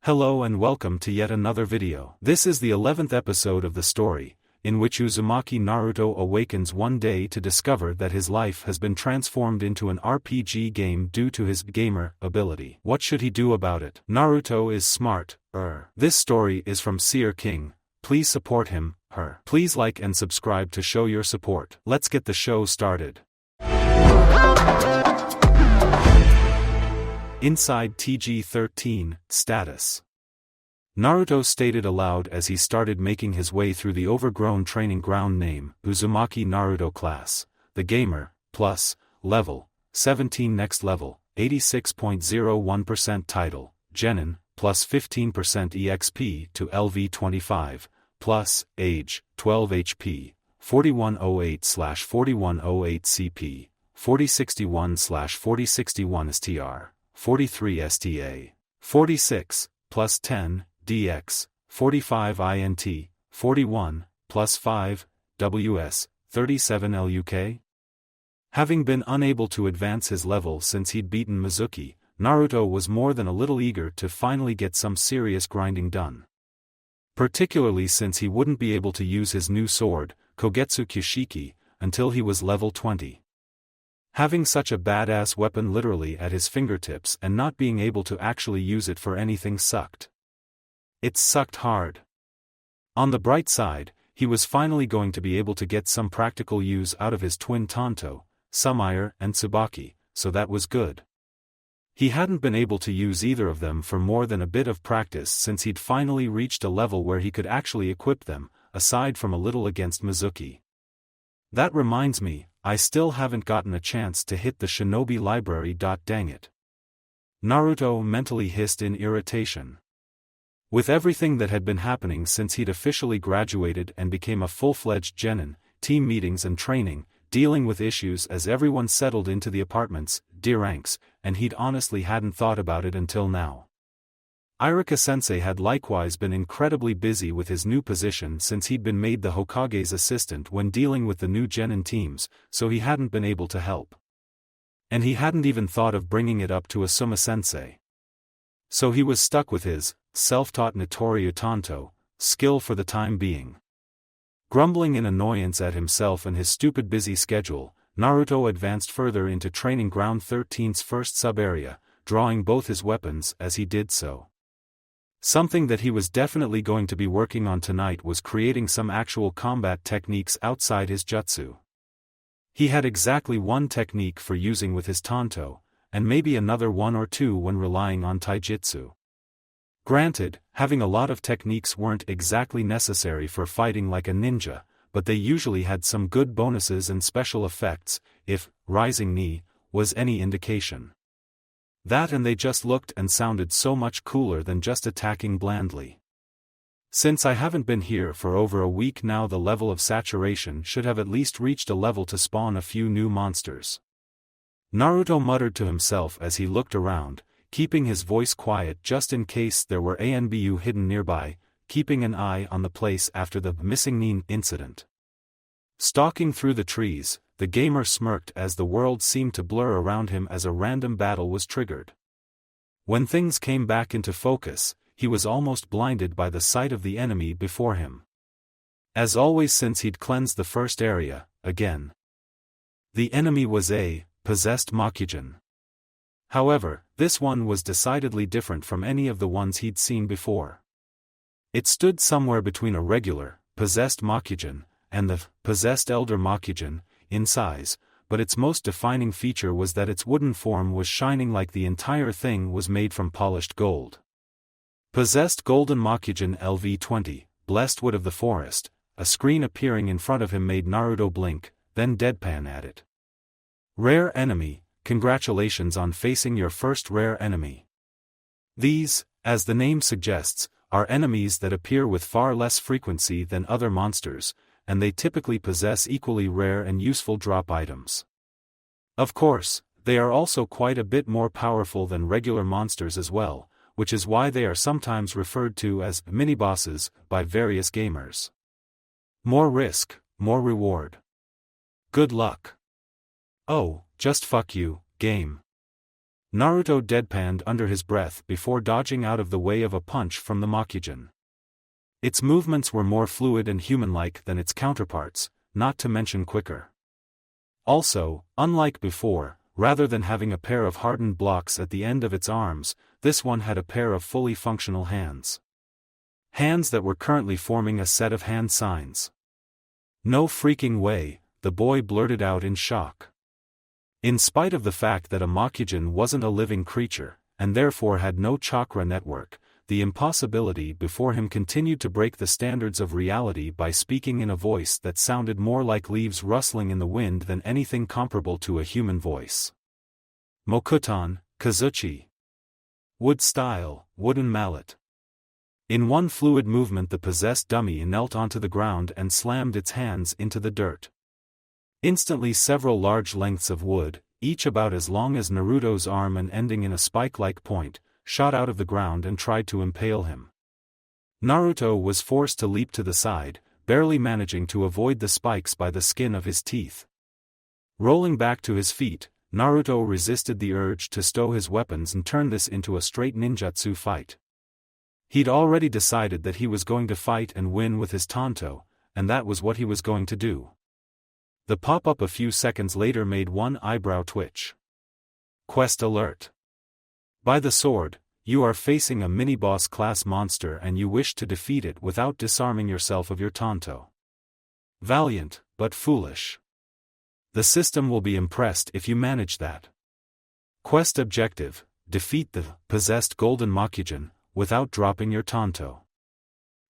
Hello and welcome to yet another video. This is the 11th episode of the story, in which Uzumaki Naruto awakens one day to discover that his life has been transformed into an RPG game due to his gamer ability. What should he do about it? Naruto is smart. This story is from Seer King. Please support him, her. Please like and subscribe to show your support. Let's get the show started. Inside TG-13, status. Naruto stated aloud as he started making his way through the overgrown training ground. Name, Uzumaki Naruto. Class, the gamer, plus, level, 17. Next level, 86.01%. Title, Genin, plus 15% EXP to LV25, plus, age, 12 HP, 4108/4108 CP, 4061/4061 STR. 43 STA, 46, plus 10, DX, 45 INT, 41, plus 5, WS, 37 LUK? Having been unable to advance his level since he'd beaten Mizuki, Naruto was more than a little eager to finally get some serious grinding done. Particularly since he wouldn't be able to use his new sword, Kogetsu Kyushiki, until he was level 20. Having such a badass weapon literally at his fingertips and not being able to actually use it for anything sucked. It sucked hard. On the bright side, he was finally going to be able to get some practical use out of his twin Tanto, Sumire and Tsubaki, so that was good. He hadn't been able to use either of them for more than a bit of practice since he'd finally reached a level where he could actually equip them, aside from a little against Mizuki. That reminds me, I still haven't gotten a chance to hit the Shinobi library. Dang it. Naruto mentally hissed in irritation. With everything that had been happening since he'd officially graduated and became a full-fledged genin, team meetings and training, dealing with issues as everyone settled into the apartments, ranks, and he'd honestly hadn't thought about it until now. Iruka-sensei had likewise been incredibly busy with his new position since he'd been made the Hokage's assistant when dealing with the new genin teams, so he hadn't been able to help. And he hadn't even thought of bringing it up to Asuma-sensei. So he was stuck with his, self-taught Notoryu Tanto, skill for the time being. Grumbling in annoyance at himself and his stupid busy schedule, Naruto advanced further into Training Ground 13's first sub-area, drawing both his weapons as he did so. Something that he was definitely going to be working on tonight was creating some actual combat techniques outside his jutsu. He had exactly one technique for using with his Tanto, and maybe another one or two when relying on taijutsu. Granted, having a lot of techniques weren't exactly necessary for fighting like a ninja, but they usually had some good bonuses and special effects, if rising knee was any indication. That and they just looked and sounded so much cooler than just attacking blandly. Since I haven't been here for over a week now, the level of saturation should have at least reached a level to spawn a few new monsters. Naruto muttered to himself as he looked around, keeping his voice quiet just in case there were ANBU hidden nearby, keeping an eye on the place after the missing Nin incident. Stalking through the trees, the gamer smirked as the world seemed to blur around him as a random battle was triggered. When things came back into focus, he was almost blinded by the sight of the enemy before him. As always since he'd cleansed the first area, again. The enemy was a possessed Makujin. However, this one was decidedly different from any of the ones he'd seen before. It stood somewhere between a regular, possessed Makujin, and the possessed Elder Makujin, in size, but its most defining feature was that its wooden form was shining like the entire thing was made from polished gold. Possessed Golden Makujin LV20, Blessed Wood of the Forest, a screen appearing in front of him made Naruto blink, then deadpan at it. Rare enemy, congratulations on facing your first rare enemy. These, as the name suggests, are enemies that appear with far less frequency than other monsters, and they typically possess equally rare and useful drop items. Of course, they are also quite a bit more powerful than regular monsters as well, which is why they are sometimes referred to as mini-bosses by various gamers. More risk, more reward. Good luck. Oh, just fuck you, game. Naruto deadpanned under his breath before dodging out of the way of a punch from the Makujin. Its movements were more fluid and human-like than its counterparts, not to mention quicker. Also, unlike before, rather than having a pair of hardened blocks at the end of its arms, this one had a pair of fully functional hands. Hands that were currently forming a set of hand signs. "No freaking way," the boy blurted out in shock. In spite of the fact that a Makujin wasn't a living creature, and therefore had no chakra network, the impossibility before him continued to break the standards of reality by speaking in a voice that sounded more like leaves rustling in the wind than anything comparable to a human voice. Mokuton, Kazuchi. Wood style, wooden mallet. In one fluid movement the possessed dummy knelt onto the ground and slammed its hands into the dirt. Instantly several large lengths of wood, each about as long as Naruto's arm and ending in a spike-like point, shot out of the ground and tried to impale him. Naruto was forced to leap to the side, barely managing to avoid the spikes by the skin of his teeth. Rolling back to his feet, Naruto resisted the urge to stow his weapons and turn this into a straight ninjutsu fight. He'd already decided that he was going to fight and win with his Tanto, and that was what he was going to do. The pop-up a few seconds later made one eyebrow twitch. Quest alert. By the sword, you are facing a mini-boss class monster and you wish to defeat it without disarming yourself of your Tanto. Valiant, but foolish. The system will be impressed if you manage that. Quest objective, defeat the possessed golden Makujin, without dropping your Tanto.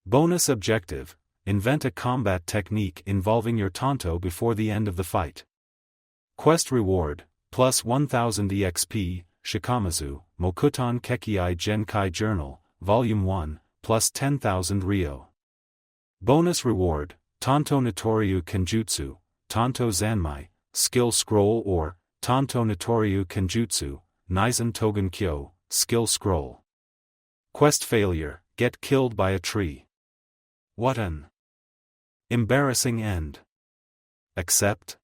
Bonus objective, invent a combat technique involving your Tanto before the end of the fight. Quest reward, plus 1000 EXP, Shikamazu, Mokuton Kekkei Genkai Journal, Volume 1, plus 10,000 Ryo. Bonus reward, Tanto Notoryu Kenjutsu, Tanto Zanmai, Skill Scroll or, Tanto Notoryu Kenjutsu, Naizen Togen Kyo, Skill Scroll. Quest failure, get killed by a tree. What an embarrassing end. Accept?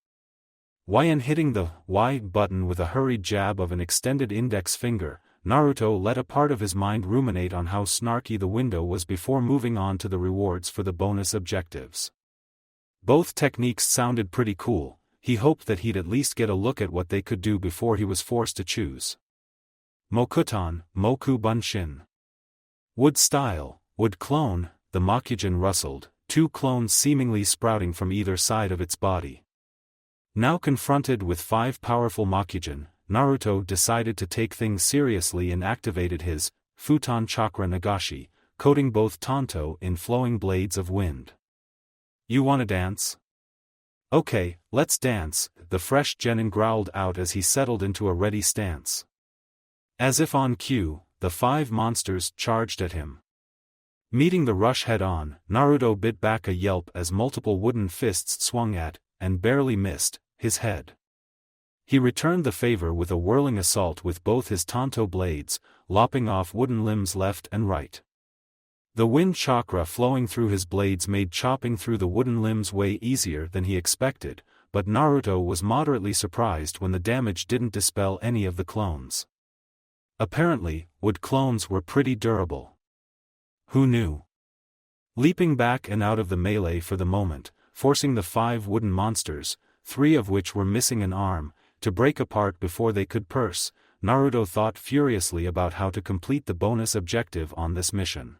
While hitting the Y button with a hurried jab of an extended index finger, Naruto let a part of his mind ruminate on how snarky the window was before moving on to the rewards for the bonus objectives. Both techniques sounded pretty cool. He hoped that he'd at least get a look at what they could do before he was forced to choose. Mokuton, Moku Bunshin. Wood style, wood clone, the Makujin rustled, two clones seemingly sprouting from either side of its body. Now confronted with 5 powerful Makujin, Naruto decided to take things seriously and activated his Futon Chakra Nagashi, coating both Tanto in flowing blades of wind. You wanna dance? Okay, let's dance, the fresh genin growled out as he settled into a ready stance. As if on cue, the 5 monsters charged at him. Meeting the rush head-on, Naruto bit back a yelp as multiple wooden fists swung at, and barely missed, his head. He returned the favor with a whirling assault with both his Tanto blades, lopping off wooden limbs left and right. The wind chakra flowing through his blades made chopping through the wooden limbs way easier than he expected, but Naruto was moderately surprised when the damage didn't dispel any of the clones. Apparently, wood clones were pretty durable. Who knew? Leaping back and out of the melee for the moment, forcing the 5 wooden monsters, 3 of which were missing an arm, to break apart before they could purse, Naruto thought furiously about how to complete the bonus objective on this mission.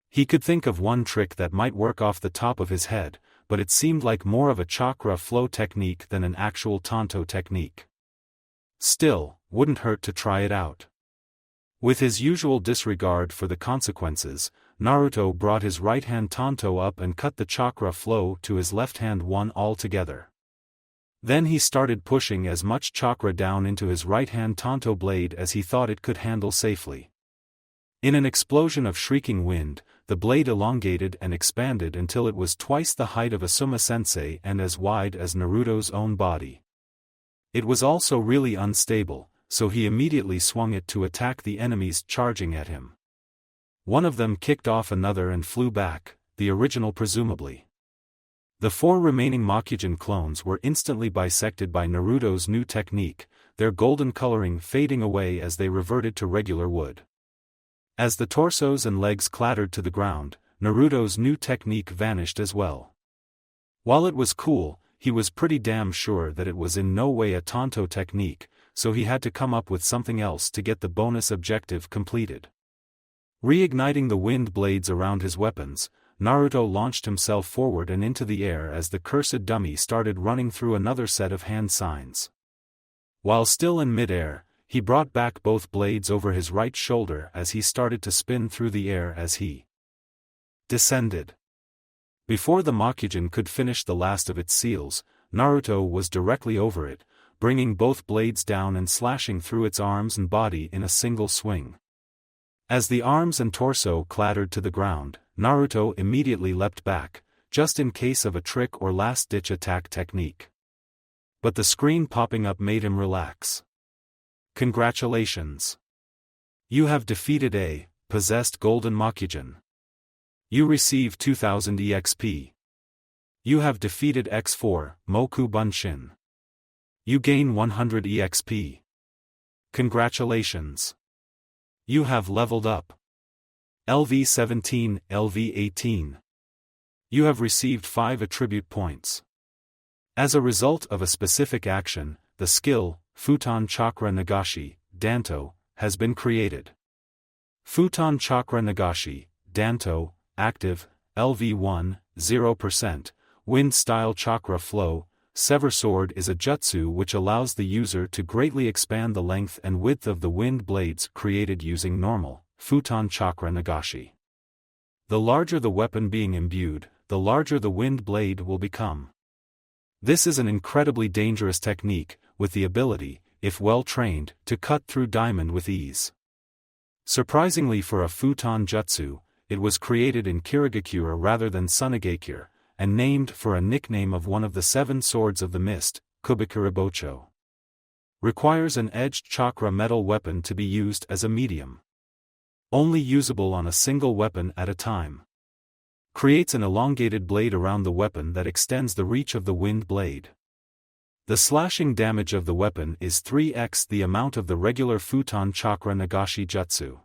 He could think of one trick that might work off the top of his head, but it seemed like more of a chakra flow technique than an actual Tanto technique. Still, wouldn't hurt to try it out. With his usual disregard for the consequences, Naruto brought his right-hand Tanto up and cut the chakra flow to his left-hand one altogether. Then he started pushing as much chakra down into his right-hand Tanto blade as he thought it could handle safely. In an explosion of shrieking wind, the blade elongated and expanded until it was twice the height of Asuma-sensei and as wide as Naruto's own body. It was also really unstable, so he immediately swung it to attack the enemies charging at him. One of them kicked off another and flew back, the original presumably. The 4 remaining Makujin clones were instantly bisected by Naruto's new technique, their golden coloring fading away as they reverted to regular wood. As the torsos and legs clattered to the ground, Naruto's new technique vanished as well. While it was cool, he was pretty damn sure that it was in no way a Tonto technique, so he had to come up with something else to get the bonus objective completed. Reigniting the wind blades around his weapons, Naruto launched himself forward and into the air as the cursed dummy started running through another set of hand signs. While still in mid-air, he brought back both blades over his right shoulder as he started to spin through the air as he descended. Before the Makujin could finish the last of its seals, Naruto was directly over it, bringing both blades down and slashing through its arms and body in a single swing. As the arms and torso clattered to the ground, Naruto immediately leapt back, just in case of a trick or last-ditch attack technique. But the screen popping up made him relax. Congratulations! You have defeated a possessed Golden Makujin. You receive 2000 EXP. You have defeated X4, Moku Bunshin. You gain 100 EXP. Congratulations! You have leveled up. LV17, LV18. You have received 5 attribute points. As a result of a specific action, the skill, Futon Chakra Nagashi, Danto, has been created. Futon Chakra Nagashi, Danto, active, LV1, 0%, Wind-style Chakra Flow, Sever Sword is a jutsu which allows the user to greatly expand the length and width of the wind blades created using normal, Futon Chakra Nagashi. The larger the weapon being imbued, the larger the wind blade will become. This is an incredibly dangerous technique, with the ability, if well trained, to cut through diamond with ease. Surprisingly for a Futon jutsu, it was created in Kirigakure rather than Sunigakure, and named for a nickname of one of the 7 swords of the mist, Kubikuribocho. Requires an edged chakra metal weapon to be used as a medium. Only usable on a single weapon at a time. Creates an elongated blade around the weapon that extends the reach of the wind blade. The slashing damage of the weapon is 3x the amount of the regular Futon Chakra Nagashi jutsu.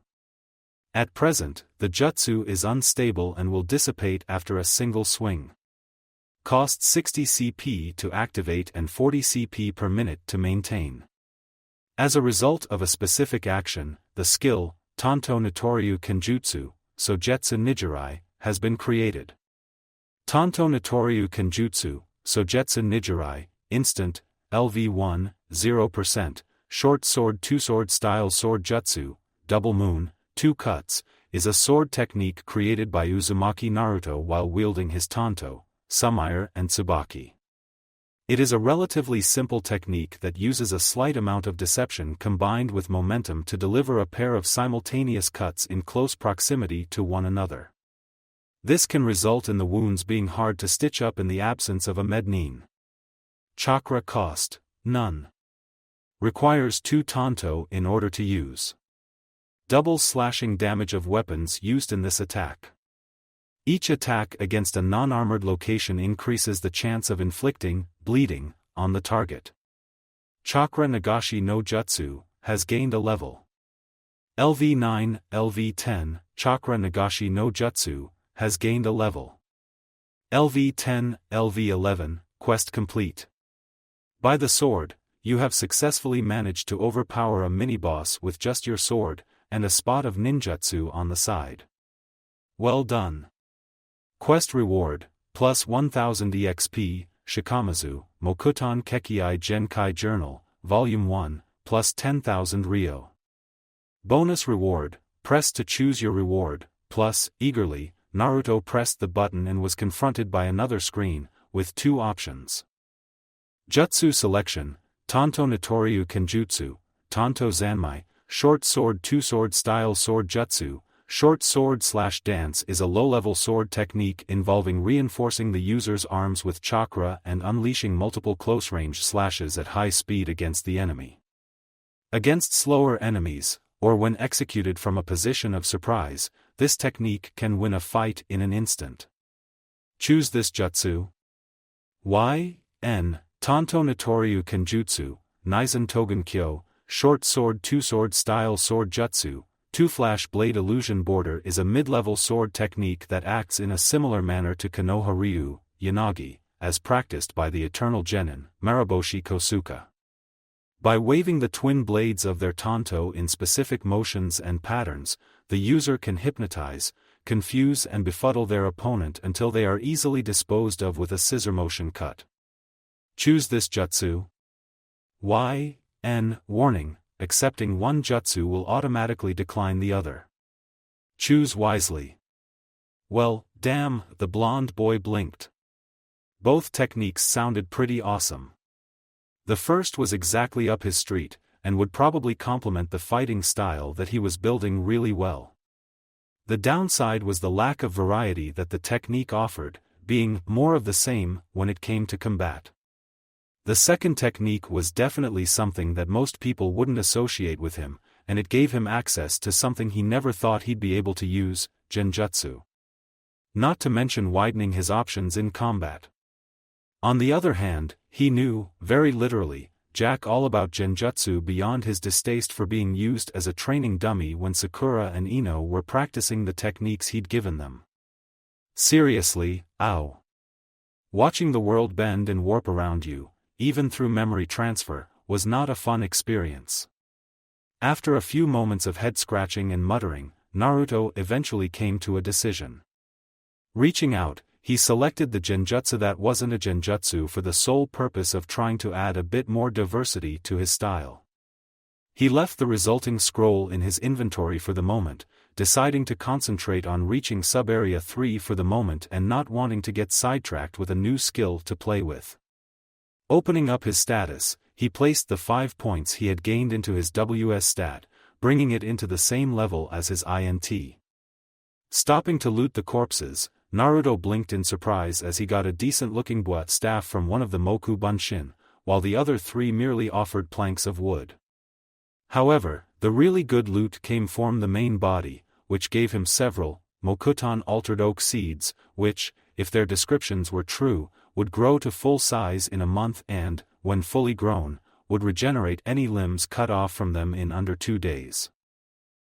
At present, the jutsu is unstable and will dissipate after a single swing. Costs 60 CP to activate and 40 CP per minute to maintain. As a result of a specific action, the skill, Tanto Notoryu Kenjutsu, Sojetsu Nijirai, has been created. Tanto Notoryu Kenjutsu, Sojetsu Nijirai, instant, LV1, 0%, short sword 2-sword style sword jutsu, double moon, 2 cuts, is a sword technique created by Uzumaki Naruto while wielding his Tanto, Sumire and Tsubaki. It is a relatively simple technique that uses a slight amount of deception combined with momentum to deliver a pair of simultaneous cuts in close proximity to one another. This can result in the wounds being hard to stitch up in the absence of a mednin. Chakra cost, none. Requires 2 Tanto in order to use. Double slashing damage of weapons used in this attack. Each attack against a non-armored location increases the chance of inflicting bleeding on the target. Chakra Nagashi no Jutsu has gained a level. LV9, LV10, Chakra Nagashi no Jutsu has gained a level. LV10, LV11, quest complete. By the sword, you have successfully managed to overpower a mini-boss with just your sword, and a spot of ninjutsu on the side. Well done. Quest reward, plus 1000 EXP, Shikamazu, Mokuton Kekiai Genkai Journal, Volume 1, plus 10,000 Ryo. Bonus reward, press to choose your reward, plus, eagerly, Naruto pressed the button and was confronted by another screen, with 2 options. Jutsu selection, Tanto Notoryu Kenjutsu, Tanto Zanmai, Short Sword 2-sword style sword jutsu. Short sword/dance is a low-level sword technique involving reinforcing the user's arms with chakra and unleashing multiple close-range slashes at high speed against the enemy. Against slower enemies, or when executed from a position of surprise, this technique can win a fight in an instant. Choose this jutsu. Tanto Notoryu Kenjutsu, Naizen Togenkyo, short sword two-sword style sword jutsu. Two-flash blade illusion border is a mid-level sword technique that acts in a similar manner to Konoha Ryu, Yanagi, as practiced by the eternal genin, Mariboshi Kosuka. By waving the twin blades of their tanto in specific motions and patterns, the user can hypnotize, confuse and befuddle their opponent until they are easily disposed of with a scissor motion cut. Choose this jutsu. Warning. Accepting one jutsu will automatically decline the other. Choose wisely. Well, damn, the blonde boy blinked. Both techniques sounded pretty awesome. The first was exactly up his street, and would probably complement the fighting style that he was building really well. The downside was the lack of variety that the technique offered, being more of the same when it came to combat. The second technique was definitely something that most people wouldn't associate with him, and it gave him access to something he never thought he'd be able to use, genjutsu. Not to mention widening his options in combat. On the other hand, he knew, very literally, jack all about genjutsu beyond his distaste for being used as a training dummy when Sakura and Ino were practicing the techniques he'd given them. Seriously, ow. Watching the world bend and warp around you, even through memory transfer, was not a fun experience. After a few moments of head-scratching and muttering, Naruto eventually came to a decision. Reaching out, he selected the genjutsu that wasn't a genjutsu for the sole purpose of trying to add a bit more diversity to his style. He left the resulting scroll in his inventory for the moment, deciding to concentrate on reaching sub-area 3 for the moment and not wanting to get sidetracked with a new skill to play with. Opening up his status, he placed the 5 points he had gained into his WS stat, bringing it into the same level as his INT. Stopping to loot the corpses, Naruto blinked in surprise as he got a decent-looking butt staff from one of the Moku Bunshin, while the other 3 merely offered planks of wood. However, the really good loot came from the main body, which gave him several Mokuton altered oak seeds, which, if their descriptions were true, would grow to full size in a month and, when fully grown, would regenerate any limbs cut off from them in under 2 days.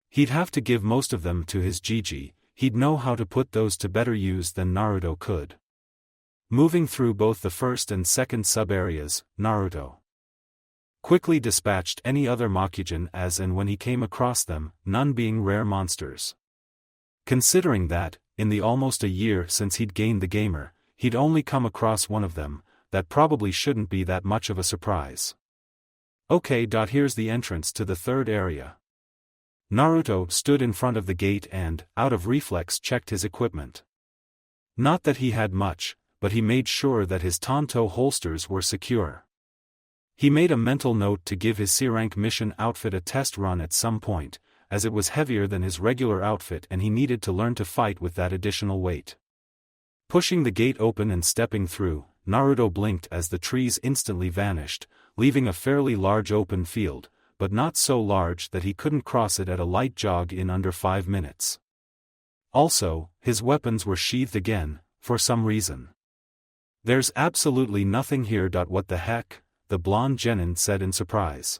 He'd have to give most of them to his Gigi, he'd know how to put those to better use than Naruto could. Moving through both the first and second sub-areas, Naruto quickly dispatched any other Makujin as and when he came across them, none being rare monsters. Considering that, in the almost a year since he'd gained the gamer, he'd only come across one of them, that probably shouldn't be that much of a surprise. Okay. Here's the entrance to the third area. Naruto stood in front of the gate and, out of reflex, checked his equipment. Not that he had much, but he made sure that his tanto holsters were secure. He made a mental note to give his C-rank mission outfit a test run at some point, as it was heavier than his regular outfit and he needed to learn to fight with that additional weight. Pushing the gate open and stepping through, Naruto blinked as the trees instantly vanished, leaving a fairly large open field, but not so large that he couldn't cross it at a light jog in under 5 minutes. Also, his weapons were sheathed again, for some reason. There's absolutely nothing here. What the heck? The blonde genin said in surprise.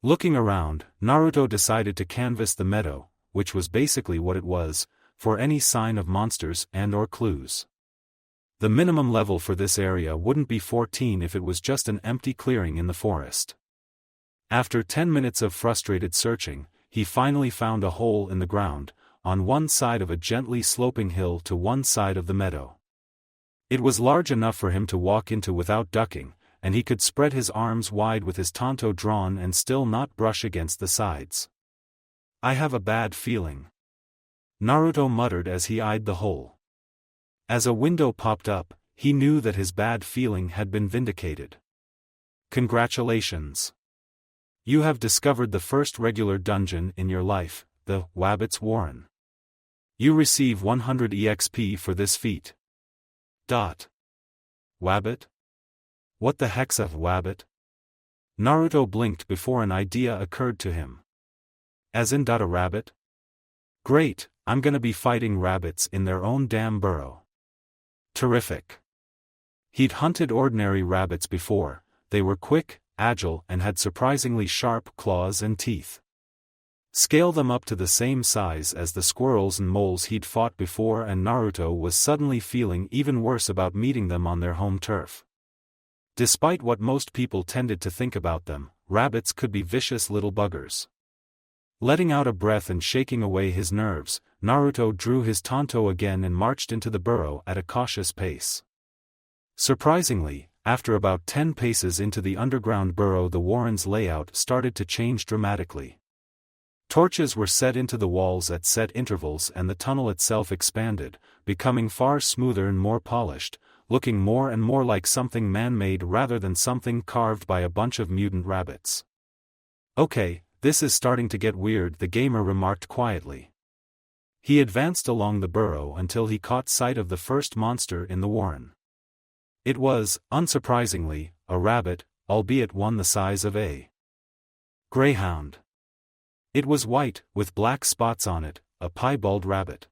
Looking around, Naruto decided to canvass the meadow, which was basically what it was, for any sign of monsters and/or clues. The minimum level for this area wouldn't be 14 if it was just an empty clearing in the forest. After 10 minutes of frustrated searching, he finally found a hole in the ground, on one side of a gently sloping hill to one side of the meadow. It was large enough for him to walk into without ducking, and he could spread his arms wide with his tanto drawn and still not brush against the sides. I have a bad feeling, Naruto muttered as he eyed the hole. As a window popped up, he knew that his bad feeling had been vindicated. Congratulations! You have discovered the first regular dungeon in your life, the Wabbit's Warren. You receive 100 EXP for this feat. Wabbit? What the heck's a wabbit? Naruto blinked before an idea occurred to him. As in a rabbit? Great, I'm gonna be fighting rabbits in their own damn burrow. Terrific. He'd hunted ordinary rabbits before, they were quick, agile and had surprisingly sharp claws and teeth. Scale them up to the same size as the squirrels and moles he'd fought before, and Naruto was suddenly feeling even worse about meeting them on their home turf. Despite what most people tended to think about them, rabbits could be vicious little buggers. Letting out a breath and shaking away his nerves, Naruto drew his tanto again and marched into the burrow at a cautious pace. Surprisingly, after about 10 paces into the underground burrow, the warren's layout started to change dramatically. Torches were set into the walls at set intervals, and the tunnel itself expanded, becoming far smoother and more polished, looking more and more like something man-made rather than something carved by a bunch of mutant rabbits. "Okay, this is starting to get weird," the gamer remarked quietly. He advanced along the burrow until he caught sight of the first monster in the warren. It was, unsurprisingly, a rabbit, albeit one the size of a greyhound. It was white, with black spots on it, a piebald rabbit.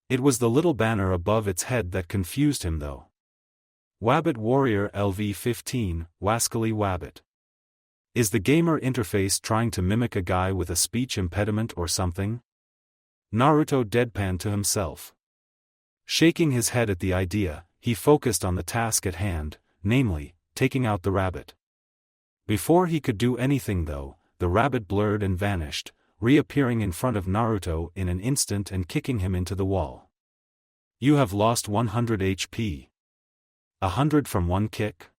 It was the little banner above its head that confused him though. Wabbit Warrior LV-15, Wascally Wabbit. Is the gamer interface trying to mimic a guy with a speech impediment or something? Naruto deadpanned to himself. Shaking his head at the idea, he focused on the task at hand, namely, taking out the rabbit. Before he could do anything though, the rabbit blurred and vanished, reappearing in front of Naruto in an instant and kicking him into the wall. "You have lost 100 HP. 100 from one kick?"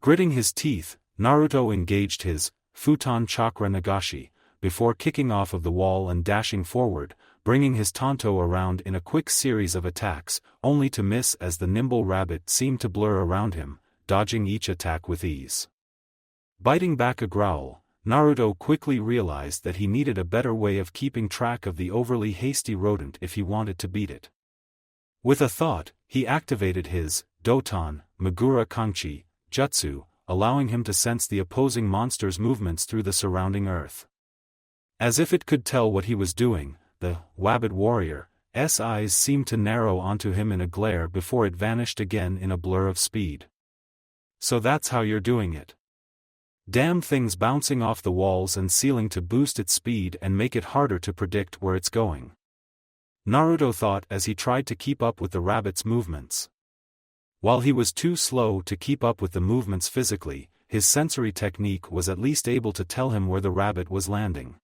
Gritting his teeth, Naruto engaged his Futon Chakra Nagashi, before kicking off of the wall and dashing forward, bringing his tanto around in a quick series of attacks, only to miss as the nimble rabbit seemed to blur around him, dodging each attack with ease. Biting back a growl, Naruto quickly realized that he needed a better way of keeping track of the overly hasty rodent if he wanted to beat it. With a thought, he activated his Doton Megura Kanchi jutsu, allowing him to sense the opposing monster's movements through the surrounding earth. As if it could tell what he was doing, the Wabbit Warrior's eyes seemed to narrow onto him in a glare before it vanished again in a blur of speed. "So that's how you're doing it. Damn thing's bouncing off the walls and ceiling to boost its speed and make it harder to predict where it's going," Naruto thought as he tried to keep up with the rabbit's movements. While he was too slow to keep up with the movements physically, his sensory technique was at least able to tell him where the rabbit was landing.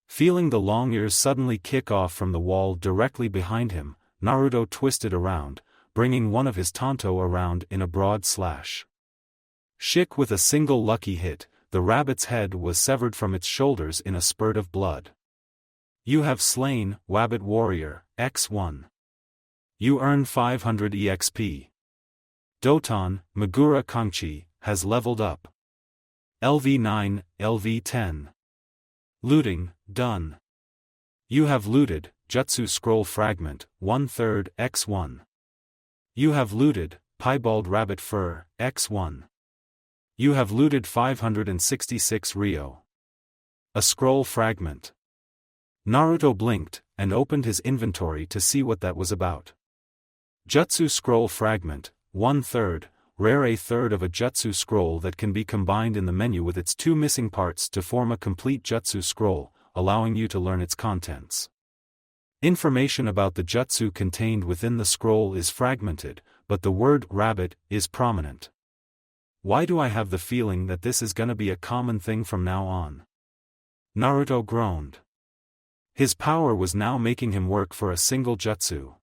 Feeling the long ears suddenly kick off from the wall directly behind him, Naruto twisted around, bringing one of his tanto around in a broad slash. Shick with a single lucky hit, the rabbit's head was severed from its shoulders in a spurt of blood. "You have slain, Wabbit Warrior, X1. You earn 500 EXP. Doton, Megura Kanchi, has leveled up. LV9, LV10. Looting, done. You have looted, Jutsu Scroll Fragment, 1/3, X1. You have looted, Piebald Rabbit Fur, X1. You have looted 566 Ryo. A scroll fragment." Naruto blinked, and opened his inventory to see what that was about. Jutsu Scroll Fragment, 1/3, rare, a third of a Jutsu Scroll that can be combined in the menu with its two missing parts to form a complete Jutsu Scroll, allowing you to learn its contents. Information about the Jutsu contained within the scroll is fragmented, but the word rabbit is prominent. Why do I have the feeling that this is gonna be a common thing from now on? Naruto groaned. His power was now making him work for a single jutsu.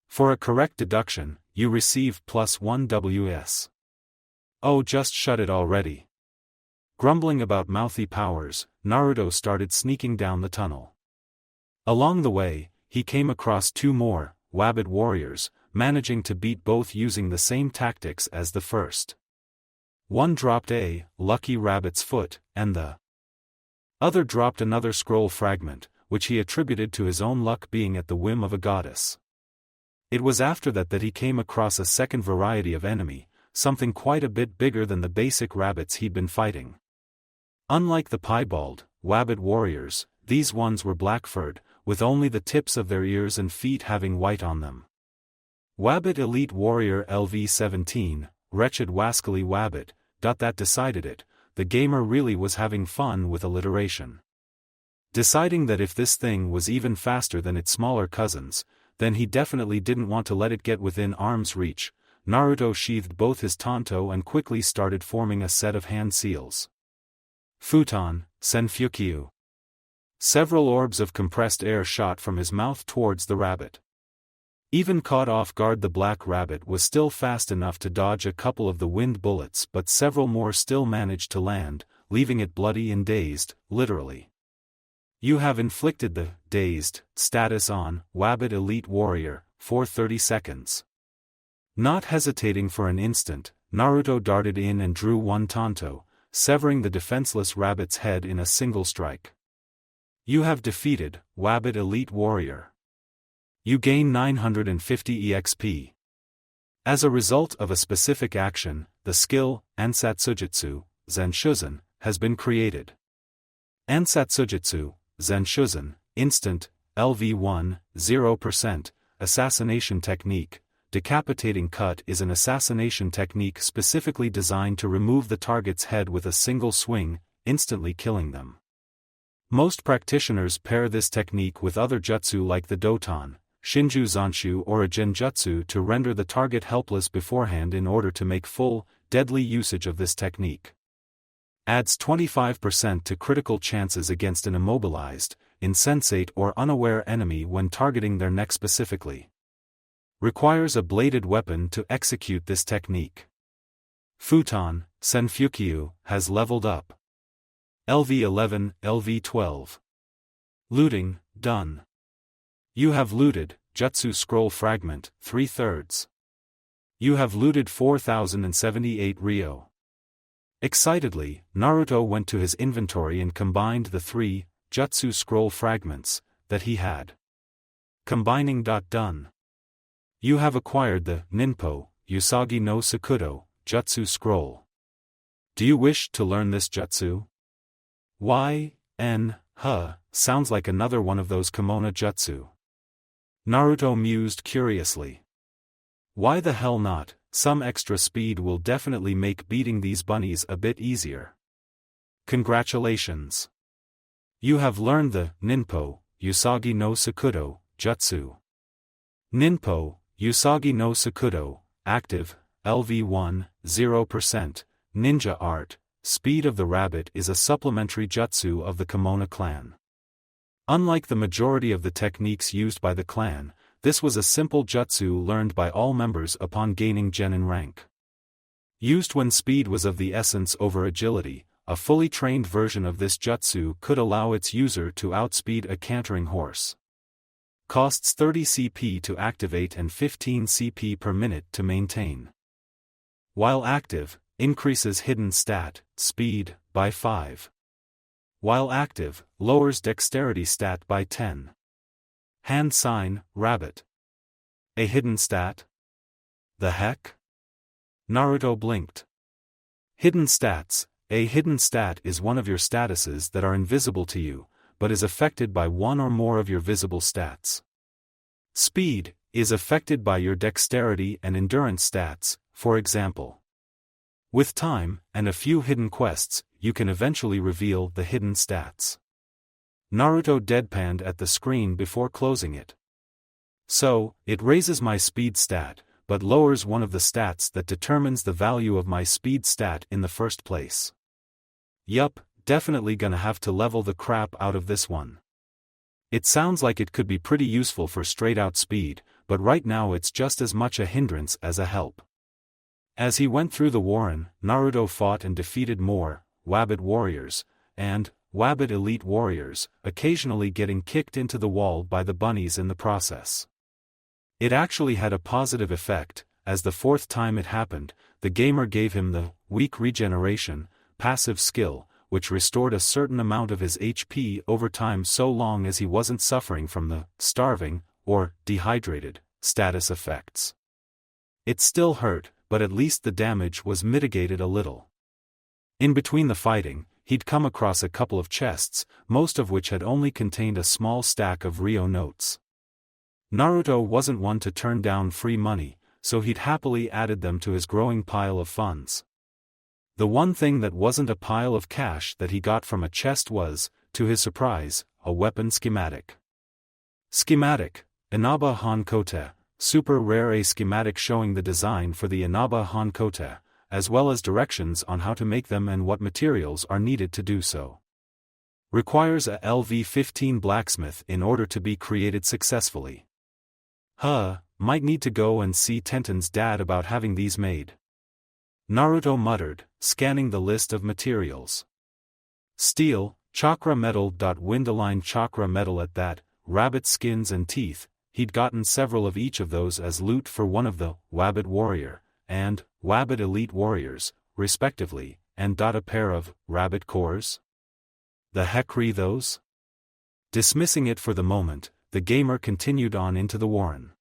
For a correct deduction, you receive +1 WS. Oh, just shut it already. Grumbling about mouthy powers, Naruto started sneaking down the tunnel. Along the way, he came across two more Wabbit warriors, managing to beat both using the same tactics as the first. One dropped a lucky rabbit's foot, and the other dropped another scroll fragment, which he attributed to his own luck being at the whim of a goddess. It was after that he came across a second variety of enemy, something quite a bit bigger than the basic rabbits he'd been fighting. Unlike the piebald, Wabbit warriors, these ones were black-furred, with only the tips of their ears and feet having white on them. Wabbit Elite Warrior LV-17, Wretched Wascally Wabbit, That decided it, the gamer really was having fun with alliteration. Deciding that if this thing was even faster than its smaller cousins, then he definitely didn't want to let it get within arm's reach, Naruto sheathed both his tanto and quickly started forming a set of hand seals. Futon, Senfukyu. Several orbs of compressed air shot from his mouth towards the rabbit. Even caught off guard, the black rabbit was still fast enough to dodge a couple of the wind bullets, but several more still managed to land, leaving it bloody and dazed, literally. You have inflicted the dazed status on Wabbit Elite Warrior for 30 seconds. Not hesitating for an instant, Naruto darted in and drew one tanto, severing the defenseless rabbit's head in a single strike. You have defeated Wabbit Elite Warrior. You gain 950 EXP. As a result of a specific action, the skill, Ansatsujutsu, Zenshuzen, has been created. Ansatsujutsu, Zenshuzen, Instant, LV1, 0%, Assassination Technique. Decapitating Cut is an assassination technique specifically designed to remove the target's head with a single swing, instantly killing them. Most practitioners pair this technique with other jutsu like the Doton, Shinju Zanshu or a Genjutsu to render the target helpless beforehand in order to make full, deadly usage of this technique. Adds 25% to critical chances against an immobilized, insensate or unaware enemy when targeting their neck specifically. Requires a bladed weapon to execute this technique. Futon, Senfukyu, has leveled up. LV11, LV12. Looting, done. You have looted, Jutsu Scroll Fragment, 3/3. You have looted 4078 Ryo. Excitedly, Naruto went to his inventory and combined the 3 Jutsu Scroll Fragments that he had. Combining. Done. You have acquired the Ninpo, Usagi no Sakudo, Jutsu Scroll. Do you wish to learn this jutsu? Sounds like another one of those kimono jutsu. Naruto mused curiously. Why the hell not? Some extra speed will definitely make beating these bunnies a bit easier. Congratulations. You have learned the Ninpo, Usagi no Sakudo, jutsu. Ninpo, Usagi no Sakudo, active, LV1, 0%, ninja art, Speed of the Rabbit is a supplementary jutsu of the Kimono clan. Unlike the majority of the techniques used by the clan, this was a simple jutsu learned by all members upon gaining genin rank. Used when speed was of the essence over agility, a fully trained version of this jutsu could allow its user to outspeed a cantering horse. Costs 30 CP to activate and 15 CP per minute to maintain. While active, increases hidden stat, speed, by 5. While active, lowers dexterity stat by 10. Hand sign, rabbit. A hidden stat? The heck? Naruto blinked. Hidden stats. A hidden stat is one of your statuses that are invisible to you, but is affected by one or more of your visible stats. Speed is affected by your dexterity and endurance stats, for example. With time, and a few hidden quests, you can eventually reveal the hidden stats. Naruto deadpanned at the screen before closing it. So, it raises my speed stat, but lowers one of the stats that determines the value of my speed stat in the first place. Yup, definitely gonna have to level the crap out of this one. It sounds like it could be pretty useful for straight-out speed, but right now it's just as much a hindrance as a help. As he went through the warren, Naruto fought and defeated more Wabbit warriors, and Wabbit elite warriors, occasionally getting kicked into the wall by the bunnies in the process. It actually had a positive effect, as the fourth time it happened, the gamer gave him the weak regeneration passive skill, which restored a certain amount of his HP over time so long as he wasn't suffering from the starving, or dehydrated, status effects. It still hurt, but at least the damage was mitigated a little. In between the fighting, he'd come across a couple of chests, most of which had only contained a small stack of Ryo notes. Naruto wasn't one to turn down free money, so he'd happily added them to his growing pile of funds. The one thing that wasn't a pile of cash that he got from a chest was, to his surprise, a weapon schematic. Schematic, Inaba Hankote, super rare. A schematic showing the design for the Inaba Hankote, as well as directions on how to make them and what materials are needed to do so. Requires a LV-15 blacksmith in order to be created successfully. Might need to go and see Tenten's dad about having these made. Naruto muttered, scanning the list of materials. Steel, chakra metal. Windoline chakra metal. At that, rabbit skins and teeth. He'd gotten several of each of those as loot for one of the Wabbit Warrior and Wabbit Elite Warriors, respectively, and a pair of rabbit cores. The heck re those? Dismissing it for the moment, the gamer continued on into the warren.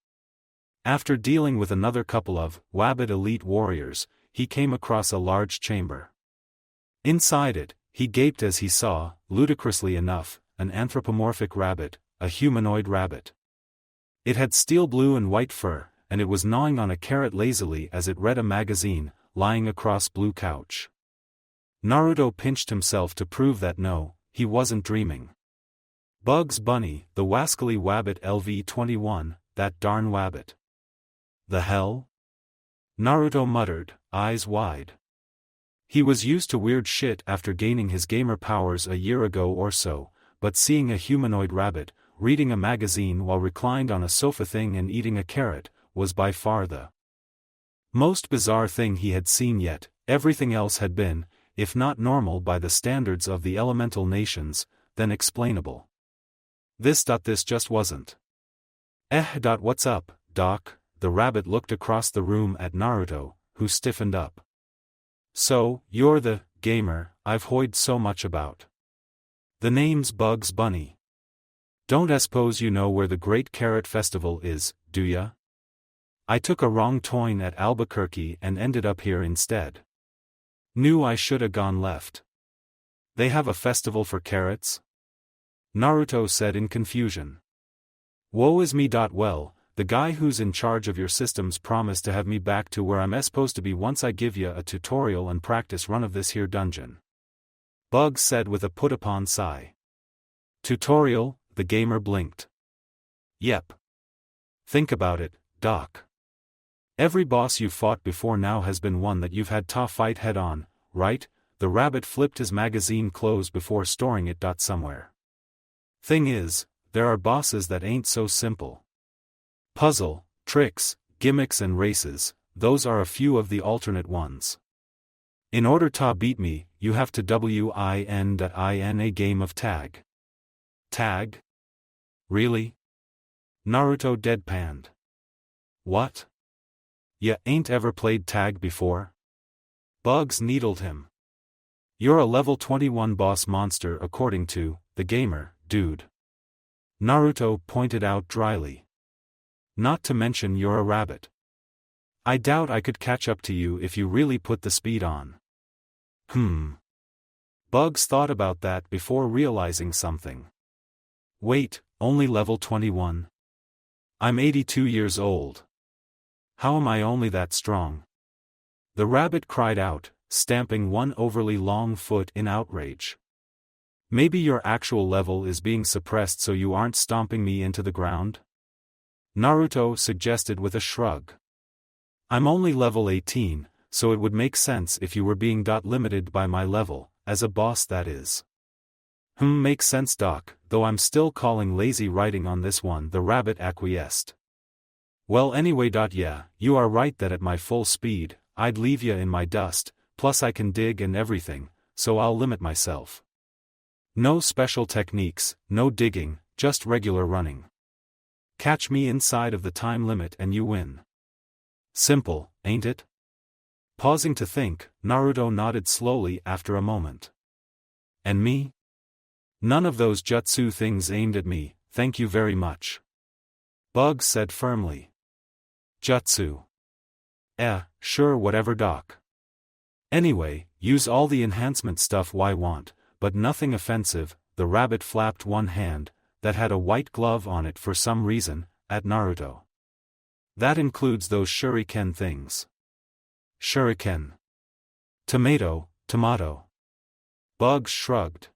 After dealing with another couple of Wabbit Elite Warriors, he came across a large chamber. Inside it, he gaped as he saw, ludicrously enough, an anthropomorphic rabbit, a humanoid rabbit. It had steel blue and white fur, and it was gnawing on a carrot lazily as it read a magazine, lying across blue couch. Naruto pinched himself to prove that no, he wasn't dreaming. Bugs Bunny, the wascally Wabbit LV-21, that darn Wabbit. The hell? Naruto muttered, eyes wide. He was used to weird shit after gaining his gamer powers a year ago or so, but seeing a humanoid rabbit, reading a magazine while reclined on a sofa thing and eating a carrot, was by far the most bizarre thing he had seen yet. Everything else had been, if not normal by the standards of the elemental nations, then explainable. This just wasn't. What's up, Doc? The rabbit looked across the room at Naruto, who stiffened up. So, you're the gamer I've heard so much about. The name's Bugs Bunny. Don't suppose you know where the Great Carrot Festival is, do ya? I took a wrong turn at Albuquerque and ended up here instead. Knew I shoulda gone left. They have a festival for carrots? Naruto said in confusion. Woe is me. Well, the guy who's in charge of your systems promised to have me back to where I'm supposed to be once I give ya a tutorial and practice run of this here dungeon. Bugs said with a put-upon sigh. Tutorial? The gamer blinked. Yep. Think about it, Doc. Every boss you've fought before now has been one that you've had to fight head-on, right? The rabbit flipped his magazine closed before storing it somewhere. Thing is, there are bosses that ain't so simple. Puzzle, tricks, gimmicks and races, those are a few of the alternate ones. In order to beat me, you have to win a game of tag. Tag? Really? Naruto deadpanned. What? Ya ain't ever played tag before? Bugs needled him. You're a level 21 boss monster according to the gamer, dude. Naruto pointed out dryly. Not to mention you're a rabbit. I doubt I could catch up to you if you really put the speed on. Bugs thought about that before realizing something. Wait, only level 21? I'm 82 years old. How am I only that strong? The rabbit cried out, stamping one overly long foot in outrage. Maybe your actual level is being suppressed so you aren't stomping me into the ground? Naruto suggested with a shrug. I'm only level 18, so it would make sense if you were being limited by my level, as a boss that is. Makes sense, Doc, though I'm still calling lazy writing on this one. The rabbit acquiesced. Well anyway. Yeah, you are right that at my full speed, I'd leave ya in my dust, plus I can dig and everything, so I'll limit myself. No special techniques, no digging, just regular running. Catch me inside of the time limit and you win. Simple, ain't it? Pausing to think, Naruto nodded slowly after a moment. And me? None of those jutsu things aimed at me, thank you very much. Bugs said firmly. Jutsu. Sure whatever, Doc. Anyway, use all the enhancement stuff I want, but nothing offensive. The rabbit flapped one hand, that had a white glove on it for some reason, at Naruto. That includes those shuriken things. Shuriken. Tomato, Tomato. Bugs shrugged.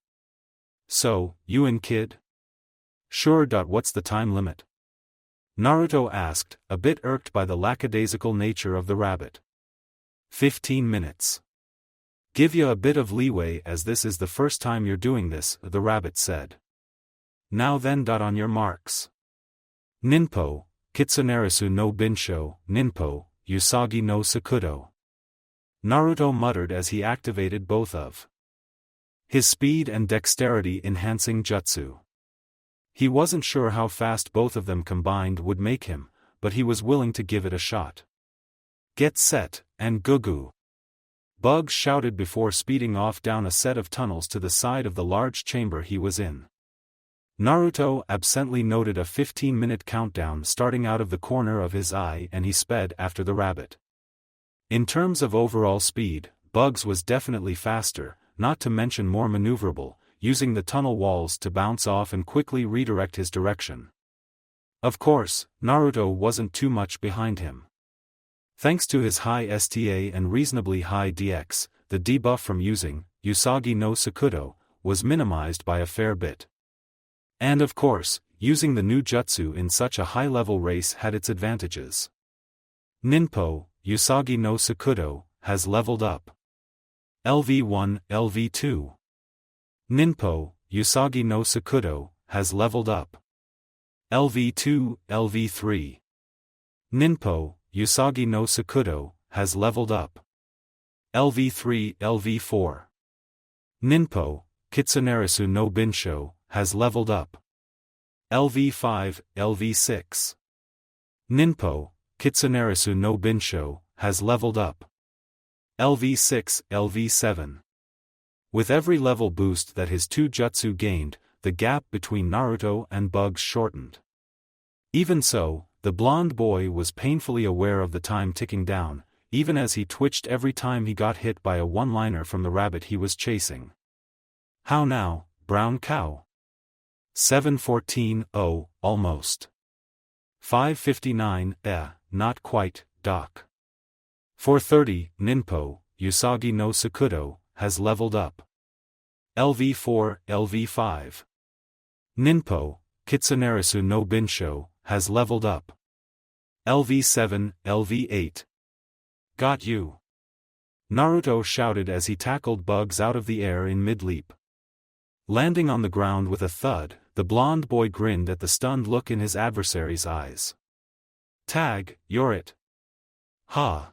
So, you in, kid? Sure. What's the time limit? Naruto asked, a bit irked by the lackadaisical nature of the rabbit. 15 minutes. Give you a bit of leeway as this is the first time you're doing this, the rabbit said. Now then. On your marks. Ninpo, Kitsunerisu no Binsho, Ninpo, Usagi no Sakudo. Naruto muttered as he activated both of his speed and dexterity enhancing jutsu. He wasn't sure how fast both of them combined would make him, but he was willing to give it a shot. Get set, and Gugu. Bugs shouted before speeding off down a set of tunnels to the side of the large chamber he was in. Naruto absently noted a 15-minute countdown starting out of the corner of his eye and he sped after the rabbit. In terms of overall speed, Bugs was definitely faster, not to mention more maneuverable, using the tunnel walls to bounce off and quickly redirect his direction. Of course, Naruto wasn't too much behind him. Thanks to his high STA and reasonably high DX, the debuff from using Usagi no Sakudo was minimized by a fair bit. And of course, using the new jutsu in such a high-level race had its advantages. Ninpo, Usagi no Sakudo, has leveled up. LV1, LV2. Ninpo, Usagi no Sakudo, has leveled up. LV2, LV3. Ninpo, Usagi no Sakudo, has leveled up. LV3, LV4. Ninpo, Kitsunerisu no Binsho, has leveled up. LV5, LV6. Ninpo, Kitsunerisu no Binsho, has leveled up. LV6, LV7. With every level boost that his two jutsu gained, the gap between Naruto and Bugs shortened. Even so, the blonde boy was painfully aware of the time ticking down, even as he twitched every time he got hit by a one-liner from the rabbit he was chasing. How now, brown cow? 7:14, oh, almost. 5:59, not quite, doc. 4:30, Ninpo, Usagi no Sakudo, has leveled up. LV4, LV5. Ninpo, Kitsunerisu no Binsho, has leveled up. LV7, LV8. Got you. Naruto shouted as he tackled Bugs out of the air in mid-leap. Landing on the ground with a thud, the blonde boy grinned at the stunned look in his adversary's eyes. Tag, you're it. Ha.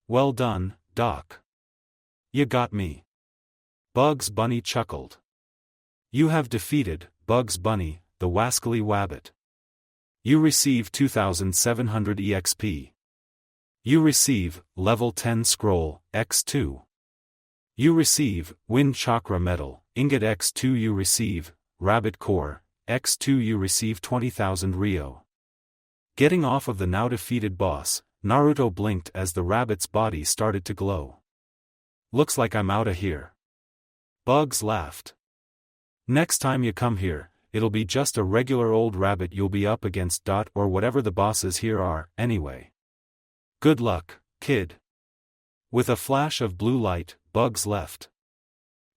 Well done, Doc. You got me. Bugs Bunny chuckled. You have defeated, Bugs Bunny, the wascally wabbit. You receive 2700 EXP. You receive, level 10 scroll, X2. You receive, Wind Chakra Medal, Ingot X2. You receive, Rabbit Core, X2. You receive 20,000 Rio. Getting off of the now defeated boss, Naruto blinked as the rabbit's body started to glow. Looks like I'm outta here. Bugs laughed. Next time you come here, it'll be just a regular old rabbit you'll be up against. Or whatever the bosses here are, anyway. Good luck, kid. With a flash of blue light, Bugs left.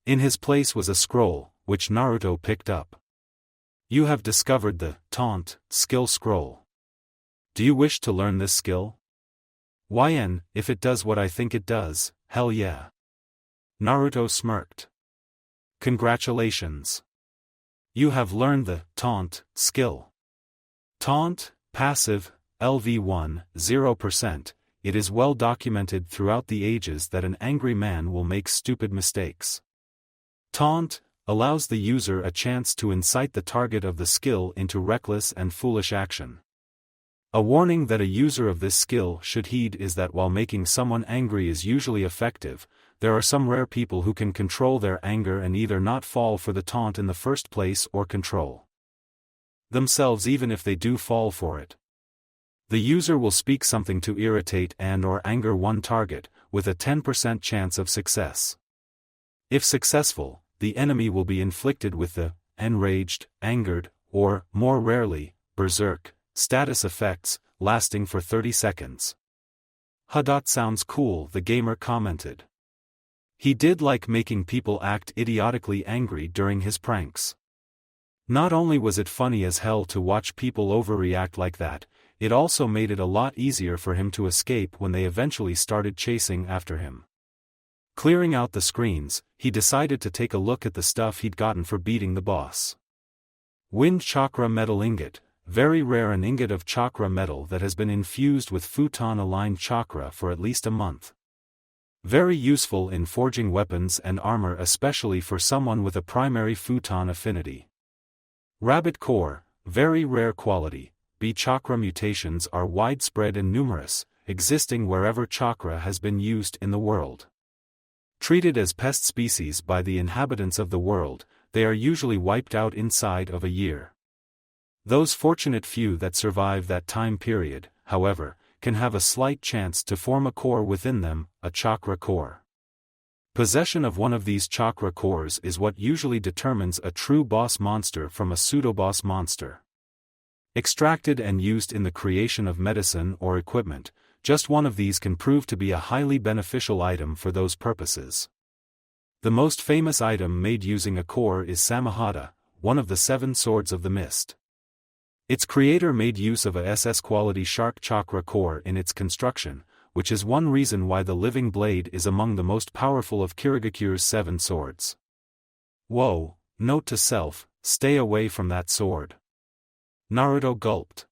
In his place was a scroll, which Naruto picked up. You have discovered the taunt skill scroll. Do you wish to learn this skill? YN, if it does what I think it does, hell yeah. Naruto smirked. Congratulations. You have learned the taunt skill. Taunt, passive, LV1, 0%. It is well documented throughout the ages that an angry man will make stupid mistakes. Taunt allows the user a chance to incite the target of the skill into reckless and foolish action. A warning that a user of this skill should heed is that while making someone angry is usually effective, there are some rare people who can control their anger and either not fall for the taunt in the first place or control themselves even if they do fall for it. The user will speak something to irritate and/or anger one target, with a 10% chance of success. If successful, the enemy will be inflicted with the enraged, angered, or, more rarely, berserk status effects, lasting for 30 seconds. Sounds cool, the gamer commented. He did like making people act idiotically angry during his pranks. Not only was it funny as hell to watch people overreact like that, it also made it a lot easier for him to escape when they eventually started chasing after him. Clearing out the screens, he decided to take a look at the stuff he'd gotten for beating the boss. Wind Chakra Metal Ingot, very rare, an ingot of chakra metal that has been infused with futon-aligned chakra for at least a month. Very useful in forging weapons and armor, especially for someone with a primary futon affinity. Rabbit Core, very rare quality. B chakra mutations are widespread and numerous, existing wherever chakra has been used in the world. Treated as pest species by the inhabitants of the world, they are usually wiped out inside of a year. Those fortunate few that survive that time period, however, can have a slight chance to form a core within them, a chakra core. Possession of one of these chakra cores is what usually determines a true boss monster from a pseudo-boss monster. Extracted and used in the creation of medicine or equipment, just one of these can prove to be a highly beneficial item for those purposes. The most famous item made using a core is Samahata, one of the 7 swords of the mist. Its creator made use of a SS-quality shark chakra core in its construction, which is one reason why the living blade is among the most powerful of Kirigakure's 7 swords. Whoa, note to self, stay away from that sword. Naruto gulped.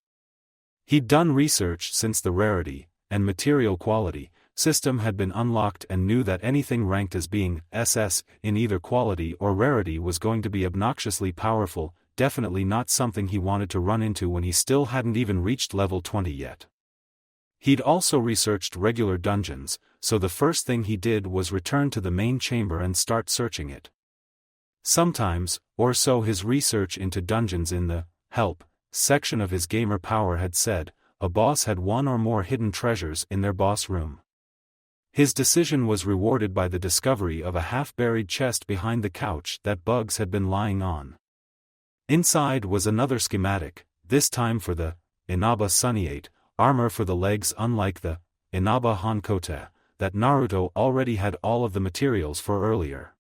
He'd done research since the rarity, and material quality, system had been unlocked and knew that anything ranked as being SS in either quality or rarity was going to be obnoxiously powerful, definitely not something he wanted to run into when he still hadn't even reached level 20 yet. He'd also researched regular dungeons, so the first thing he did was return to the main chamber and start searching it. Sometimes, or so his research into dungeons in the help section of his Gamer Power had said, a boss had one or more hidden treasures in their boss room. His decision was rewarded by the discovery of a half-buried chest behind the couch that Bugs had been lying on. Inside was another schematic, this time for the Inaba Sunniate, armor for the legs unlike the Inaba Hankote, that Naruto already had all of the materials for earlier.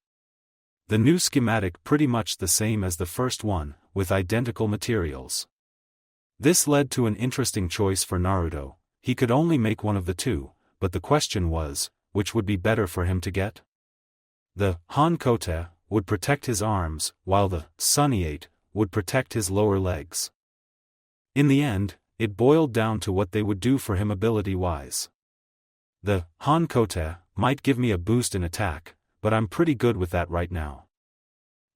The new schematic pretty much the same as the first one, with identical materials. This led to an interesting choice for Naruto. He could only make one of the two, but the question was, which would be better for him to get? The Hankote would protect his arms, while the Sunniate would protect his lower legs. In the end, it boiled down to what they would do for him ability-wise. The Hankote might give me a boost in attack, but I'm pretty good with that right now.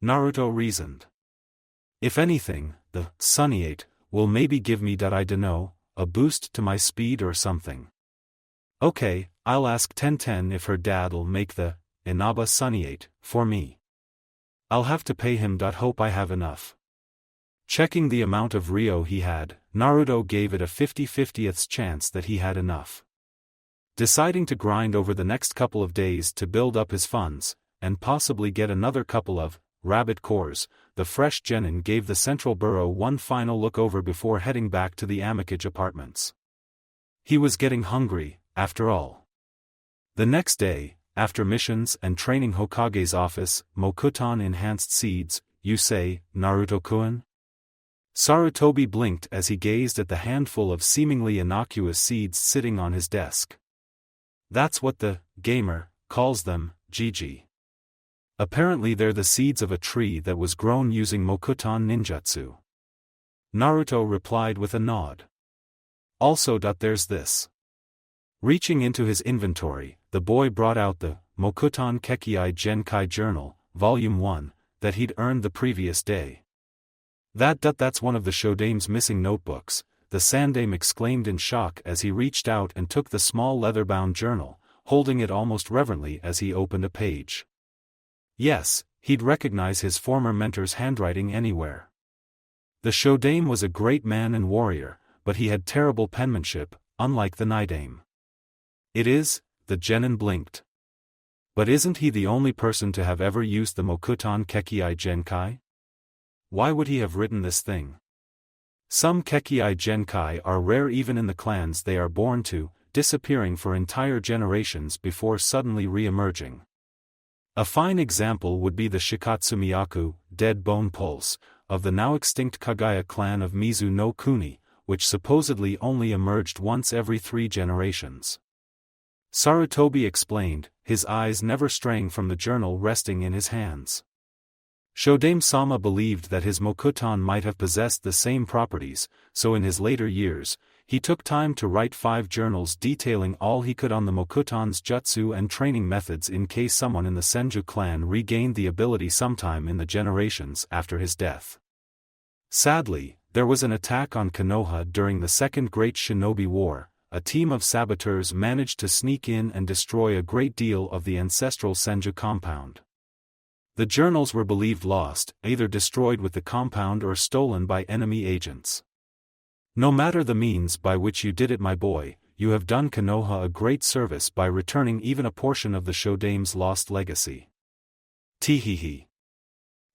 Naruto reasoned. If anything, the Sunniate will maybe give me I dunno, a boost to my speed or something. Okay, I'll ask Tenten if her dad'll make the Inaba Sunniate for me. I'll have to pay him. Hope I have enough. Checking the amount of Ryo he had, Naruto gave it a 50/50th chance that he had enough. Deciding to grind over the next couple of days to build up his funds, and possibly get another couple of rabbit cores, the fresh genin gave the central borough one final look over before heading back to the Amicage apartments. He was getting hungry, after all. The next day, after missions and training Hokage's office, Mokuton enhanced seeds, you say, Naruto-kun? Sarutobi blinked as he gazed at the handful of seemingly innocuous seeds sitting on his desk. That's what the gamer calls them, Gigi. Apparently they're the seeds of a tree that was grown using Mokuton ninjutsu. Naruto replied with a nod. Also there's this. Reaching into his inventory, the boy brought out the Mokuton Kekkei Genkai Journal, Volume 1, that he'd earned the previous day. That's one of the Shodame's missing notebooks, the Sandame exclaimed in shock as he reached out and took the small leather-bound journal, holding it almost reverently as he opened a page. Yes, he'd recognize his former mentor's handwriting anywhere. The Shodame was a great man and warrior, but he had terrible penmanship, unlike the Nidame. It is, the genin blinked. But isn't he the only person to have ever used the Mokuton Kekkei Genkai? Why would he have written this thing? Some Kekkei Genkai are rare even in the clans they are born to, disappearing for entire generations before suddenly re-emerging. A fine example would be the Shikatsumiyaku, Dead Bone Pulse, of the now extinct Kagaya clan of Mizu no Kuni, which supposedly only emerged once every 3 generations. Sarutobi explained, his eyes never straying from the journal resting in his hands. Shodame-sama believed that his Mokuton might have possessed the same properties, so in his later years, he took time to write 5 journals detailing all he could on the Mokuton's jutsu and training methods in case someone in the Senju clan regained the ability sometime in the generations after his death. Sadly, there was an attack on Konoha during the Second Great Shinobi War. A team of saboteurs managed to sneak in and destroy a great deal of the ancestral Senju compound. The journals were believed lost, either destroyed with the compound or stolen by enemy agents. No matter the means by which you did it, my boy, you have done Konoha a great service by returning even a portion of the Shodame's lost legacy. Teehee.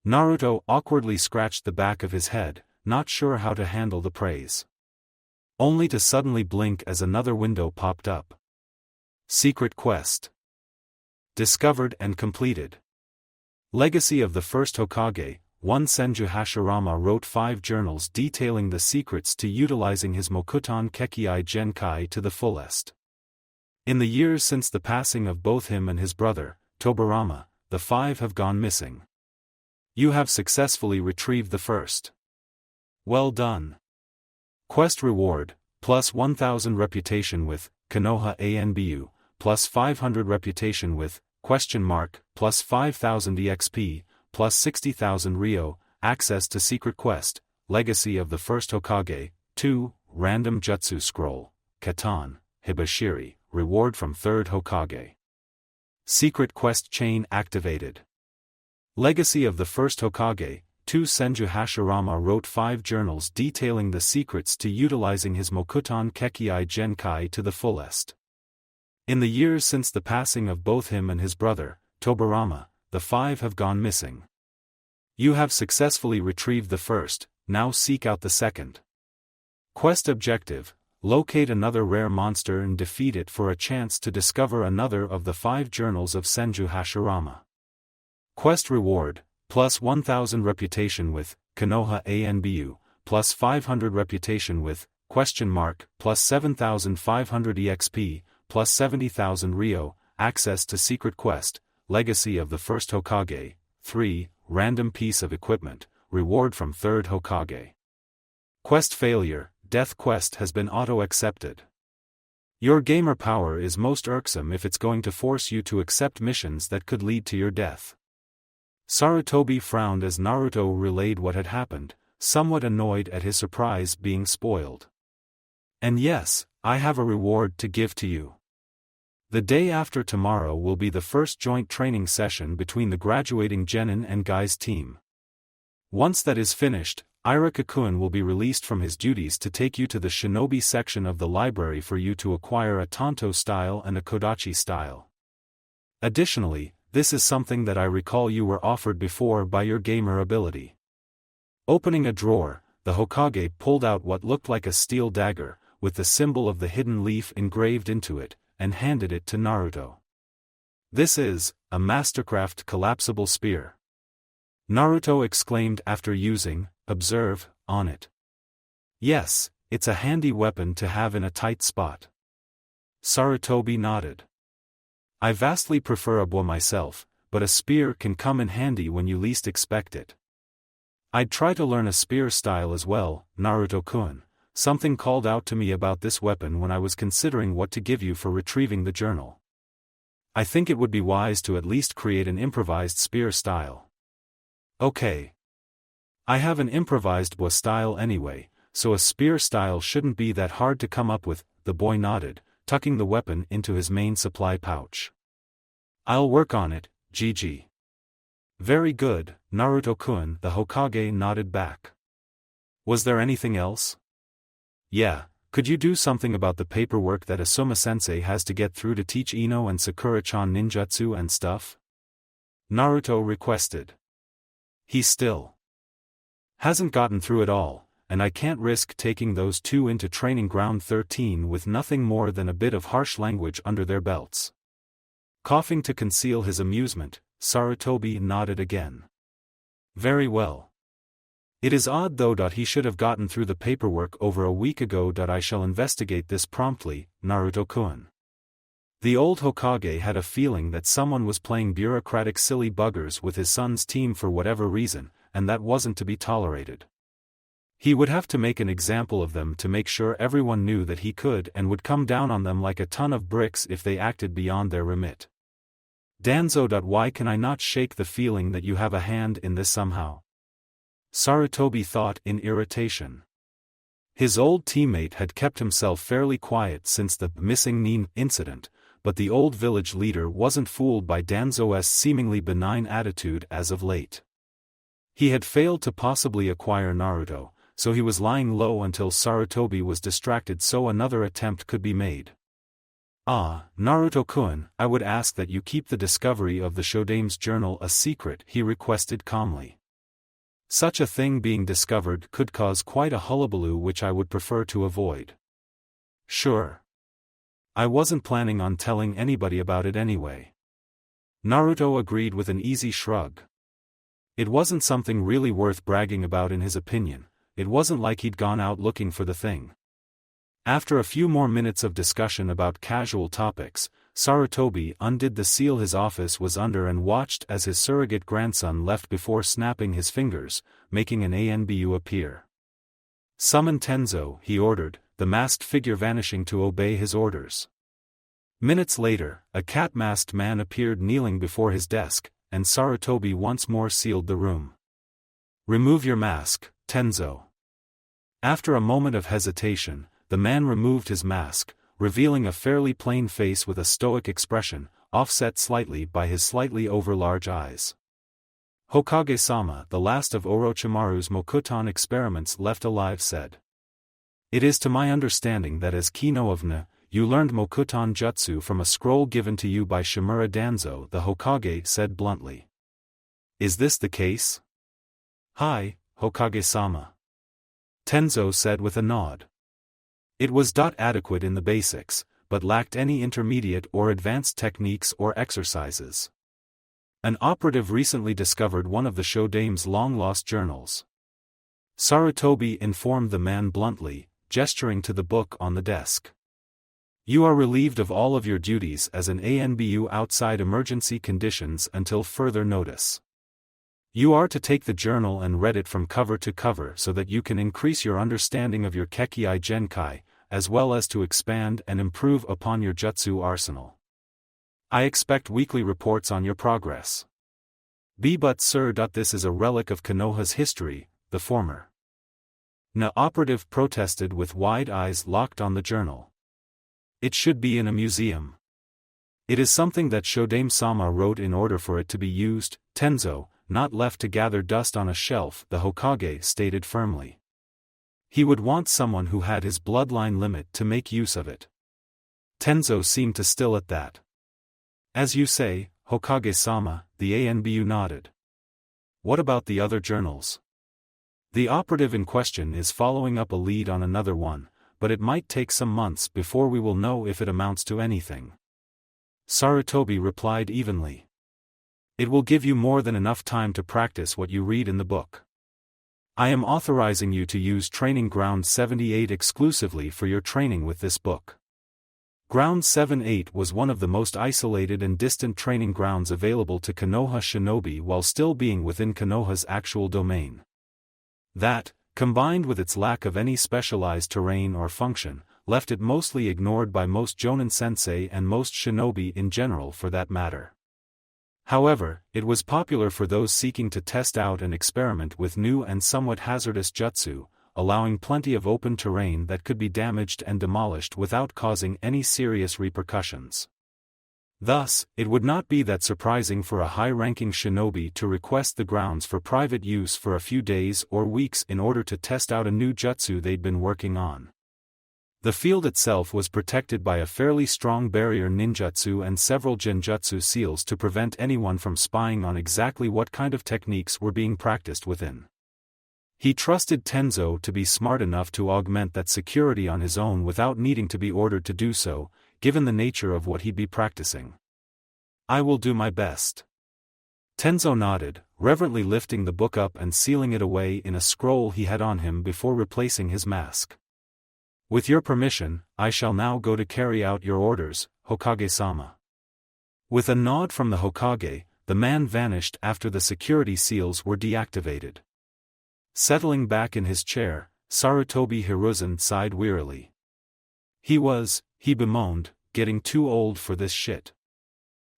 Naruto awkwardly scratched the back of his head, not sure how to handle the praise. Only to suddenly blink as another window popped up. Secret Quest. Discovered and completed. Legacy of the First Hokage. 1 Senju Hashirama wrote 5 journals detailing the secrets to utilizing his Mokuton Kekkei Genkai to the fullest. In the years since the passing of both him and his brother, Tobirama, the 5 have gone missing. You have successfully retrieved the first. Well done. Quest reward, plus 1000 reputation with, Konoha Anbu, plus 500 reputation with, plus 5000 EXP, plus 60,000 Ryo, access to secret quest, legacy of the first Hokage, 2, random jutsu scroll, Katan, Hibashiri, reward from third Hokage. Secret quest chain activated. Legacy of the first Hokage. 2 Senju Hashirama wrote 5 journals detailing the secrets to utilizing his Mokuton Kekkei Genkai to the fullest. In the years since the passing of both him and his brother, Tobirama, the 5 have gone missing. You have successfully retrieved the first, now seek out the second. Quest objective, locate another rare monster and defeat it for a chance to discover another of the 5 journals of Senju Hashirama. Quest reward, plus 1000 reputation with, Konoha Anbu, plus 500 reputation with, plus 7500 EXP, plus 70,000 Ryo, access to secret quest, legacy of the first Hokage, 3, random piece of equipment, reward from third Hokage. Quest failure, death quest has been auto-accepted. Your gamer power is most irksome if it's going to force you to accept missions that could lead to your death. Sarutobi frowned as Naruto relayed what had happened, somewhat annoyed at his surprise being spoiled. And yes, I have a reward to give to you. The day after tomorrow will be the first joint training session between the graduating Genin and Gai's team. Once that is finished, Ira-Kakuen will be released from his duties to take you to the Shinobi section of the library for you to acquire a Tanto style and a Kodachi style. Additionally, this is something that I recall you were offered before by your gamer ability. Opening a drawer, the Hokage pulled out what looked like a steel dagger, with the symbol of the hidden leaf engraved into it, and handed it to Naruto. This is a mastercraft collapsible spear. Naruto exclaimed after using, observe, on it. Yes, it's a handy weapon to have in a tight spot. Sarutobi nodded. I vastly prefer a bow myself, but a spear can come in handy when you least expect it. I'd try to learn a spear style as well, Naruto-kun. Something called out to me about this weapon when I was considering what to give you for retrieving the journal. I think it would be wise to at least create an improvised spear style. Okay. I have an improvised bow style anyway, so a spear style shouldn't be that hard to come up with, the boy nodded, tucking the weapon into his main supply pouch. I'll work on it, GG. Very good, Naruto-kun, the Hokage nodded back. Was there anything else? Yeah, could you do something about the paperwork that Asuma-sensei has to get through to teach Ino and Sakura-chan ninjutsu and stuff? Naruto requested. He still hasn't gotten through it all, and I can't risk taking those 2 into training ground 13 with nothing more than a bit of harsh language under their belts. Coughing to conceal his amusement, Sarutobi nodded again. Very well. It is odd though that he should have gotten through the paperwork over a week ago. I shall investigate this promptly, Naruto-kun. The old Hokage had a feeling that someone was playing bureaucratic silly buggers with his son's team for whatever reason, and that wasn't to be tolerated. He would have to make an example of them to make sure everyone knew that he could and would come down on them like a ton of bricks if they acted beyond their remit. Danzo. Why can I not shake the feeling that you have a hand in this somehow? Sarutobi thought in irritation. His old teammate had kept himself fairly quiet since the missing Nin incident, but the old village leader wasn't fooled by Danzo's seemingly benign attitude as of late. He had failed to possibly acquire Naruto, so he was lying low until Sarutobi was distracted so another attempt could be made. Naruto-kun, I would ask that you keep the discovery of the Shodame's journal a secret, he requested calmly. Such a thing being discovered could cause quite a hullabaloo which I would prefer to avoid. Sure. I wasn't planning on telling anybody about it anyway. Naruto agreed with an easy shrug. It wasn't something really worth bragging about in his opinion. It wasn't like he'd gone out looking for the thing. After a few more minutes of discussion about casual topics, Sarutobi undid the seal his office was under and watched as his surrogate grandson left before snapping his fingers, making an ANBU appear. Summon Tenzo, he ordered, the masked figure vanishing to obey his orders. Minutes later, a cat-masked man appeared kneeling before his desk, and Sarutobi once more sealed the room. Remove your mask, Tenzo. After a moment of hesitation, the man removed his mask, revealing a fairly plain face with a stoic expression, offset slightly by his slightly over-large eyes. Hokage-sama, the last of Orochimaru's Mokuton experiments left alive, said. It is to my understanding that as Kino of N, you learned Mokuton Jutsu from a scroll given to you by Shimura Danzo, the Hokage said bluntly. Is this the case? Hi, Hokage-sama. Tenzo said with a nod. It was adequate in the basics, but lacked any intermediate or advanced techniques or exercises. An operative recently discovered one of the Shodame's long-lost journals. Sarutobi informed the man bluntly, gesturing to the book on the desk. You are relieved of all of your duties as an ANBU outside emergency conditions until further notice. You are to take the journal and read it from cover to cover so that you can increase your understanding of your Kekkei Genkai, as well as to expand and improve upon your jutsu arsenal. I expect weekly reports on your progress. But sir, this is a relic of Konoha's history, the former Na operative protested with wide eyes locked on the journal. It should be in a museum. It is something that Shodame-sama wrote in order for it to be used, Tenzo, not left to gather dust on a shelf, the Hokage stated firmly. He would want someone who had his bloodline limit to make use of it. Tenzo seemed to still at that. As you say, Hokage-sama, the ANBU nodded. What about the other journals? The operative in question is following up a lead on another one, but it might take some months before we will know if it amounts to anything. Sarutobi replied evenly. It will give you more than enough time to practice what you read in the book. I am authorizing you to use Training Ground 78 exclusively for your training with this book. Ground 78 was one of the most isolated and distant training grounds available to Konoha shinobi while still being within Konoha's actual domain. That, combined with its lack of any specialized terrain or function, left it mostly ignored by most Jonin sensei and most shinobi in general for that matter. However, it was popular for those seeking to test out and experiment with new and somewhat hazardous jutsu, allowing plenty of open terrain that could be damaged and demolished without causing any serious repercussions. Thus, it would not be that surprising for a high-ranking shinobi to request the grounds for private use for a few days or weeks in order to test out a new jutsu they'd been working on. The field itself was protected by a fairly strong barrier ninjutsu and several genjutsu seals to prevent anyone from spying on exactly what kind of techniques were being practiced within. He trusted Tenzo to be smart enough to augment that security on his own without needing to be ordered to do so, given the nature of what he'd be practicing. I will do my best. Tenzo nodded, reverently lifting the book up and sealing it away in a scroll he had on him before replacing his mask. With your permission, I shall now go to carry out your orders, Hokage-sama. With a nod from the Hokage, the man vanished after the security seals were deactivated. Settling back in his chair, Sarutobi Hiruzen sighed wearily. He bemoaned, getting too old for this shit.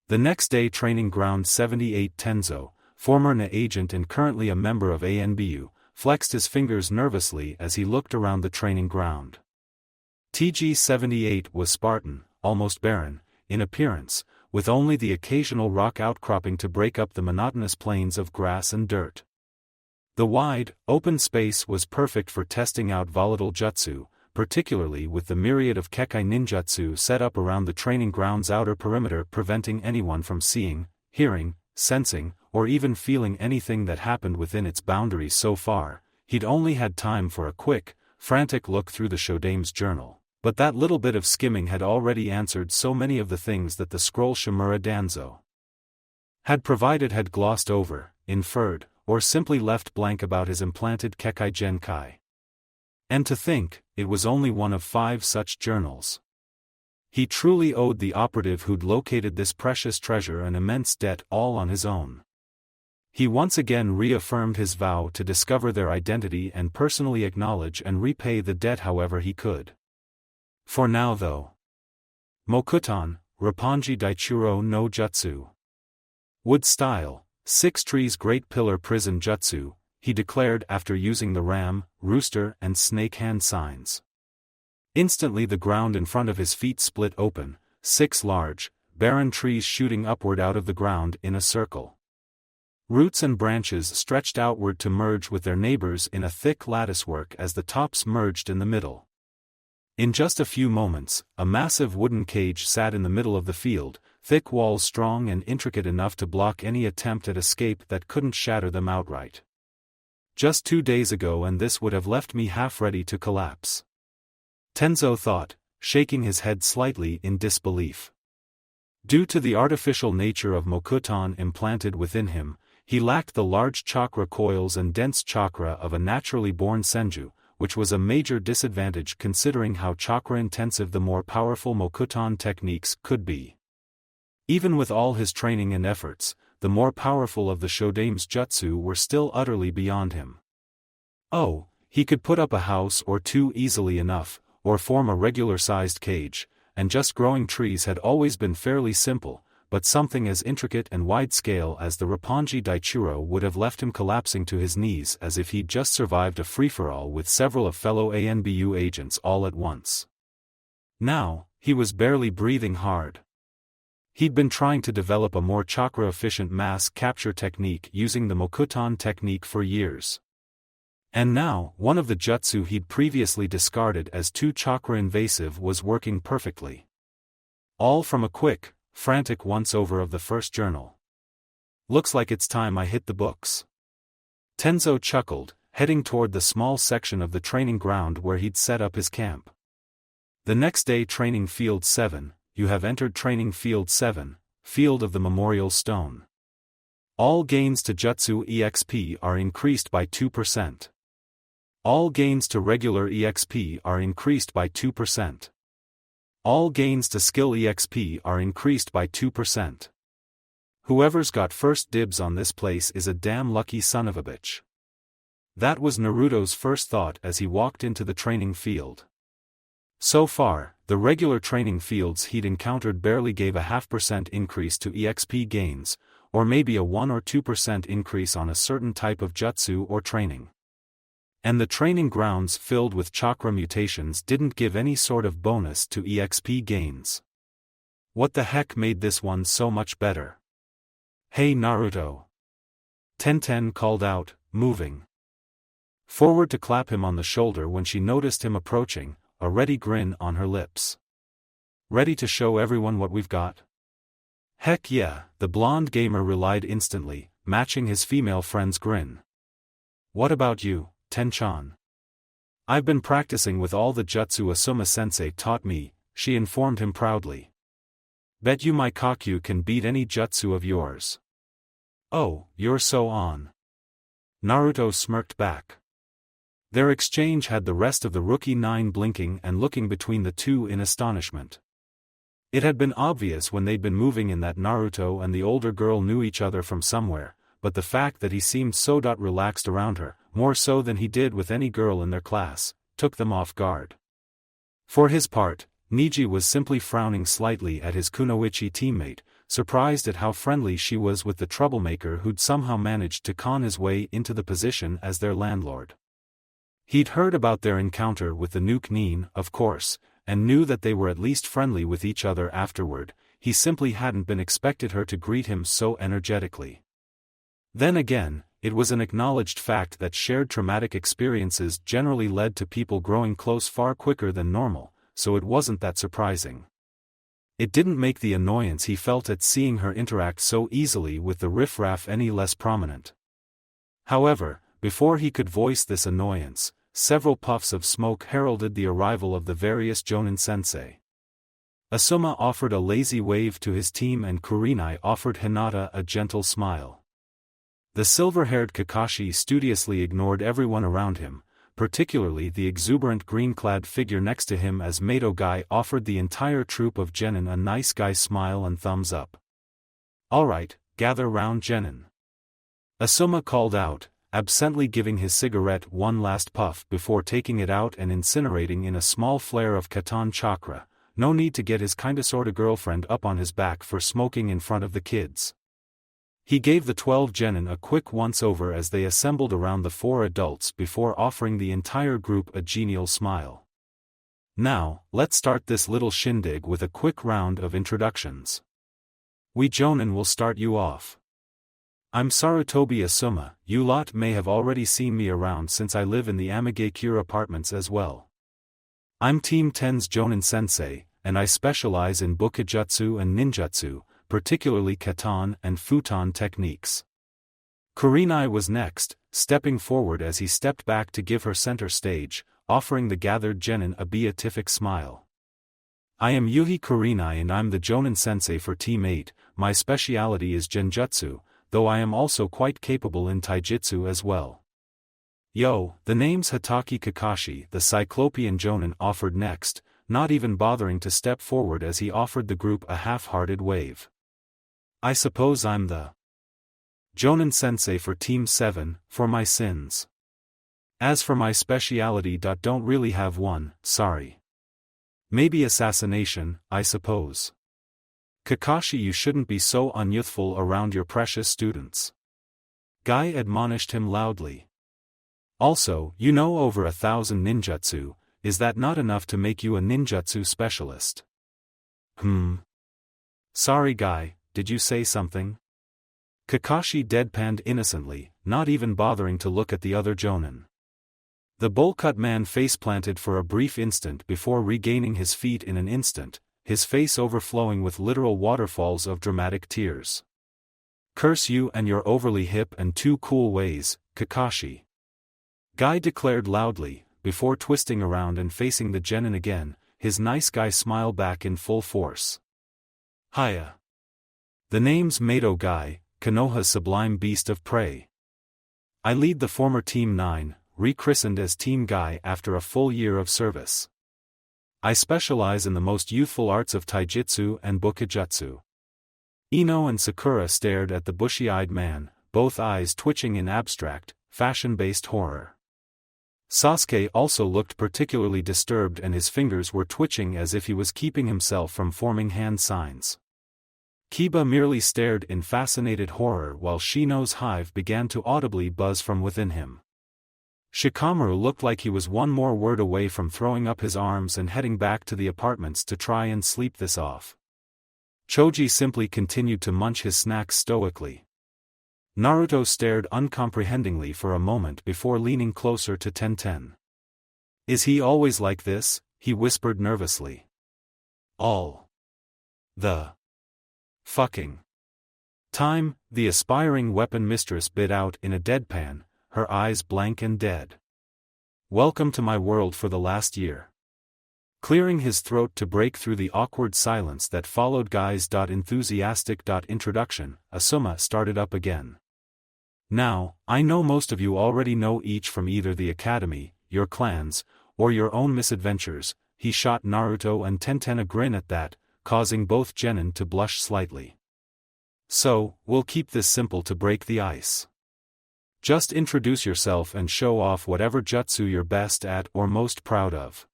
The next day, Training Ground 78, Tenzo, former NA agent and currently a member of ANBU, flexed his fingers nervously as he looked around the training ground. TG-78 was Spartan, almost barren, in appearance, with only the occasional rock outcropping to break up the monotonous plains of grass and dirt. The wide, open space was perfect for testing out volatile jutsu, particularly with the myriad of Kekai ninjutsu set up around the training ground's outer perimeter, preventing anyone from seeing, hearing, sensing, or even feeling anything that happened within its boundaries. So far, he'd only had time for a quick, frantic look through the Shodame's journal, but that little bit of skimming had already answered so many of the things that the scroll Shimura Danzo had provided had glossed over, inferred, or simply left blank about his implanted Kekai Genkai. And to think, it was only one of 5 such journals. He truly owed the operative who'd located this precious treasure an immense debt all on his own. He once again reaffirmed his vow to discover their identity and personally acknowledge and repay the debt however he could. For now though. Mokuton, Roppongi Daichuro no Jutsu. Wood style, 6 trees Great Pillar Prison Jutsu, he declared after using the ram, rooster and snake hand signs. Instantly the ground in front of his feet split open, 6 large, barren trees shooting upward out of the ground in a circle. Roots and branches stretched outward to merge with their neighbors in a thick latticework as the tops merged in the middle. In just a few moments, a massive wooden cage sat in the middle of the field, thick walls strong and intricate enough to block any attempt at escape that couldn't shatter them outright. Just 2 days ago and this would have left me half ready to collapse. Tenzo thought, shaking his head slightly in disbelief. Due to the artificial nature of Mokuton implanted within him, he lacked the large chakra coils and dense chakra of a naturally born senju, which was a major disadvantage considering how chakra-intensive the more powerful Mokuton techniques could be. Even with all his training and efforts, the more powerful of the Shodame's jutsu were still utterly beyond him. Oh, he could put up a house or 2 easily enough, or form a regular-sized cage, and just growing trees had always been fairly simple, but something as intricate and wide-scale as the Roppongi Daichuro would have left him collapsing to his knees as if he'd just survived a free-for-all with several of fellow ANBU agents all at once. Now, he was barely breathing hard. He'd been trying to develop a more chakra-efficient mass capture technique using the Mokuton technique for years. And now, one of the jutsu he'd previously discarded as too chakra-invasive was working perfectly. All from a quick, frantic once-over of the first journal. Looks like it's time I hit the books. Tenzo chuckled, heading toward the small section of the training ground where he'd set up his camp. The next day, Training Field 7. You have entered Training Field 7, Field of the Memorial Stone. All gains to Jutsu EXP are increased by 2%. All gains to regular EXP are increased by 2%. All gains to Skill EXP are increased by 2%. Whoever's got first dibs on this place is a damn lucky son of a bitch. That was Naruto's first thought as he walked into the training field. So far, the regular training fields he'd encountered barely gave a 0.5% increase to EXP gains, or maybe a 1 or 2% increase on a certain type of jutsu or training. And the training grounds filled with chakra mutations didn't give any sort of bonus to EXP gains. What the heck made this one so much better? Hey Naruto! Tenten called out, moving forward to clap him on the shoulder when she noticed him approaching, a ready grin on her lips. Ready to show everyone what we've got? Heck yeah, the blonde gamer relied instantly, matching his female friend's grin. What about you, Ten-chan? I've been practicing with all the jutsu Asuma-sensei taught me, she informed him proudly. Bet you my Kakyu can beat any jutsu of yours. "Oh, you're so on." Naruto smirked back. Their exchange had the rest of the rookie 9 blinking and looking between the two in astonishment. It had been obvious when they'd been moving in that Naruto and the older girl knew each other from somewhere, but the fact that he seemed so relaxed around her, more so than he did with any girl in their class, took them off guard. For his part, Niji was simply frowning slightly at his kunoichi teammate, surprised at how friendly she was with the troublemaker who'd somehow managed to con his way into the position as their landlord. He'd heard about their encounter with the Nuke Nin, of course, and knew that they were at least friendly with each other afterward. He simply hadn't been expected her to greet him so energetically. Then again, it was an acknowledged fact that shared traumatic experiences generally led to people growing close far quicker than normal, so it wasn't that surprising. It didn't make the annoyance he felt at seeing her interact so easily with the riffraff any less prominent. However, before he could voice this annoyance, several puffs of smoke heralded the arrival of the various Jonin-sensei. Asuma offered a lazy wave to his team and Kurenai offered Hinata a gentle smile. The silver-haired Kakashi studiously ignored everyone around him, particularly the exuberant green-clad figure next to him as Mato Guy offered the entire troop of genin a nice guy smile and thumbs up. "Alright, gather round genin," Asuma called out, absently giving his cigarette one last puff before taking it out and incinerating in a small flare of Katan chakra. No need to get his kinda sorta girlfriend up on his back for smoking in front of the kids. He gave the 12 genin a quick once-over as they assembled around the 4 adults before offering the entire group a genial smile. "Now, let's start this little shindig with a quick round of introductions. We Jonin will start you off. I'm Sarutobi Asuma. You lot may have already seen me around since I live in the Amigakure apartments as well. I'm Team 10's Jonin Sensei, and I specialize in Bukijutsu and Ninjutsu, particularly Katan and Futon techniques." Kurenai was next, stepping forward as he stepped back to give her center stage, offering the gathered genin a beatific smile. "I am Yuhi Kurenai and I'm the Jonin Sensei for Team 8, my speciality is Genjutsu, though I am also quite capable in Taijutsu as well." "Yo," the name's Hatake Kakashi, the Cyclopean Jonin offered next, not even bothering to step forward as he offered the group a half-hearted wave. "I suppose I'm the Jonin Sensei for Team 7, for my sins. As for my speciality, don't really have one, sorry. Maybe assassination, I suppose." "Kakashi, you shouldn't be so unyouthful around your precious students," Guy admonished him loudly. "Also, you know over 1,000 ninjutsu, is that not enough to make you a ninjutsu specialist?" Sorry Guy, did you say something?" Kakashi deadpanned innocently, not even bothering to look at the other Jonin. The bowl-cut man face-planted for a brief instant before regaining his feet in an instant, his face overflowing with literal waterfalls of dramatic tears. "Curse you and your overly hip and too cool ways, Kakashi," Guy declared loudly, before twisting around and facing the genin again, his nice guy smile back in full force. "Hiya. The name's Mato Guy, Konoha's sublime beast of prey. I lead the former Team 9, rechristened as Team Guy after a full year of service. I specialize in the most youthful arts of Taijutsu and Bukijutsu." Ino and Sakura stared at the bushy-eyed man, both eyes twitching in abstract, fashion-based horror. Sasuke also looked particularly disturbed and his fingers were twitching as if he was keeping himself from forming hand signs. Kiba merely stared in fascinated horror while Shino's hive began to audibly buzz from within him. Shikamaru looked like he was one more word away from throwing up his arms and heading back to the apartments to try and sleep this off. Choji simply continued to munch his snacks stoically. Naruto stared uncomprehendingly for a moment before leaning closer to Tenten. "Is he always like this?" he whispered nervously. "All the fucking time," the aspiring weapon mistress bit out in a deadpan, her eyes blank and dead. "Welcome to my world for the last year." Clearing his throat to break through the awkward silence that followed Guy's enthusiastic introduction, Asuma started up again. Now, I know most of you already know each from either the academy, your clans, or your own misadventures. He shot Naruto and Tenten a grin at that, causing both genin to blush slightly. So, we'll keep this simple to break the ice. Just introduce yourself and show off whatever jutsu you're best at or most proud of.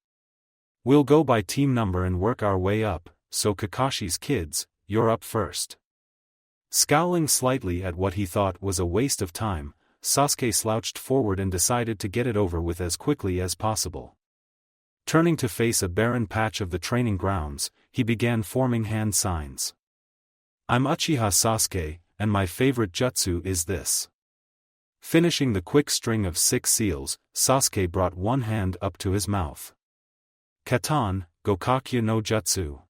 We'll go by team number and work our way up, so Kakashi's kids, you're up first. Scowling slightly at what he thought was a waste of time, Sasuke slouched forward and decided to get it over with as quickly as possible. Turning to face a barren patch of the training grounds, he began forming hand signs. I'm Uchiha Sasuke, and my favorite jutsu is this. Finishing the quick string of 6 seals, Sasuke brought one hand up to his mouth. Katan, Gokakyu no Jutsu.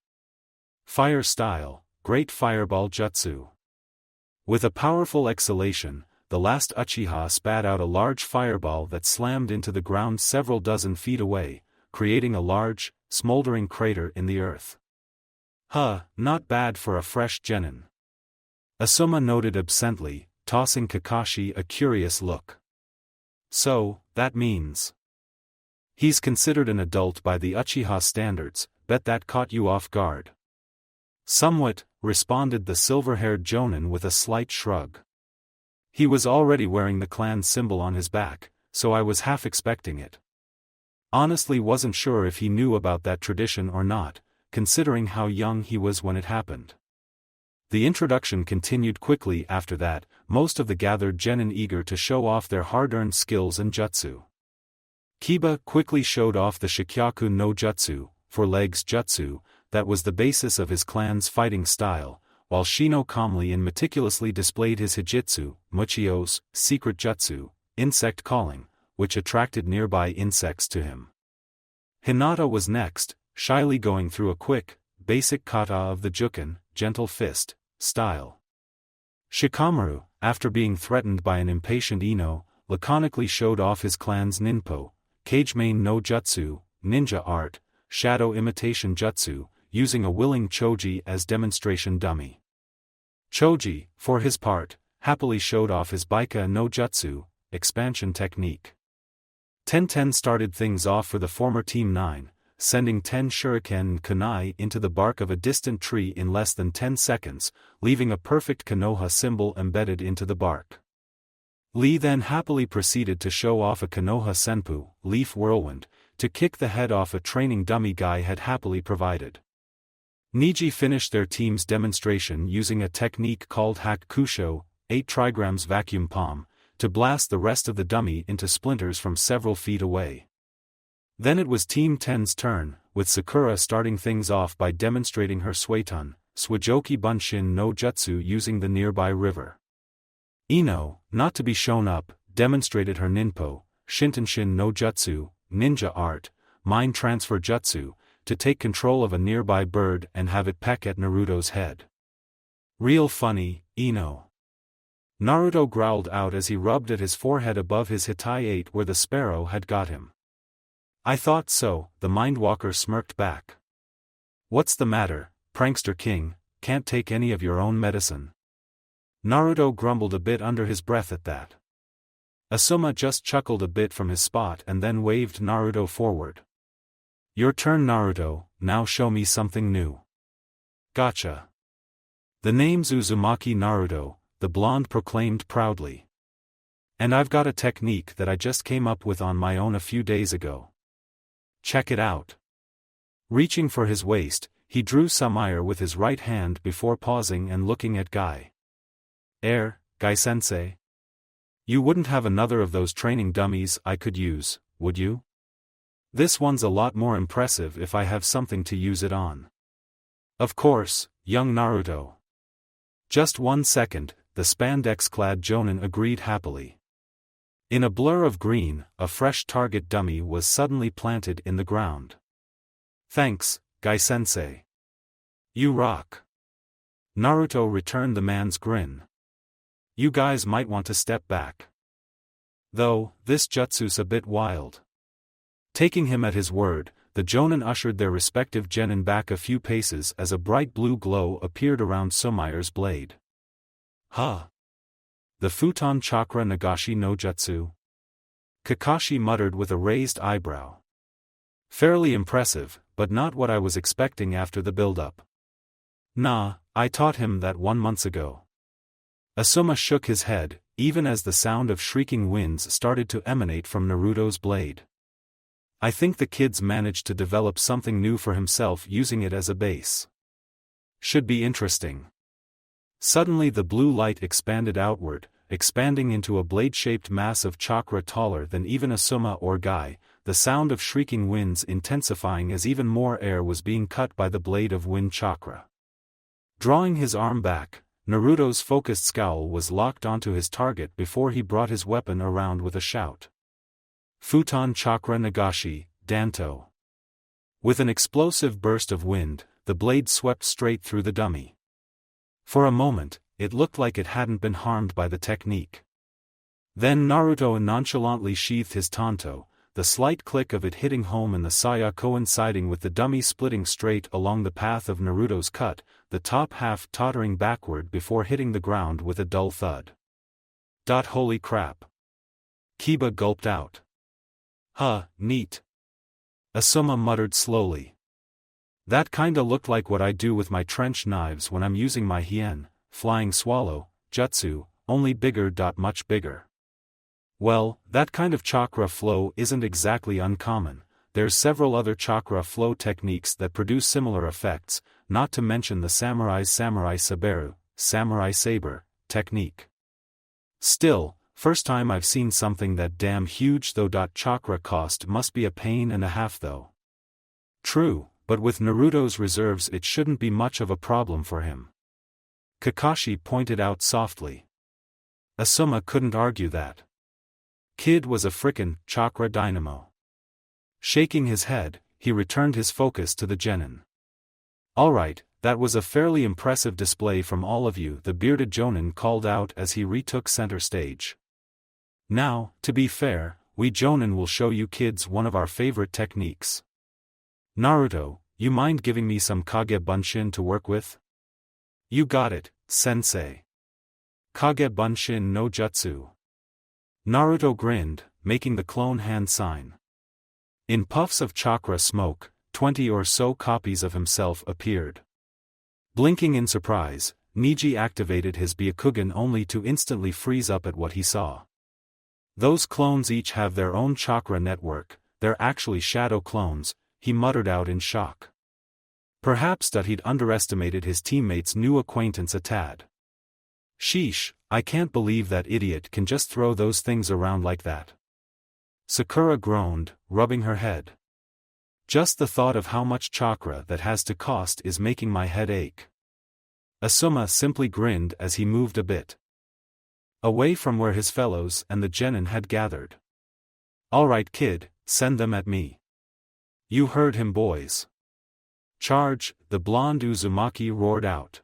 Fire style, Great Fireball Jutsu. With a powerful exhalation, the last Uchiha spat out a large fireball that slammed into the ground several dozen feet away, creating a large, smoldering crater in the earth. Not bad for a fresh genin. Asuma noted absently, tossing Kakashi a curious look. So, that means he's considered an adult by the Uchiha standards. Bet that caught you off guard. Somewhat, responded the silver-haired jonin with a slight shrug. He was already wearing the clan symbol on his back, so I was half expecting it. Honestly wasn't sure if he knew about that tradition or not, considering how young he was when it happened. The introduction continued quickly after that, most of the gathered genin eager to show off their hard-earned skills and jutsu. Kiba quickly showed off the Shikyaku no Jutsu, for legs jutsu, that was the basis of his clan's fighting style, while Shino calmly and meticulously displayed his Hijitsu, Muchio's secret jutsu, insect calling, which attracted nearby insects to him. Hinata was next, shyly going through a quick, basic kata of the Juken, gentle fist, style. Shikamaru, after being threatened by an impatient Ino, laconically showed off his clan's ninpo, Kagemain no Jutsu, ninja art, shadow imitation jutsu, using a willing Choji as demonstration dummy. Choji, for his part, happily showed off his Baika no Jutsu, expansion technique. Tenten started things off for the former Team 9, sending 10 shuriken and kunai into the bark of a distant tree in less than 10 seconds, leaving a perfect Konoha symbol embedded into the bark. Lee then happily proceeded to show off a Konoha senpu, leaf whirlwind, to kick the head off a training dummy Guy had happily provided. Niji finished their team's demonstration using a technique called Hakusho, 8 trigrams vacuum palm, to blast the rest of the dummy into splinters from several feet away. Then it was Team 10's turn, with Sakura starting things off by demonstrating her Suiton, Swijoki Bunshin no Jutsu using the nearby river. Ino, not to be shown up, demonstrated her Ninpo, Shintenshin no Jutsu, ninja art, mind transfer jutsu, to take control of a nearby bird and have it peck at Naruto's head. Real funny, Ino. Naruto growled out as he rubbed at his forehead above his Hitai-8 where the sparrow had got him. I thought so, the Mindwalker smirked back. What's the matter, Prankster King, can't take any of your own medicine? Naruto grumbled a bit under his breath at that. Asuma just chuckled a bit from his spot and then waved Naruto forward. Your turn Naruto, now show me something new. Gotcha. The name's Uzumaki Naruto, the blonde proclaimed proudly. And I've got a technique that I just came up with on my own a few days ago. Check it out. Reaching for his waist, he drew some ire with his right hand before pausing and looking at Guy. Guy-sensei? You wouldn't have another of those training dummies I could use, would you? This one's a lot more impressive if I have something to use it on. Of course, young Naruto. Just 1 second, the spandex-clad Jonin agreed happily. In a blur of green, a fresh target dummy was suddenly planted in the ground. Thanks, Guy-sensei. You rock. Naruto returned the man's grin. You guys might want to step back. Though, this jutsu's a bit wild. Taking him at his word, the Jonin ushered their respective genin back a few paces as a bright blue glow appeared around Somair's blade. Huh? The Futon Chakra Nagashi no Jutsu? Kakashi muttered with a raised eyebrow. Fairly impressive, but not what I was expecting after the build-up. Nah, I taught him that 1 month ago. Asuma shook his head, even as the sound of shrieking winds started to emanate from Naruto's blade. I think the kid's managed to develop something new for himself using it as a base. Should be interesting. Suddenly the blue light expanded outward, expanding into a blade-shaped mass of chakra taller than even Asuma or Guy, the sound of shrieking winds intensifying as even more air was being cut by the blade of wind chakra. Drawing his arm back, Naruto's focused scowl was locked onto his target before he brought his weapon around with a shout. Futon Chakra Nagashi, Danto. With an explosive burst of wind, the blade swept straight through the dummy. For a moment, it looked like it hadn't been harmed by the technique. Then Naruto nonchalantly sheathed his tanto, the slight click of it hitting home in the saya coinciding with the dummy splitting straight along the path of Naruto's cut, the top half tottering backward before hitting the ground with a dull thud. Holy crap. Kiba gulped out. Huh, neat. Asuma muttered slowly. That kinda looked like what I do with my trench knives when I'm using my hien, flying swallow, jutsu, only bigger. Much bigger. Well, that kind of chakra flow isn't exactly uncommon. There's several other chakra flow techniques that produce similar effects, not to mention the samurai's samurai saberu, samurai saber, technique. Still, first time I've seen something that damn huge though. Chakra cost must be a pain and a half though. True, but with Naruto's reserves it shouldn't be much of a problem for him. Kakashi pointed out softly. Asuma couldn't argue that. Kid was a frickin' chakra dynamo. Shaking his head, he returned his focus to the genin. Alright, that was a fairly impressive display from all of you, the bearded Jonin called out as he retook center stage. Now, to be fair, we Jonin will show you kids one of our favorite techniques. Naruto, you mind giving me some Kage Bunshin to work with? You got it, sensei. Kage Bunshin no Jutsu. Naruto grinned, making the clone hand sign. In puffs of chakra smoke, 20 or so copies of himself appeared. Blinking in surprise, Niji activated his Byakugan only to instantly freeze up at what he saw. Those clones each have their own chakra network, they're actually shadow clones, he muttered out in shock. Perhaps that he'd underestimated his teammate's new acquaintance a tad. Sheesh, I can't believe that idiot can just throw those things around like that. Sakura groaned, rubbing her head. Just the thought of how much chakra that has to cost is making my head ache. Asuma simply grinned as he moved a bit away from where his fellows and the genin had gathered. Alright kid, send them at me. You heard him boys. Charge, the blonde Uzumaki roared out.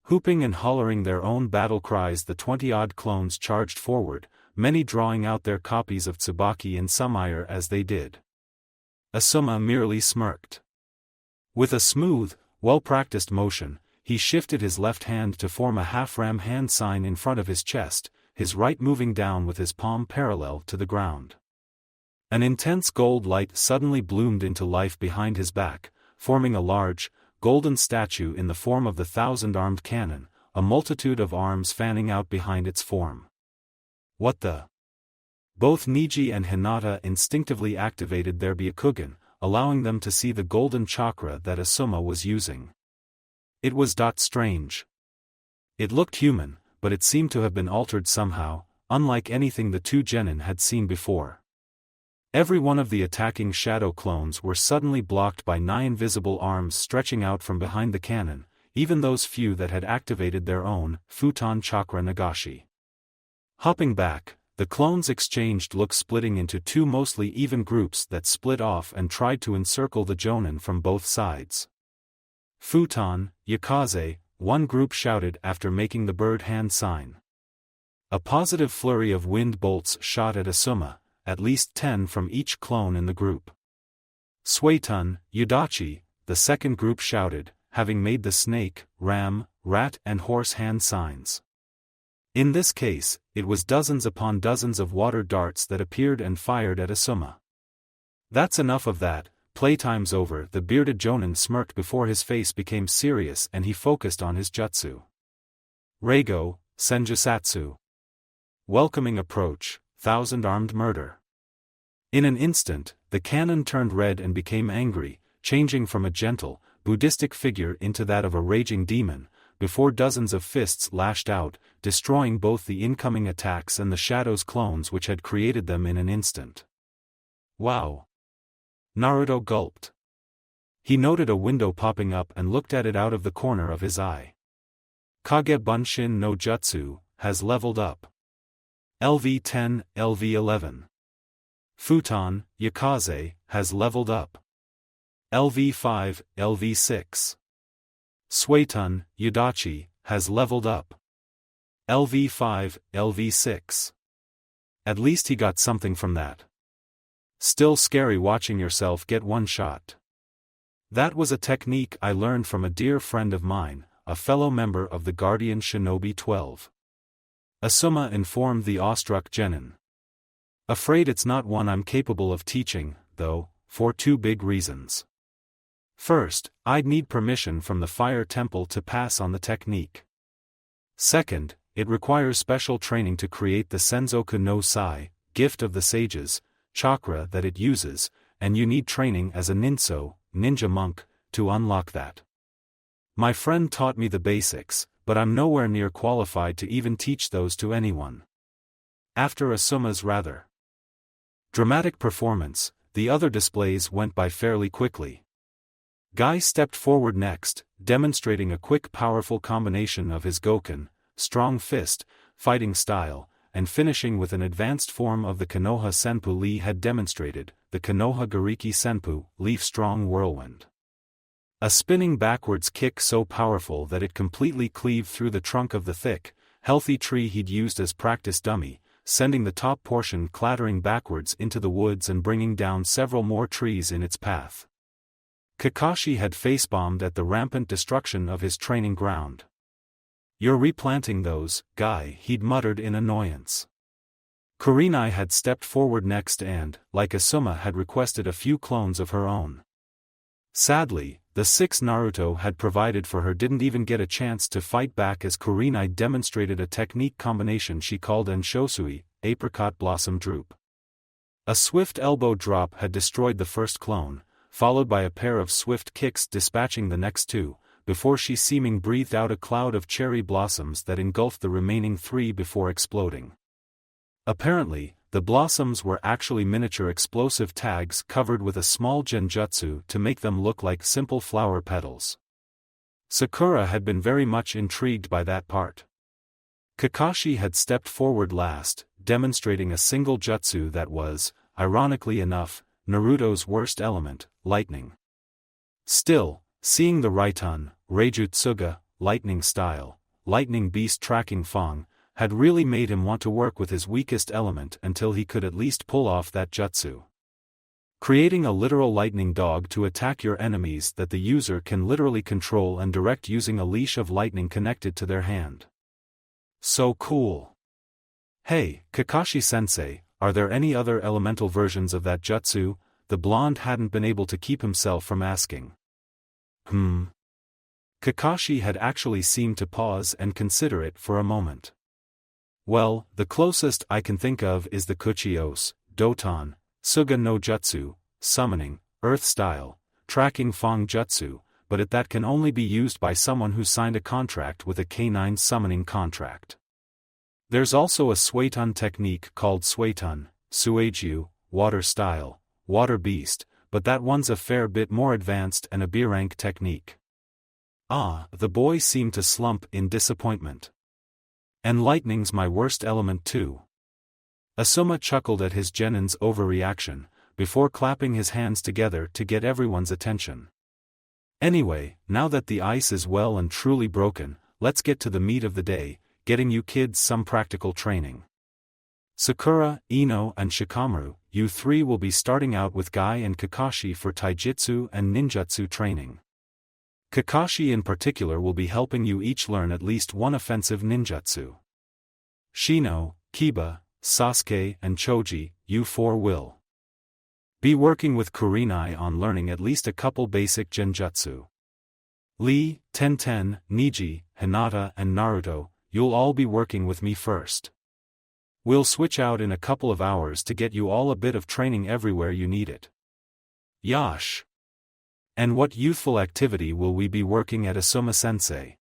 Hooping and hollering their own battle cries, the 20-odd clones charged forward, many drawing out their copies of Tsubaki and Sumair as they did. Asuma merely smirked. With a smooth, well-practiced motion, he shifted his left hand to form a half-ram hand sign in front of his chest, his right moving down with his palm parallel to the ground. An intense gold light suddenly bloomed into life behind his back, forming a large, golden statue in the form of the 1,000-armed cannon, a multitude of arms fanning out behind its form. What the? Both Niji and Hinata instinctively activated their Byakugan, allowing them to see the golden chakra that Asuma was using. It was strange. It looked human, but it seemed to have been altered somehow, unlike anything the two genin had seen before. Every one of the attacking shadow clones were suddenly blocked by 9 visible arms stretching out from behind the cannon, even those few that had activated their own Futon Chakra Nagashi. Hopping back, the clones exchanged looks, splitting into 2 mostly even groups that split off and tried to encircle the Jonin from both sides. Futon, Yakaze, one group shouted after making the bird hand sign. A positive flurry of wind bolts shot at Asuma, at least 10 from each clone in the group. Suetun, Yudachi, the second group shouted, having made the snake, ram, rat and horse hand signs. In this case, it was dozens upon dozens of water darts that appeared and fired at Asuma. That's enough of that, playtime's over. The bearded jonin smirked before his face became serious and he focused on his jutsu. Reigo, Senjusatsu. Welcoming approach, thousand-armed murder. In an instant, the cannon turned red and became angry, changing from a gentle, Buddhistic figure into that of a raging demon, before dozens of fists lashed out, destroying both the incoming attacks and the Shadow's clones which had created them in an instant. Wow! Naruto gulped. He noted a window popping up and looked at it out of the corner of his eye. Kage Bunshin no Jutsu has leveled up. LV10, LV11. Futon, Yakaze, has leveled up. LV5, LV6. Suetun, Yudachi, has leveled up. LV5, LV6. At least he got something from that. Still scary watching yourself get one shot. That was a technique I learned from a dear friend of mine, a fellow member of the Guardian Shinobi 12. Asuma informed the awestruck genin. Afraid it's not one I'm capable of teaching, though, for two big reasons. First, I'd need permission from the Fire Temple to pass on the technique. Second, it requires special training to create the Senzoku no Sai, gift of the sages, chakra that it uses, and you need training as a ninja monk, to unlock that. My friend taught me the basics, but I'm nowhere near qualified to even teach those to anyone. After Asuma's rather dramatic performance, the other displays went by fairly quickly. Guy stepped forward next, demonstrating a quick powerful combination of his Goken, strong fist, fighting style, and finishing with an advanced form of the Konoha Senpu Lee had demonstrated, the Konoha Gariki Senpu, Leaf Strong Whirlwind. A spinning backwards kick so powerful that it completely cleaved through the trunk of the thick, healthy tree he'd used as practice dummy, sending the top portion clattering backwards into the woods and bringing down several more trees in its path. Kakashi had facebombed at the rampant destruction of his training ground. You're replanting those, Guy, he'd muttered in annoyance. Kurenai had stepped forward next and, like Asuma, had requested a few clones of her own. Sadly, the 6 Naruto had provided for her didn't even get a chance to fight back as Kurenai demonstrated a technique combination she called Enshosui, Apricot Blossom Droop. A swift elbow drop had destroyed the first clone, followed by a pair of swift kicks dispatching the next two, before she seeming breathed out a cloud of cherry blossoms that engulfed the remaining 3 before exploding. Apparently, the blossoms were actually miniature explosive tags covered with a small genjutsu to make them look like simple flower petals. Sakura had been very much intrigued by that part. Kakashi had stepped forward last, demonstrating a single jutsu that was, ironically enough, Naruto's worst element, lightning. Still, seeing the Raitun, Reijutsuga, lightning style, lightning beast tracking Fang, had really made him want to work with his weakest element until he could at least pull off that jutsu. Creating a literal lightning dog to attack your enemies that the user can literally control and direct using a leash of lightning connected to their hand. So cool. Hey, Kakashi-sensei, are there any other elemental versions of that jutsu? The blonde hadn't been able to keep himself from asking. Kakashi had actually seemed to pause and consider it for a moment. Well, the closest I can think of is the Kuchios, Doton, Suga no Jutsu, summoning, earth style, tracking Fang Jutsu, but that can only be used by someone who signed a contract with a canine summoning contract. There's also a Suetun technique called Suetun, Sueju, water style, water beast, but that one's a fair bit more advanced and a B-rank technique. The boy seemed to slump in disappointment. And lightning's my worst element too. Asuma chuckled at his genin's overreaction, before clapping his hands together to get everyone's attention. Anyway, now that the ice is well and truly broken, let's get to the meat of the day, getting you kids some practical training. Sakura, Ino and Shikamaru, you three will be starting out with Guy and Kakashi for taijutsu and ninjutsu training. Kakashi in particular will be helping you each learn at least one offensive ninjutsu. Shino, Kiba, Sasuke and Choji, you four will be working with Kurenai on learning at least a couple basic genjutsu. Lee, Tenten, Niji, Hinata and Naruto, you'll all be working with me first. We'll switch out in a couple of hours to get you all a bit of training everywhere you need it. Yash. And what youthful activity will we be working at, Asuma-sensei?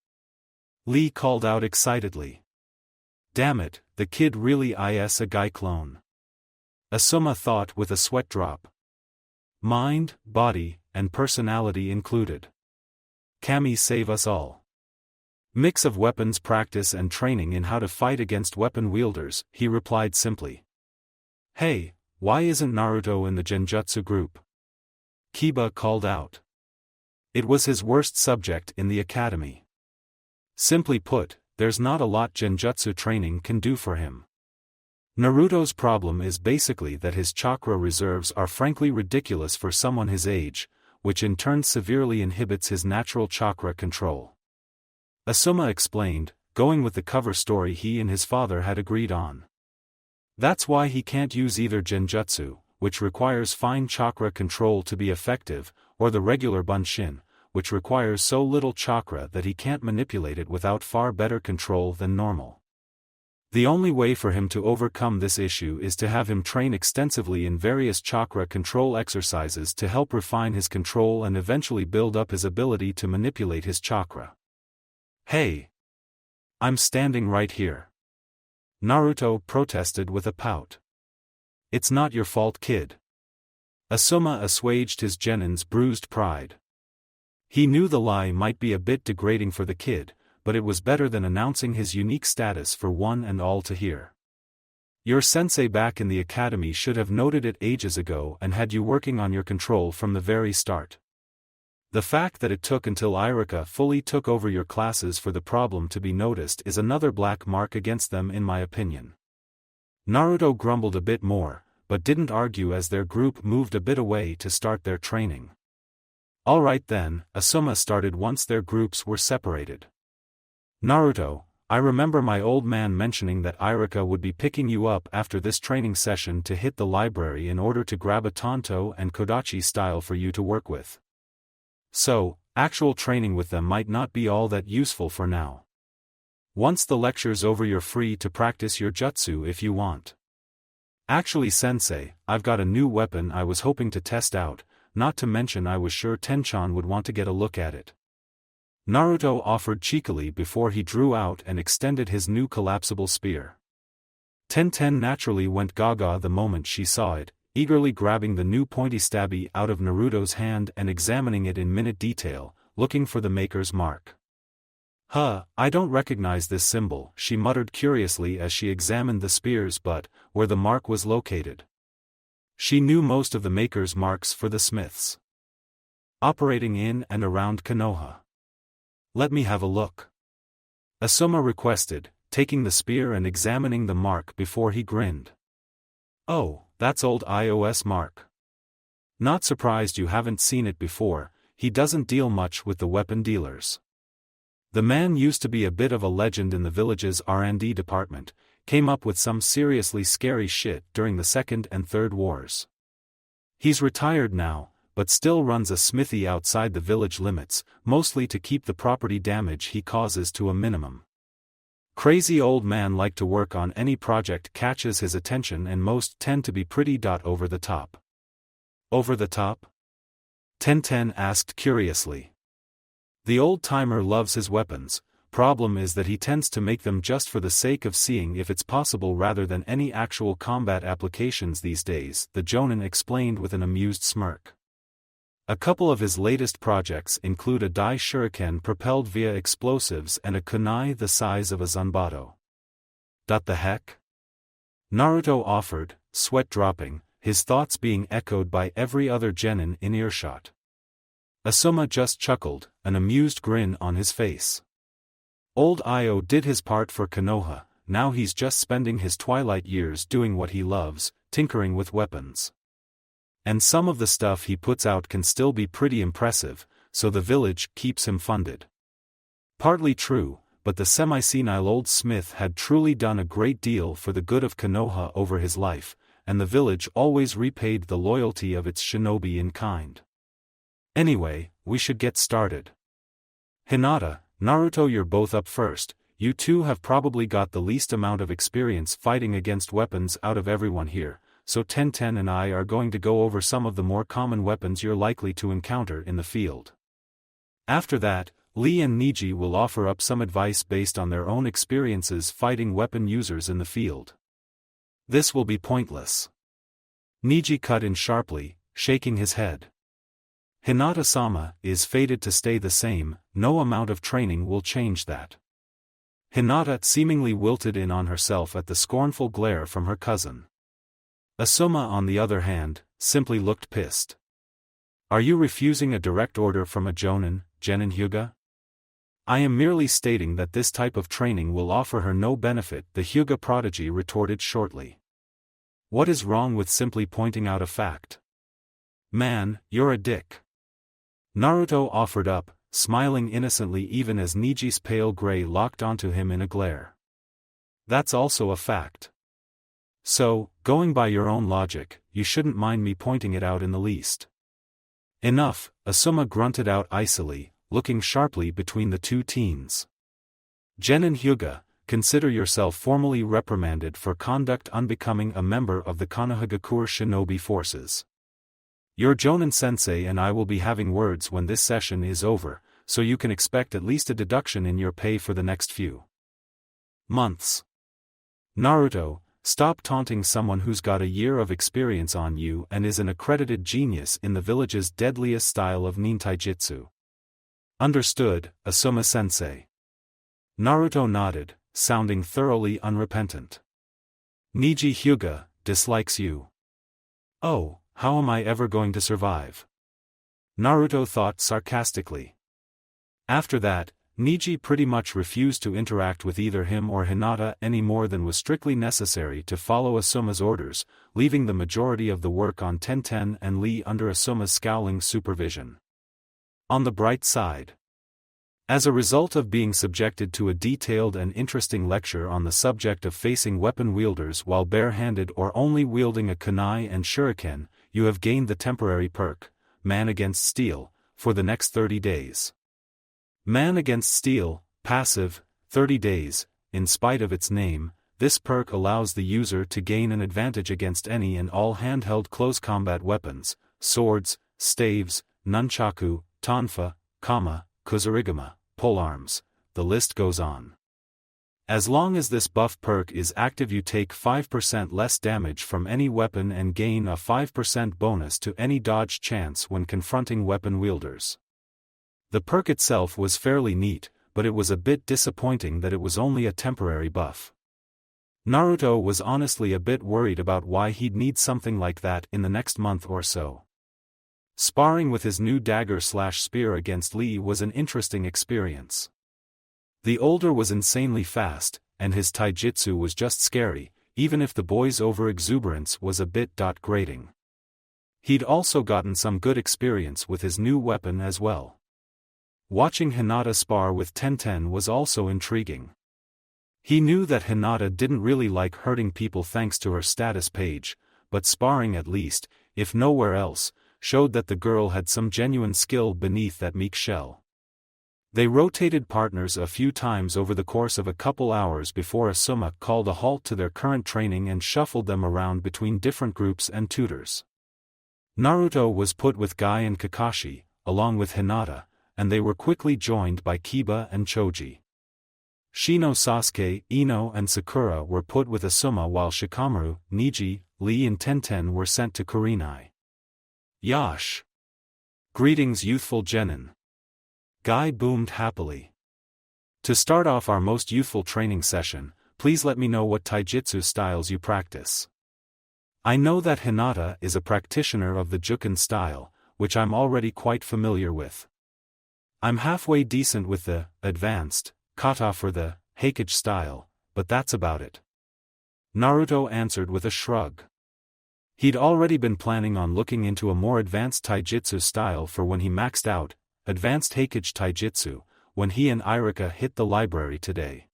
Lee called out excitedly. Damn it, the kid really is a Guy clone. Asuma thought with a sweat drop. Mind, body, and personality included. Kami save us all. Mix of weapons practice and training in how to fight against weapon wielders, he replied simply. Hey, why isn't Naruto in the genjutsu group? Kiba called out. It was his worst subject in the academy. Simply put, there's not a lot genjutsu training can do for him. Naruto's problem is basically that his chakra reserves are frankly ridiculous for someone his age, which in turn severely inhibits his natural chakra control. Asuma explained, going with the cover story he and his father had agreed on. That's why he can't use either genjutsu, which requires fine chakra control to be effective, or the regular bunshin, which requires so little chakra that he can't manipulate it without far better control than normal. The only way for him to overcome this issue is to have him train extensively in various chakra control exercises to help refine his control and eventually build up his ability to manipulate his chakra. Hey! I'm standing right here. Naruto protested with a pout. It's not your fault, kid. Asuma assuaged his genin's bruised pride. He knew the lie might be a bit degrading for the kid, but it was better than announcing his unique status for one and all to hear. Your sensei back in the academy should have noted it ages ago and had you working on your control from the very start. The fact that it took until Irika fully took over your classes for the problem to be noticed is another black mark against them in my opinion. Naruto grumbled a bit more, but didn't argue as their group moved a bit away to start their training. Alright then, Asuma started once their groups were separated. Naruto, I remember my old man mentioning that Irika would be picking you up after this training session to hit the library in order to grab a Tonto and Kodachi style for you to work with. So, actual training with them might not be all that useful for now. Once the lecture's over you're free to practice your jutsu if you want. Actually sensei, I've got a new weapon I was hoping to test out, not to mention I was sure Tenchan would want to get a look at it. Naruto offered cheekily before he drew out and extended his new collapsible spear. Tenten naturally went gaga the moment she saw it, eagerly grabbing the new pointy stabby out of Naruto's hand and examining it in minute detail, looking for the maker's mark. I don't recognize this symbol, she muttered curiously as she examined the spear's butt, where the mark was located. She knew most of the maker's marks for the smiths operating in and around Konoha. Let me have a look. Asuma requested, taking the spear and examining the mark before he grinned. Oh, that's old Io's mark. Not surprised you haven't seen it before, he doesn't deal much with the weapon dealers. The man used to be a bit of a legend in the village's R&D department, came up with some seriously scary shit during the Second and Third Wars. He's retired now, but still runs a smithy outside the village limits, mostly to keep the property damage he causes to a minimum. Crazy old man like to work on any project catches his attention and most tend to be pretty over the top. Over the top? Tenten asked curiously. The old-timer loves his weapons, problem is that he tends to make them just for the sake of seeing if it's possible rather than any actual combat applications these days, the jonin explained with an amused smirk. A couple of his latest projects include a Dai shuriken propelled via explosives and a kunai the size of a zanbato. The heck? Naruto offered, sweat dropping, his thoughts being echoed by every other genin in earshot. Asuma just chuckled, an amused grin on his face. Old Io did his part for Konoha, now he's just spending his twilight years doing what he loves, tinkering with weapons. And some of the stuff he puts out can still be pretty impressive, so the village keeps him funded. Partly true, but the semi-senile old smith had truly done a great deal for the good of Konoha over his life, and the village always repaid the loyalty of its shinobi in kind. Anyway, we should get started. Hinata, Naruto, you're both up first. You two have probably got the least amount of experience fighting against weapons out of everyone here, so Tenten and I are going to go over some of the more common weapons you're likely to encounter in the field. After that, Lee and Niji will offer up some advice based on their own experiences fighting weapon users in the field. This will be pointless. Niji cut in sharply, shaking his head. Hinata-sama is fated to stay the same, no amount of training will change that. Hinata seemingly wilted in on herself at the scornful glare from her cousin. Asuma, on the other hand, simply looked pissed. Are you refusing a direct order from a Jonin, Genin Hyuga? I am merely stating that this type of training will offer her no benefit, the Hyuga prodigy retorted shortly. What is wrong with simply pointing out a fact? Man, you're a dick. Naruto offered up, smiling innocently even as Niji's pale gray locked onto him in a glare. That's also a fact. So, going by your own logic, you shouldn't mind me pointing it out in the least. Enough, Asuma grunted out icily, looking sharply between the two teens. Genin Hyuga, consider yourself formally reprimanded for conduct unbecoming a member of the Konohagakure shinobi forces. Your Jonin-sensei and I will be having words when this session is over, so you can expect at least a deduction in your pay for the next few months. Naruto, stop taunting someone who's got a year of experience on you and is an accredited genius in the village's deadliest style of nintaijutsu. Understood, Asuma-sensei. Naruto nodded, sounding thoroughly unrepentant. Niji Hyuga dislikes you. Oh, how am I ever going to survive? Naruto thought sarcastically. After that, Niji pretty much refused to interact with either him or Hinata any more than was strictly necessary to follow Asuma's orders, leaving the majority of the work on Tenten and Lee under Asuma's scowling supervision. On the bright side, as a result of being subjected to a detailed and interesting lecture on the subject of facing weapon wielders while bare-handed or only wielding a kunai and shuriken, you have gained the temporary perk, Man Against Steel, for the next 30 days. Man Against Steel, passive, 30 days, in spite of its name, this perk allows the user to gain an advantage against any and all handheld close combat weapons, swords, staves, nunchaku, tonfa, kama, kusarigama, polearms, the list goes on. As long as this buff perk is active, you take 5% less damage from any weapon and gain a 5% bonus to any dodge chance when confronting weapon wielders. The perk itself was fairly neat, but it was a bit disappointing that it was only a temporary buff. Naruto was honestly a bit worried about why he'd need something like that in the next month or so. Sparring with his new dagger/spear against Lee was an interesting experience. The older was insanely fast, and his taijutsu was just scary, even if the boy's over-exuberance was a bit grating. He'd also gotten some good experience with his new weapon as well. Watching Hinata spar with Tenten was also intriguing. He knew that Hinata didn't really like hurting people thanks to her status page, but sparring at least, if nowhere else, showed that the girl had some genuine skill beneath that meek shell. They rotated partners a few times over the course of a couple hours before Asuma called a halt to their current training and shuffled them around between different groups and tutors. Naruto was put with Guy and Kakashi, along with Hinata, and they were quickly joined by Kiba and Choji. Shino, Sasuke, Ino and Sakura were put with Asuma while Shikamaru, Niji, Lee and Tenten were sent to Kurenai. Yash! Greetings, youthful genin. Guy boomed happily. To start off our most youthful training session, please let me know what taijutsu styles you practice. I know that Hinata is a practitioner of the Juken style, which I'm already quite familiar with. I'm halfway decent with the advanced kata for the Hokage style, but that's about it. Naruto answered with a shrug. He'd already been planning on looking into a more advanced taijutsu style for when he maxed out, advanced Hokage taijutsu, when he and Irika hit the library today.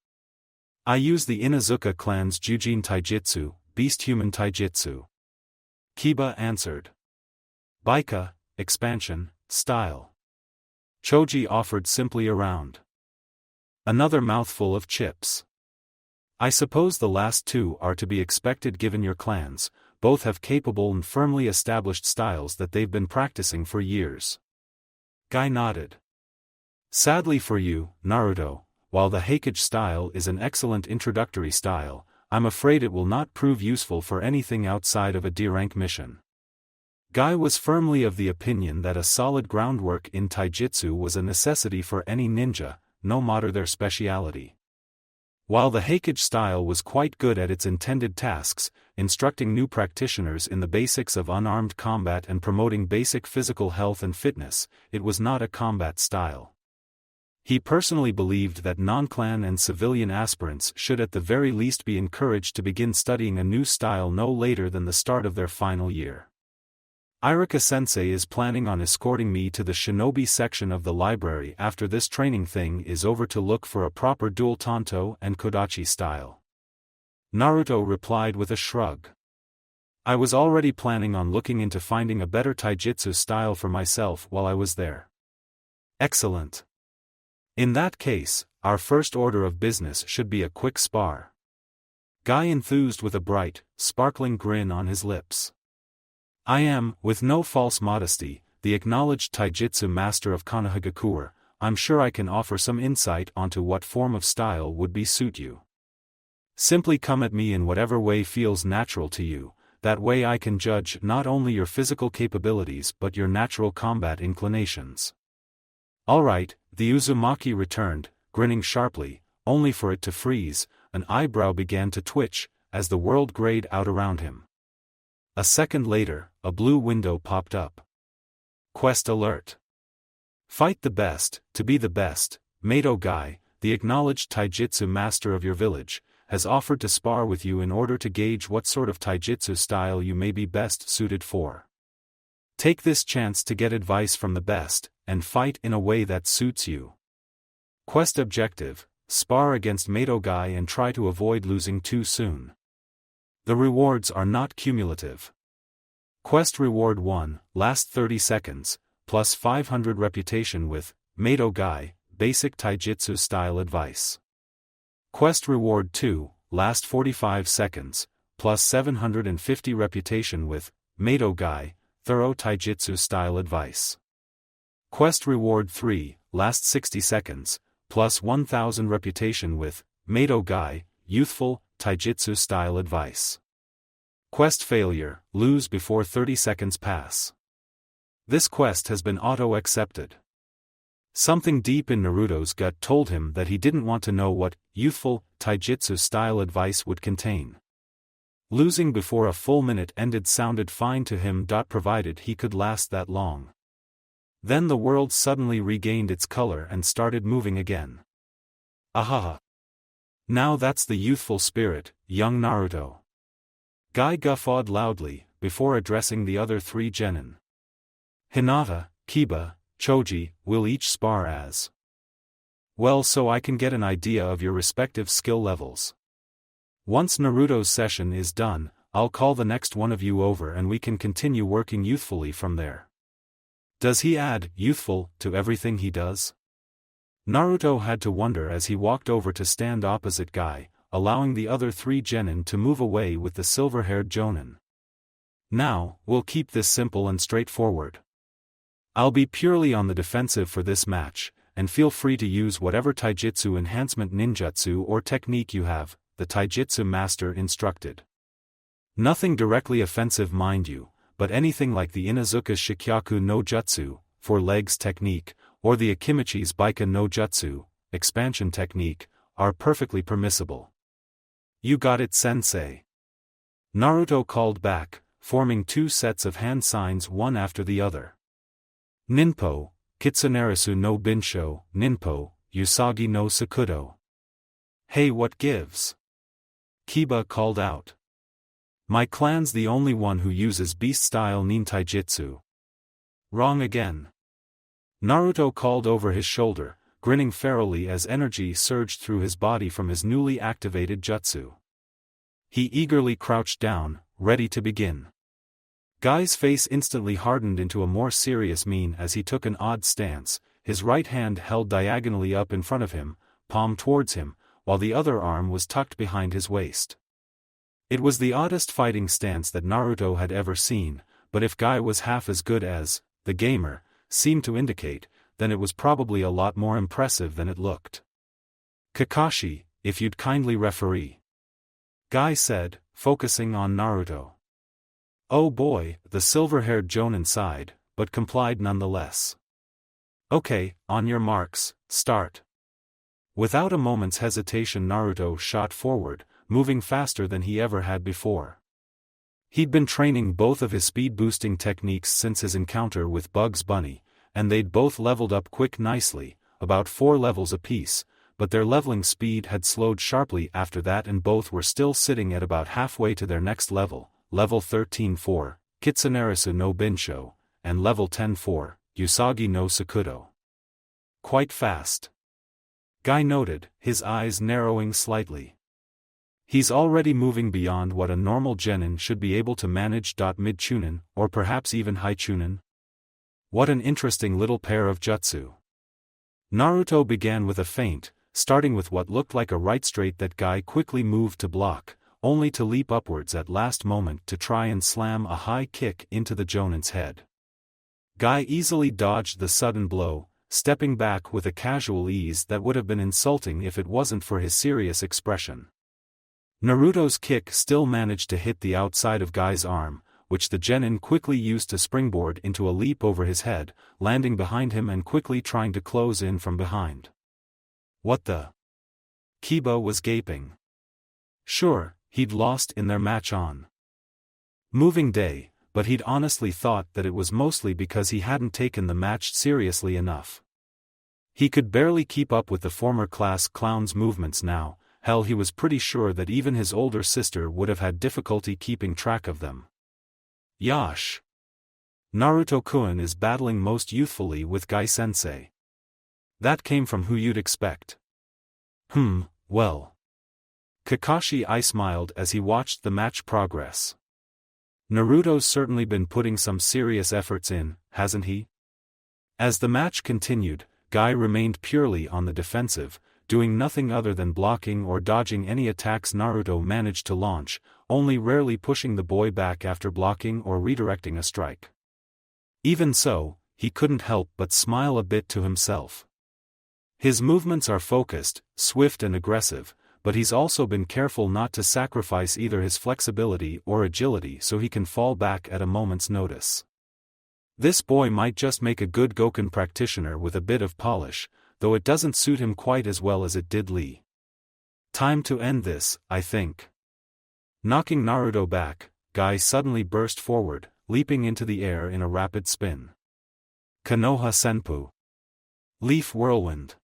I use the Inazuka clan's Jujin taijutsu, beast-human taijutsu. Kiba answered. Baika, expansion, style. Choji offered simply around. Another mouthful of chips. I suppose the last two are to be expected given your clans, both have capable and firmly established styles that they've been practicing for years. Guy nodded. Sadly for you, Naruto, while the Hokage style is an excellent introductory style, I'm afraid it will not prove useful for anything outside of a D-rank mission. Guy was firmly of the opinion that a solid groundwork in taijutsu was a necessity for any ninja, no matter their speciality. While the Hokage style was quite good at its intended tasks, instructing new practitioners in the basics of unarmed combat and promoting basic physical health and fitness, it was not a combat style. He personally believed that non-clan and civilian aspirants should at the very least be encouraged to begin studying a new style no later than the start of their final year. Irika-sensei is planning on escorting me to the Shinobi section of the library after this training thing is over to look for a proper dual Tanto and Kodachi style. Naruto replied with a shrug. I was already planning on looking into finding a better taijutsu style for myself while I was there. Excellent. In that case, our first order of business should be a quick spar. Guy enthused with a bright, sparkling grin on his lips. I am, with no false modesty, the acknowledged taijutsu master of Konohagakure. I'm sure I can offer some insight onto what form of style would be suit you. Simply come at me in whatever way feels natural to you, that way I can judge not only your physical capabilities but your natural combat inclinations. Alright, the Uzumaki returned, grinning sharply, only for it to freeze. An eyebrow began to twitch, as the world grayed out around him. A second later, a blue window popped up. Quest alert. Fight the best, to be the best. Mato Guy, the acknowledged taijutsu master of your village, has offered to spar with you in order to gauge what sort of taijutsu style you may be best suited for. Take this chance to get advice from the best, and fight in a way that suits you. Quest objective: spar against Mato Guy and try to avoid losing too soon. The rewards are not cumulative. Quest reward 1, last 30 seconds, plus 500 reputation with Mato Guy, basic taijutsu style advice. Quest reward 2, last 45 seconds, plus 750 reputation with Mato Guy, thorough taijutsu style advice. Quest reward 3, last 60 seconds, plus 1000 reputation with Mato Guy, youthful taijutsu style advice. Quest failure, lose before 30 seconds pass. This quest has been auto-accepted. Something deep in Naruto's gut told him that he didn't want to know what youthful taijutsu style advice would contain. Losing before a full minute ended sounded fine to him, provided he could last that long. Then the world suddenly regained its color and started moving again. Ahaha! Now that's the youthful spirit, young Naruto. Guy guffawed loudly, before addressing the other three genin. Hinata, Kiba, Choji, will each spar as well so I can get an idea of your respective skill levels. Once Naruto's session is done, I'll call the next one of you over and we can continue working youthfully from there. Does he add youthful to everything he does? Naruto had to wonder as he walked over to stand opposite Guy, allowing the other three genin to move away with the silver-haired jonin. Now, we'll keep this simple and straightforward. I'll be purely on the defensive for this match, and feel free to use whatever taijutsu enhancement ninjutsu or technique you have, the taijutsu master instructed. Nothing directly offensive, mind you, but anything like the Inazuka's Shikyaku no Jutsu, 4 legs technique, or the Akimichi's Baika no Jutsu, expansion technique, are perfectly permissible. You got it, sensei. Naruto called back, forming 2 sets of hand signs one after the other. Ninpo, Kitsunerisu no Binsho, Ninpo, Usagi no Sakudo. Hey, what gives? Kiba called out. My clan's the only one who uses beast-style nin taijutsu. Wrong again. Naruto called over his shoulder, grinning ferally as energy surged through his body from his newly activated jutsu. He eagerly crouched down, ready to begin. Guy's face instantly hardened into a more serious mien as he took an odd stance, his right hand held diagonally up in front of him, palm towards him, while the other arm was tucked behind his waist. It was the oddest fighting stance that Naruto had ever seen, but if Guy was half as good as the gamer seemed to indicate, then it was probably a lot more impressive than it looked. Kakashi, if you'd kindly referee. Guy said, focusing on Naruto. Oh boy, the silver-haired Jonin sighed, but complied nonetheless. Okay, on your marks, start. Without a moment's hesitation Naruto shot forward, moving faster than he ever had before. He'd been training both of his speed-boosting techniques since his encounter with Bugs Bunny, and they'd both leveled up quick nicely, about 4 levels apiece, but their leveling speed had slowed sharply after that and both were still sitting at about halfway to their next level, level 13-4, Kitsunerisu no Binsho, and level 10-4, Usagi no Sakudo. Quite fast. Guy noted, his eyes narrowing slightly. He's already moving beyond what a normal genin should be able to manage. Mid-chunin, or perhaps even high-chunin? What an interesting little pair of jutsu. Naruto began with a feint, starting with what looked like a right straight that Guy quickly moved to block, only to leap upwards at last moment to try and slam a high kick into the Jonin's head. Guy easily dodged the sudden blow, stepping back with a casual ease that would have been insulting if it wasn't for his serious expression. Naruto's kick still managed to hit the outside of Guy's arm, which the genin quickly used to springboard into a leap over his head, landing behind him and quickly trying to close in from behind. What the? Kiba was gaping. Sure, he'd lost in their match on Moving Day, but he'd honestly thought that it was mostly because he hadn't taken the match seriously enough. He could barely keep up with the former class clown's movements now. Hell, he was pretty sure that even his older sister would have had difficulty keeping track of them. Yash! Naruto-kun is battling most youthfully with Guy-sensei. That came from who you'd expect. Well. Kakashi smiled as he watched the match progress. Naruto's certainly been putting some serious efforts in, hasn't he? As the match continued, Guy remained purely on the defensive, doing nothing other than blocking or dodging any attacks Naruto managed to launch, only rarely pushing the boy back after blocking or redirecting a strike. Even so, he couldn't help but smile a bit to himself. His movements are focused, swift and aggressive, but he's also been careful not to sacrifice either his flexibility or agility so he can fall back at a moment's notice. This boy might just make a good Goken practitioner with a bit of polish, though it doesn't suit him quite as well as it did Lee. Time to end this, I think. Knocking Naruto back, Guy suddenly burst forward, leaping into the air in a rapid spin. Konoha Senpu. Leaf Whirlwind.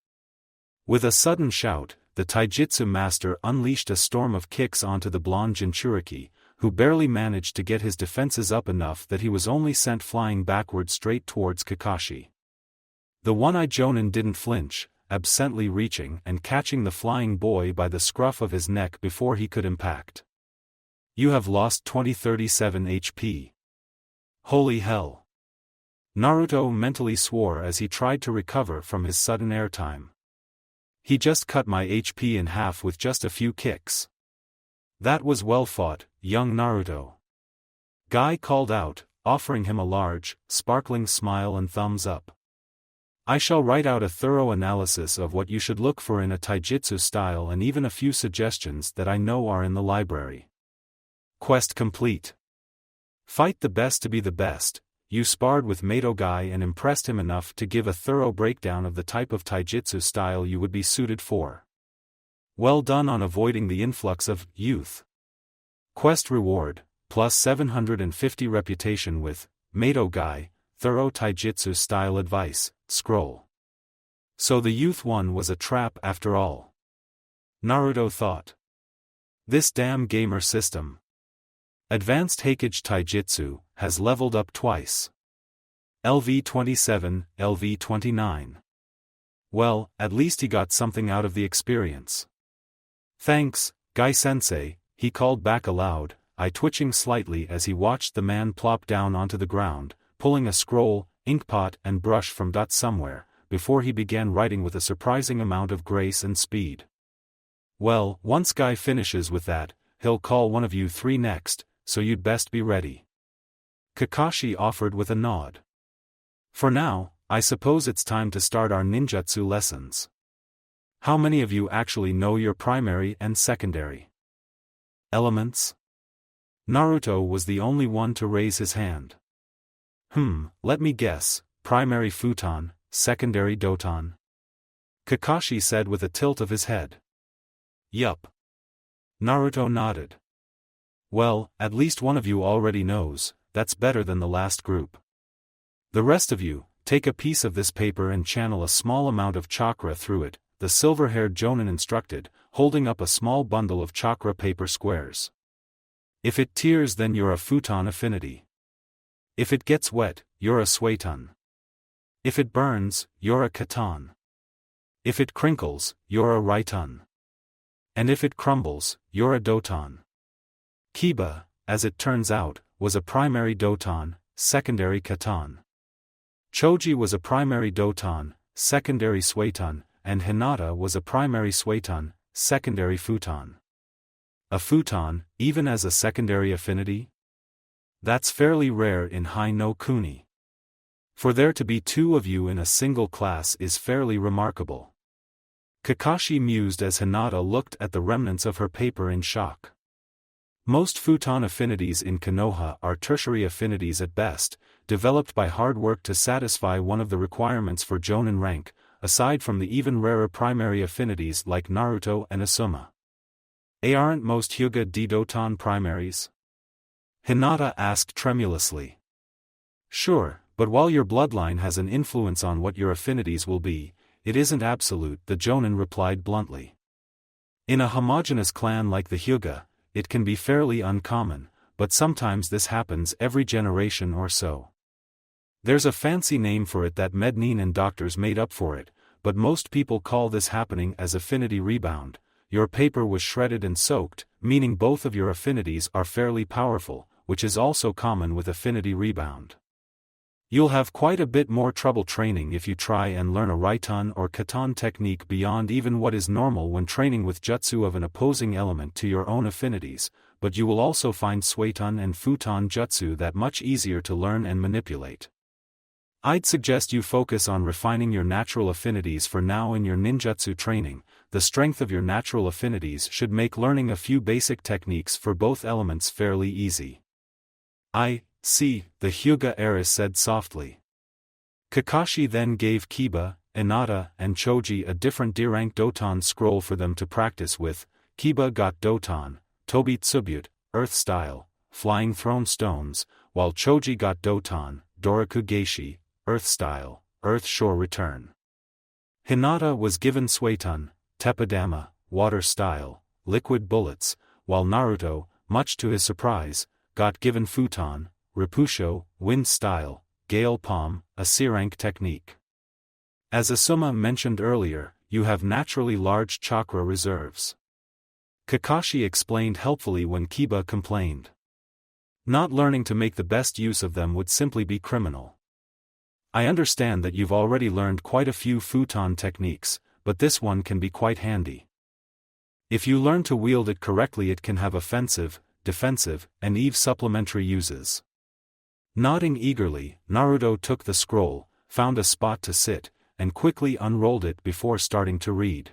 With a sudden shout, the taijutsu master unleashed a storm of kicks onto the blonde Jinchuriki, who barely managed to get his defenses up enough that he was only sent flying backward straight towards Kakashi. The one-eyed Jonin didn't flinch, absently reaching and catching the flying boy by the scruff of his neck before he could impact. You have lost 2037 HP. Holy hell. Naruto mentally swore as he tried to recover from his sudden airtime. He just cut my HP in half with just a few kicks. That was well fought, young Naruto. Guy called out, offering him a large, sparkling smile and thumbs up. I shall write out a thorough analysis of what you should look for in a taijutsu style and even a few suggestions that I know are in the library. Quest complete. Fight the best to be the best. You sparred with Mato Guy and impressed him enough to give a thorough breakdown of the type of taijutsu style you would be suited for. Well done on avoiding the influx of youth. Quest reward, plus 750 reputation with Mato Guy, thorough taijutsu style advice, scroll. So the youth one was a trap after all. Naruto thought. This damn gamer system. Advanced Hokage Taijutsu, has leveled up twice. LV27, LV29. Well, at least he got something out of the experience. Thanks, Guy-sensei, he called back aloud, eye twitching slightly as he watched the man plop down onto the ground, pulling a scroll, inkpot and brush from somewhere, before he began writing with a surprising amount of grace and speed. Well, once Guy finishes with that, he'll call one of you three next, so you'd best be ready. Kakashi offered with a nod. For now, I suppose it's time to start our ninjutsu lessons. How many of you actually know your primary and secondary elements? Naruto was the only one to raise his hand. Let me guess, primary futon, secondary doton? Kakashi said with a tilt of his head. Yup. Naruto nodded. Well, at least one of you already knows, that's better than the last group. The rest of you, take a piece of this paper and channel a small amount of chakra through it, the silver-haired Jonin instructed, holding up a small bundle of chakra paper squares. If it tears, then you're a futon affinity. If it gets wet, you're a sueton. If it burns, you're a katon. If it crinkles, you're a raiton. And if it crumbles, you're a doton. Kiba, as it turns out, was a primary doton, secondary katon. Choji was a primary doton, secondary sueton, and Hinata was a primary sueton, secondary futon. A futon, even as a secondary affinity? That's fairly rare in Hai no Kuni. For there to be two of you in a single class is fairly remarkable. Kakashi mused as Hinata looked at the remnants of her paper in shock. Most futon affinities in Konoha are tertiary affinities at best, developed by hard work to satisfy one of the requirements for Jonin rank, aside from the even rarer primary affinities like Naruto and Asuma. Aren't most Hyuga Doton primaries? Hinata asked tremulously. Sure, but while your bloodline has an influence on what your affinities will be, it isn't absolute, the Jonin replied bluntly. In a homogeneous clan like the Hyuga, it can be fairly uncommon, but sometimes this happens every generation or so. There's a fancy name for it that mednin and doctors made up for it, but most people call this happening as affinity rebound. Your paper was shredded and soaked, meaning both of your affinities are fairly powerful, which is also common with affinity rebound. You'll have quite a bit more trouble training if you try and learn a raiton or katon technique beyond even what is normal when training with jutsu of an opposing element to your own affinities, but you will also find sueton and futon jutsu that much easier to learn and manipulate. I'd suggest you focus on refining your natural affinities for now in your ninjutsu training. The strength of your natural affinities should make learning a few basic techniques for both elements fairly easy. I see, the Hyuga heiress said softly. Kakashi then gave Kiba, Hinata, and Choji a different D-rank Doton scroll for them to practice with. Kiba got Doton, Tobitsubut, Earth Style, Flying Throne Stones, while Choji got Doton, Doraku Geishi, Earth Style, Earth Shore Return. Hinata was given Sueton, Teppadama, Water Style, Liquid Bullets, while Naruto, much to his surprise, got given Futon, Repusho, Wind Style, Gale Palm, a C-rank technique. As Asuma mentioned earlier, you have naturally large chakra reserves. Kakashi explained helpfully when Kiba complained. Not learning to make the best use of them would simply be criminal. I understand that you've already learned quite a few futon techniques, but this one can be quite handy. If you learn to wield it correctly, it can have offensive, defensive, and even supplementary uses. Nodding eagerly, Naruto took the scroll, found a spot to sit, and quickly unrolled it before starting to read.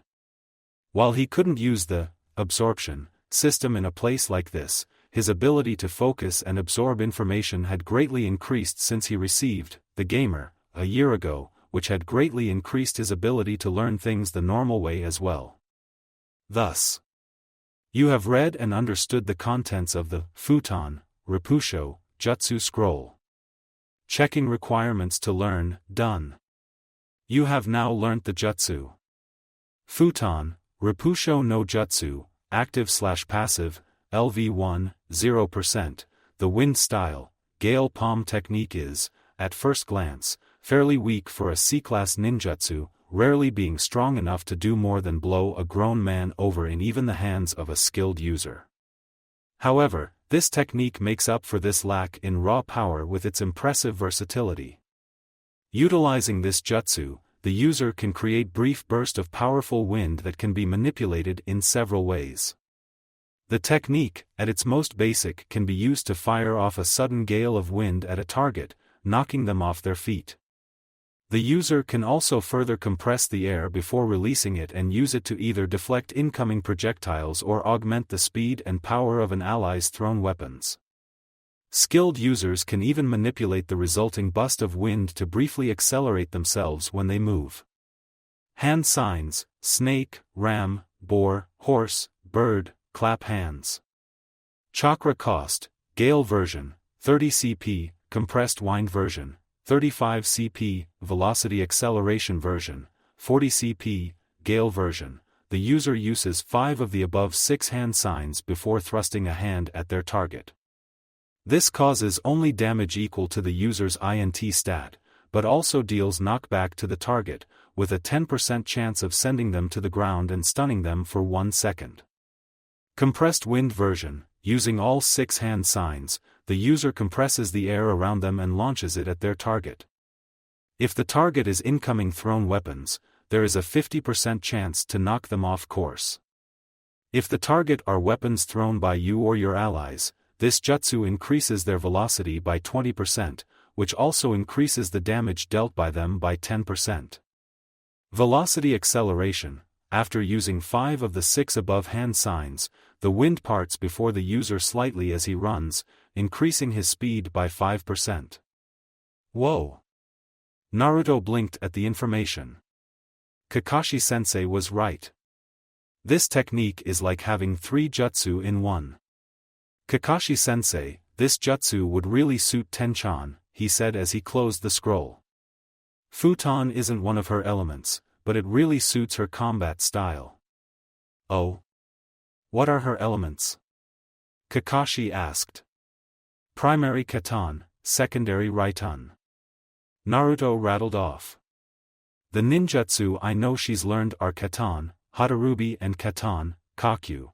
While he couldn't use the absorption system in a place like this, his ability to focus and absorb information had greatly increased since he received the Gamer a year ago, which had greatly increased his ability to learn things the normal way as well. Thus, you have read and understood the contents of the Futon, Repusho, Jutsu Scroll. Checking requirements to learn, done. You have now learnt the Jutsu. Futon, Repusho no Jutsu, active/passive, LV1, 0%. The wind style, Gale Palm technique is, at first glance, fairly weak for a C-class ninjutsu, rarely being strong enough to do more than blow a grown man over in even the hands of a skilled user. However, this technique makes up for this lack in raw power with its impressive versatility. Utilizing this jutsu, the user can create brief bursts of powerful wind that can be manipulated in several ways. The technique, at its most basic, can be used to fire off a sudden gale of wind at a target, knocking them off their feet. The user can also further compress the air before releasing it and use it to either deflect incoming projectiles or augment the speed and power of an ally's thrown weapons. Skilled users can even manipulate the resulting burst of wind to briefly accelerate themselves when they move. Hand signs: snake, ram, boar, horse, bird, clap hands. Chakra cost, Gale version, 30 CP, compressed wind version, 35 CP, velocity acceleration version, 40 CP, Gale version. The user uses 5 of the above 6 hand signs before thrusting a hand at their target. This causes only damage equal to the user's INT stat, but also deals knockback to the target, with a 10% chance of sending them to the ground and stunning them for 1 second. Compressed wind version, using all 6 hand signs, the user compresses the air around them and launches it at their target. If the target is incoming thrown weapons, there is a 50% chance to knock them off course. If the target are weapons thrown by you or your allies, this jutsu increases their velocity by 20%, which also increases the damage dealt by them by 10%. Velocity acceleration: after using 5 of the 6 above hand signs, the wind parts before the user slightly as he runs, increasing his speed by 5%. Whoa! Naruto blinked at the information. Kakashi-sensei was right. This technique is like having 3 jutsu in one. Kakashi-sensei, this jutsu would really suit Tenchan, he said as he closed the scroll. Futon isn't one of her elements, but it really suits her combat style. Oh? What are her elements? Kakashi asked. Primary Katan, secondary Raitan. Naruto rattled off. The ninjutsu I know she's learned are Katan, Hatarubi and Katan, Kakyu.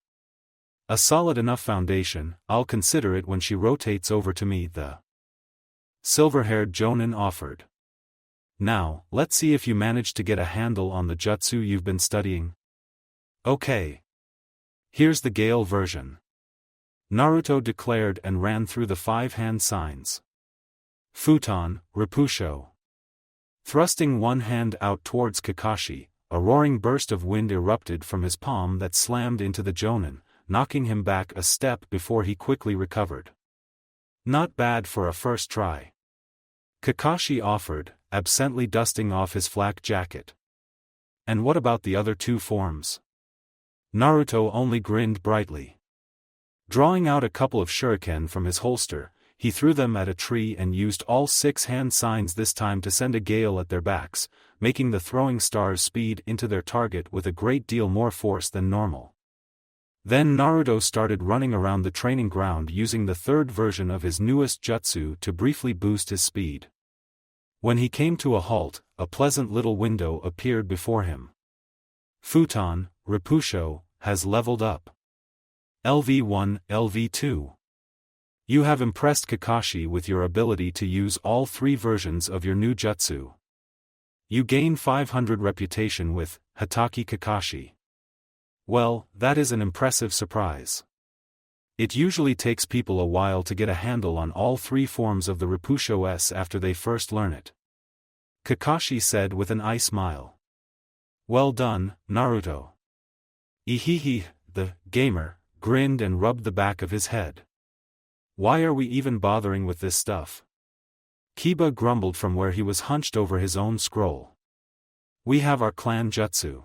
A solid enough foundation, I'll consider it when she rotates over to me, the silver-haired Jonin offered. Now, let's see if you manage to get a handle on the jutsu you've been studying. Okay. Here's the Gale version. Naruto declared and ran through the 5 hand signs. Futon, Repusho. Thrusting one hand out towards Kakashi, a roaring burst of wind erupted from his palm that slammed into the Jonin, knocking him back a step before he quickly recovered. Not bad for a first try. Kakashi offered, absently dusting off his flak jacket. And what about the other 2 forms? Naruto only grinned brightly. Drawing out a couple of shuriken from his holster, he threw them at a tree and used all 6 hand signs this time to send a gale at their backs, making the throwing stars speed into their target with a great deal more force than normal. Then Naruto started running around the training ground using the 3rd version of his newest jutsu to briefly boost his speed. When he came to a halt, a pleasant little window appeared before him. Futon, Repusho, has leveled up. LV1, LV2. You have impressed Kakashi with your ability to use all 3 versions of your new jutsu. You gain 500 reputation with Hatake Kakashi. Well, that is an impressive surprise. It usually takes people a while to get a handle on all 3 forms of the Repusho S after they first learn it. Kakashi said with an eye smile. Well done, Naruto. Ihihi, the gamer, grinned and rubbed the back of his head. Why are we even bothering with this stuff? Kiba grumbled from where he was hunched over his own scroll. We have our clan jutsu.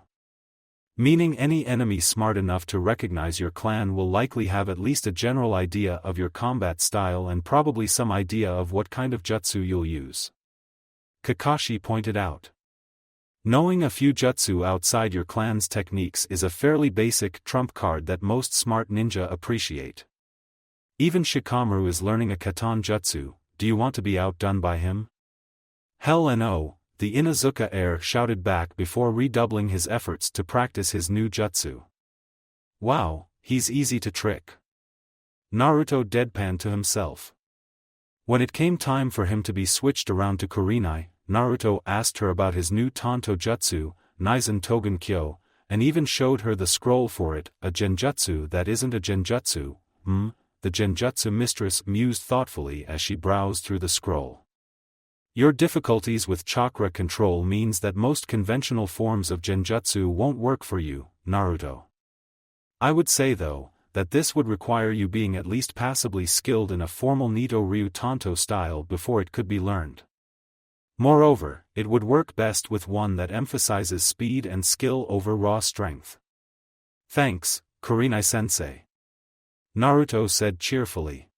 Meaning any enemy smart enough to recognize your clan will likely have at least a general idea of your combat style and probably some idea of what kind of jutsu you'll use. Kakashi pointed out. Knowing a few jutsu outside your clan's techniques is a fairly basic trump card that most smart ninja appreciate. Even Shikamaru is learning a katan jutsu. Do you want to be outdone by him? Hell no, the Inazuka heir shouted back before redoubling his efforts to practice his new jutsu. Wow, he's easy to trick. Naruto deadpanned to himself. When it came time for him to be switched around to Kurenai, Naruto asked her about his new Tanto Jutsu, Naizen Togen Kyo, and even showed her the scroll for it, a genjutsu that isn't a genjutsu. The genjutsu mistress mused thoughtfully as she browsed through the scroll. Your difficulties with chakra control means that most conventional forms of genjutsu won't work for you, Naruto. I would say though, that this would require you being at least passably skilled in a formal Nito Ryu Tanto style before it could be learned. Moreover, it would work best with one that emphasizes speed and skill over raw strength. Thanks, Kurenai-sensei. Naruto said cheerfully.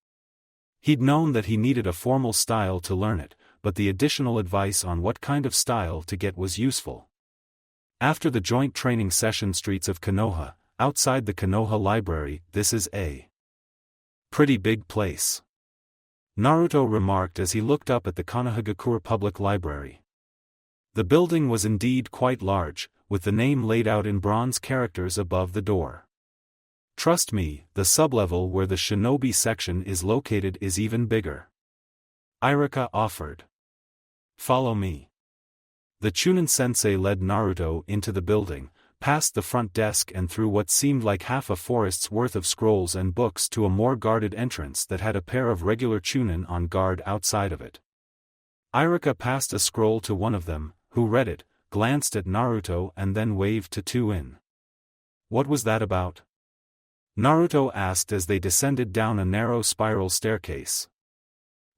He'd known that he needed a formal style to learn it, but the additional advice on what kind of style to get was useful. After the joint training session streets of Konoha, outside the Konoha library, this is a pretty big place, Naruto remarked as he looked up at the Konohagakure Public Library. The building was indeed quite large, with the name laid out in bronze characters above the door. Trust me, the sublevel where the Shinobi section is located is even bigger. Irika offered. Follow me. The Chunin-sensei led Naruto into the building, past the front desk and through what seemed like half a forest's worth of scrolls and books to a more guarded entrance that had a pair of regular Chunin on guard outside of it. Irika passed a scroll to one of them, who read it, glanced at Naruto and then waved to Two-in. What was that about? Naruto asked as they descended down a narrow spiral staircase.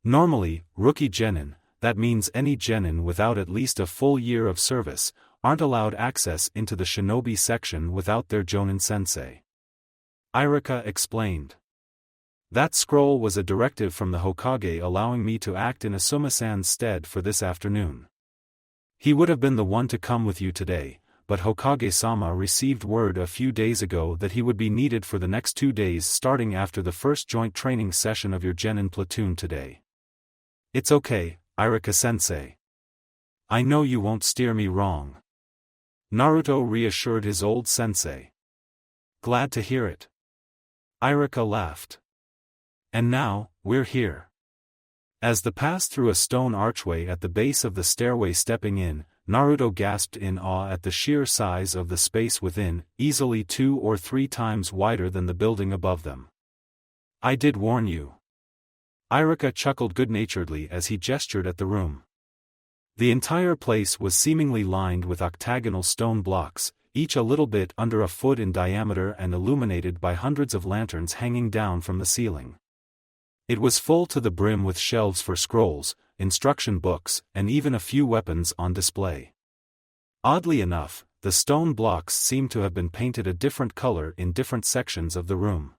Normally, rookie genin, that means any genin without at least a full year of service, aren't allowed access into the Shinobi section without their Jonin-sensei. Irika explained. That scroll was a directive from the Hokage allowing me to act in Asuma-san's stead for this afternoon. He would have been the one to come with you today, but Hokage-sama received word a few days ago that he would be needed for the next 2 days starting after the first joint training session of your genin platoon today. It's okay, Irika-sensei. I know you won't steer me wrong. Naruto reassured his old sensei. Glad to hear it. Irika laughed. And now, we're here. As the pass through a stone archway at the base of the stairway stepping in, Naruto gasped in awe at the sheer size of the space within, easily 2 or 3 times wider than the building above them. I did warn you. Irika chuckled good-naturedly as he gestured at the room. The entire place was seemingly lined with octagonal stone blocks, each a little bit under a foot in diameter and illuminated by hundreds of lanterns hanging down from the ceiling. It was full to the brim with shelves for scrolls, instruction books, and even a few weapons on display. Oddly enough, the stone blocks seemed to have been painted a different color in different sections of the room.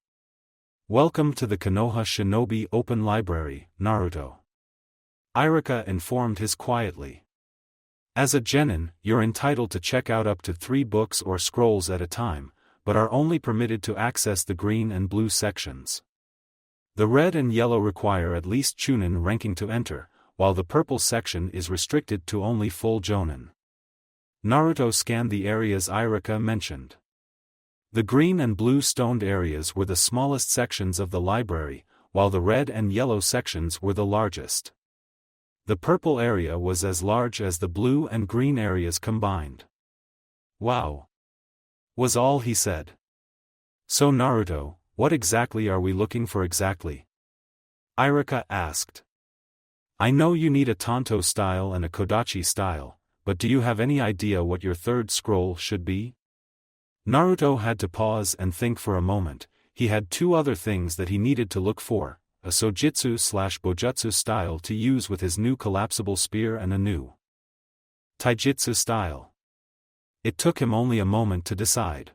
Welcome to the Konoha Shinobi Open Library, Naruto. Irika informed his quietly. As a genin, you're entitled to check out up to 3 books or scrolls at a time, but are only permitted to access the green and blue sections. The red and yellow require at least Chunin ranking to enter, while the purple section is restricted to only full Jonin. Naruto scanned the areas Irika mentioned. The green and blue stoned areas were the smallest sections of the library, while the red and yellow sections were the largest. The purple area was as large as the blue and green areas combined. Wow! Was all he said. So Naruto, what exactly are we looking for exactly? Irika asked. I know you need a Tanto style and a Kodachi style, but do you have any idea what your third scroll should be? Naruto had to pause and think for a moment. He had 2 other things that he needed to look for, a Sojitsu/Bojutsu style to use with his new collapsible spear and a new Taijutsu style. It took him only a moment to decide.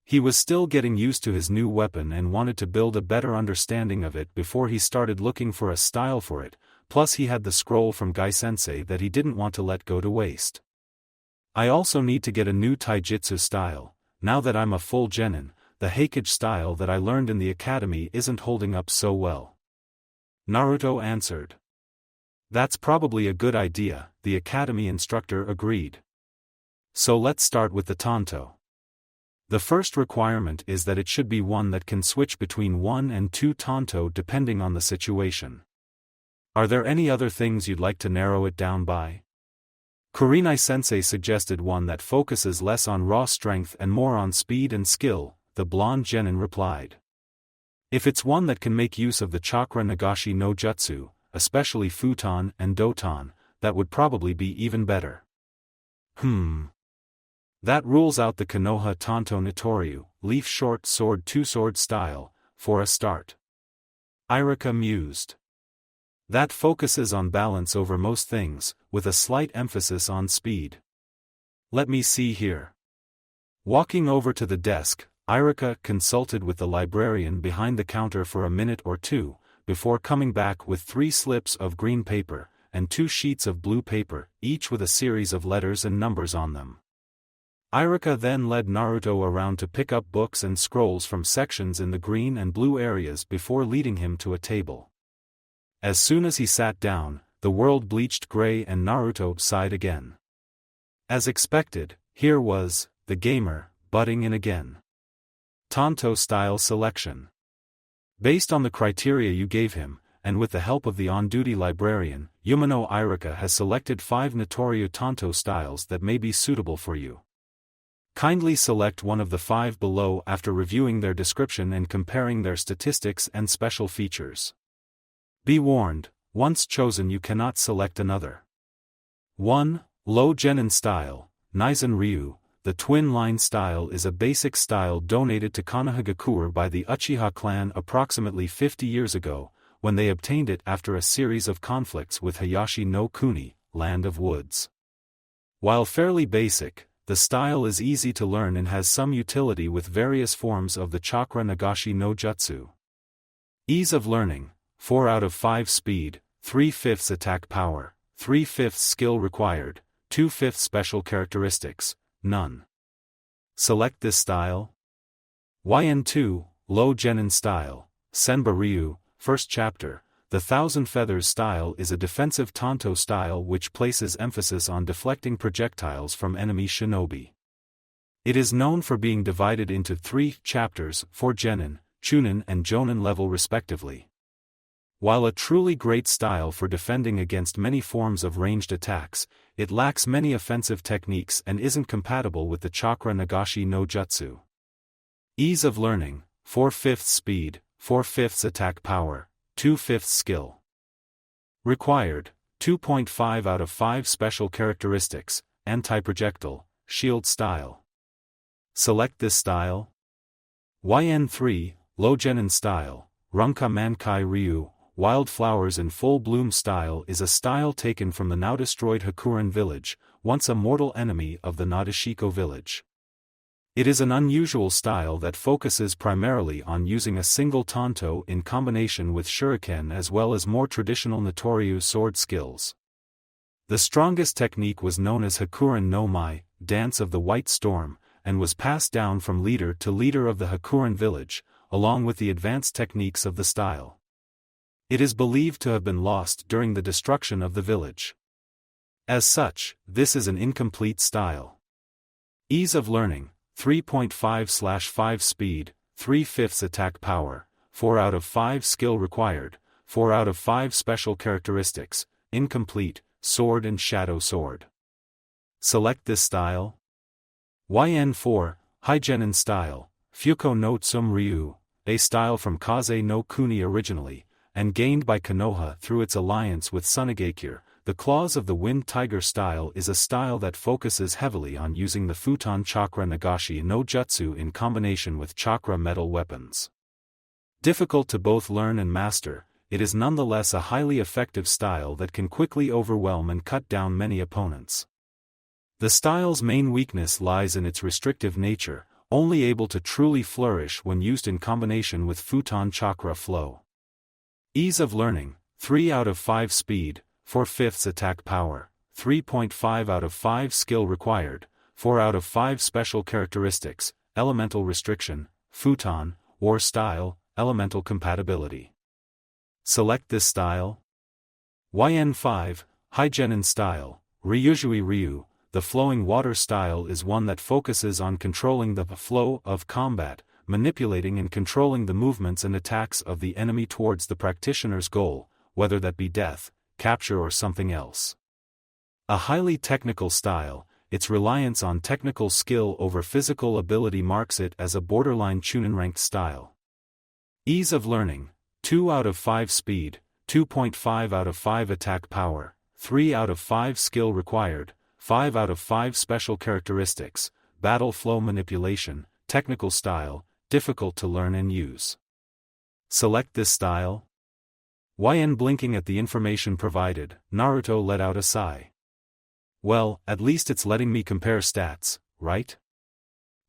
He was still getting used to his new weapon and wanted to build a better understanding of it before he started looking for a style for it, plus he had the scroll from Gai-sensei that he didn't want to let go to waste. I also need to get a new taijutsu style. Now that I'm a full genin, the Hokage style that I learned in the academy isn't holding up so well. Naruto answered. That's probably a good idea, the academy instructor agreed. So let's start with the Tanto. The first requirement is that it should be one that can switch between 1 and 2 Tanto depending on the situation. Are there any other things you'd like to narrow it down by? Kurenai-sensei suggested one that focuses less on raw strength and more on speed and skill, the blonde genin replied. If it's one that can make use of the chakra nagashi no jutsu, especially futon and doton, that would probably be even better. That rules out the Konoha Tanto Notoryu, leaf short sword two-sword style, for a start. Irika mused. That focuses on balance over most things, with a slight emphasis on speed. Let me see here. Walking over to the desk, Irika consulted with the librarian behind the counter for a minute or two, before coming back with 3 slips of green paper, and 2 sheets of blue paper, each with a series of letters and numbers on them. Irika then led Naruto around to pick up books and scrolls from sections in the green and blue areas before leading him to a table. As soon as he sat down, the world bleached gray and Naruto sighed again. As expected, here was, the gamer, butting in again. Tanto style selection. Based on the criteria you gave him, and with the help of the on-duty librarian, Yumano Irika has selected 5 Notoryu Tanto styles that may be suitable for you. Kindly select one of the 5 below after reviewing their description and comparing their statistics and special features. Be warned, once chosen you cannot select another. 1. Low Genin style, Naizen Ryu. The twin line style is a basic style donated to Konohagakure by the Uchiha clan approximately 50 years ago, when they obtained it after a series of conflicts with Hayashi no Kuni, Land of Woods. While fairly basic, the style is easy to learn and has some utility with various forms of the chakra nagashi no jutsu. Ease of learning, 4 out of 5 speed, 3/5 attack power, 3/5 skill required, 2/5 special characteristics, none. Select this style. YN2, Low Genin style, Senba Ryu, first chapter. The Thousand Feathers style is a defensive Tanto style which places emphasis on deflecting projectiles from enemy shinobi. It is known for being divided into 3 chapters for Genin, Chunin and Jonin level respectively. While a truly great style for defending against many forms of ranged attacks, it lacks many offensive techniques and isn't compatible with the chakra nagashi no jutsu. Ease of learning, 4/5 speed, 4/5 attack power, 2/5 skill. Required, 2.5 out of 5 special characteristics, anti-projectile, shield style. Select this style. YN3, Low Genin style, Runka Mankai Ryu, Wildflowers in Full Bloom style is a style taken from the now-destroyed Hakuren village, once a mortal enemy of the Nadeshiko village. It is an unusual style that focuses primarily on using a single Tanto in combination with shuriken as well as more traditional Notoryu sword skills. The strongest technique was known as Hakuren no Mai, Dance of the White Storm, and was passed down from leader to leader of the Hakuren village, along with the advanced techniques of the style. It is believed to have been lost during the destruction of the village. As such, this is an incomplete style. Ease of learning, 3.5/5 speed, 3/5 attack power, 4 out of 5 skill required, 4 out of 5 special characteristics, incomplete, sword and shadow sword. Select this style. YN4, High Genin style, Fuko no Tsum Ryu, a style from Kaze no Kuni originally, and gained by Konoha through its alliance with Sunigakure. The Claws of the Wind Tiger style is a style that focuses heavily on using the Futon Chakra Nagashi no Jutsu in combination with chakra metal weapons. Difficult to both learn and master, it is nonetheless a highly effective style that can quickly overwhelm and cut down many opponents. The style's main weakness lies in its restrictive nature, only able to truly flourish when used in combination with Futon Chakra flow. Ease of learning, 3 out of 5 speed, 4/5 attack power, 3.5 out of 5 skill required, 4 out of 5 special characteristics, elemental restriction, futon, war style, elemental compatibility. Select this style. YN5, Hygenin style, Ryujui Ryu. The flowing water style is one that focuses on controlling the flow of combat, manipulating and controlling the movements and attacks of the enemy towards the practitioner's goal, whether that be death, capture or something else. A highly technical style, its reliance on technical skill over physical ability marks it as a borderline Chunin-ranked style. Ease of learning, 2 out of 5 speed, 2.5 out of 5 attack power, 3 out of 5 skill required, 5 out of 5 special characteristics, battle flow manipulation, technical style, difficult to learn and use. Select this style. YN blinking at the information provided, Naruto let out a sigh. Well, at least it's letting me compare stats, right?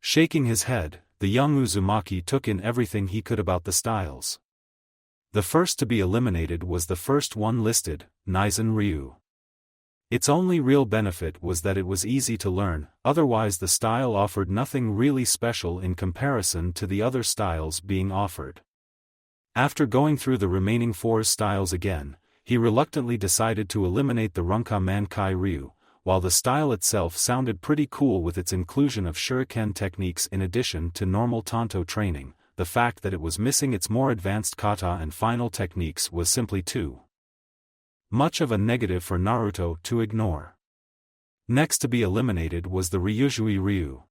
Shaking his head, the young Uzumaki took in everything he could about the styles. The first to be eliminated was the first one listed, Nizen Ryu. Its only real benefit was that it was easy to learn, otherwise the style offered nothing really special in comparison to the other styles being offered. After going through the remaining 4 styles again, he reluctantly decided to eliminate the Runka Mankai Ryu, while the style itself sounded pretty cool with its inclusion of shuriken techniques in addition to normal tanto training. The fact that it was missing its more advanced kata and final techniques was simply too much of a negative for Naruto to ignore. Next to be eliminated was the Ryujui Ryu.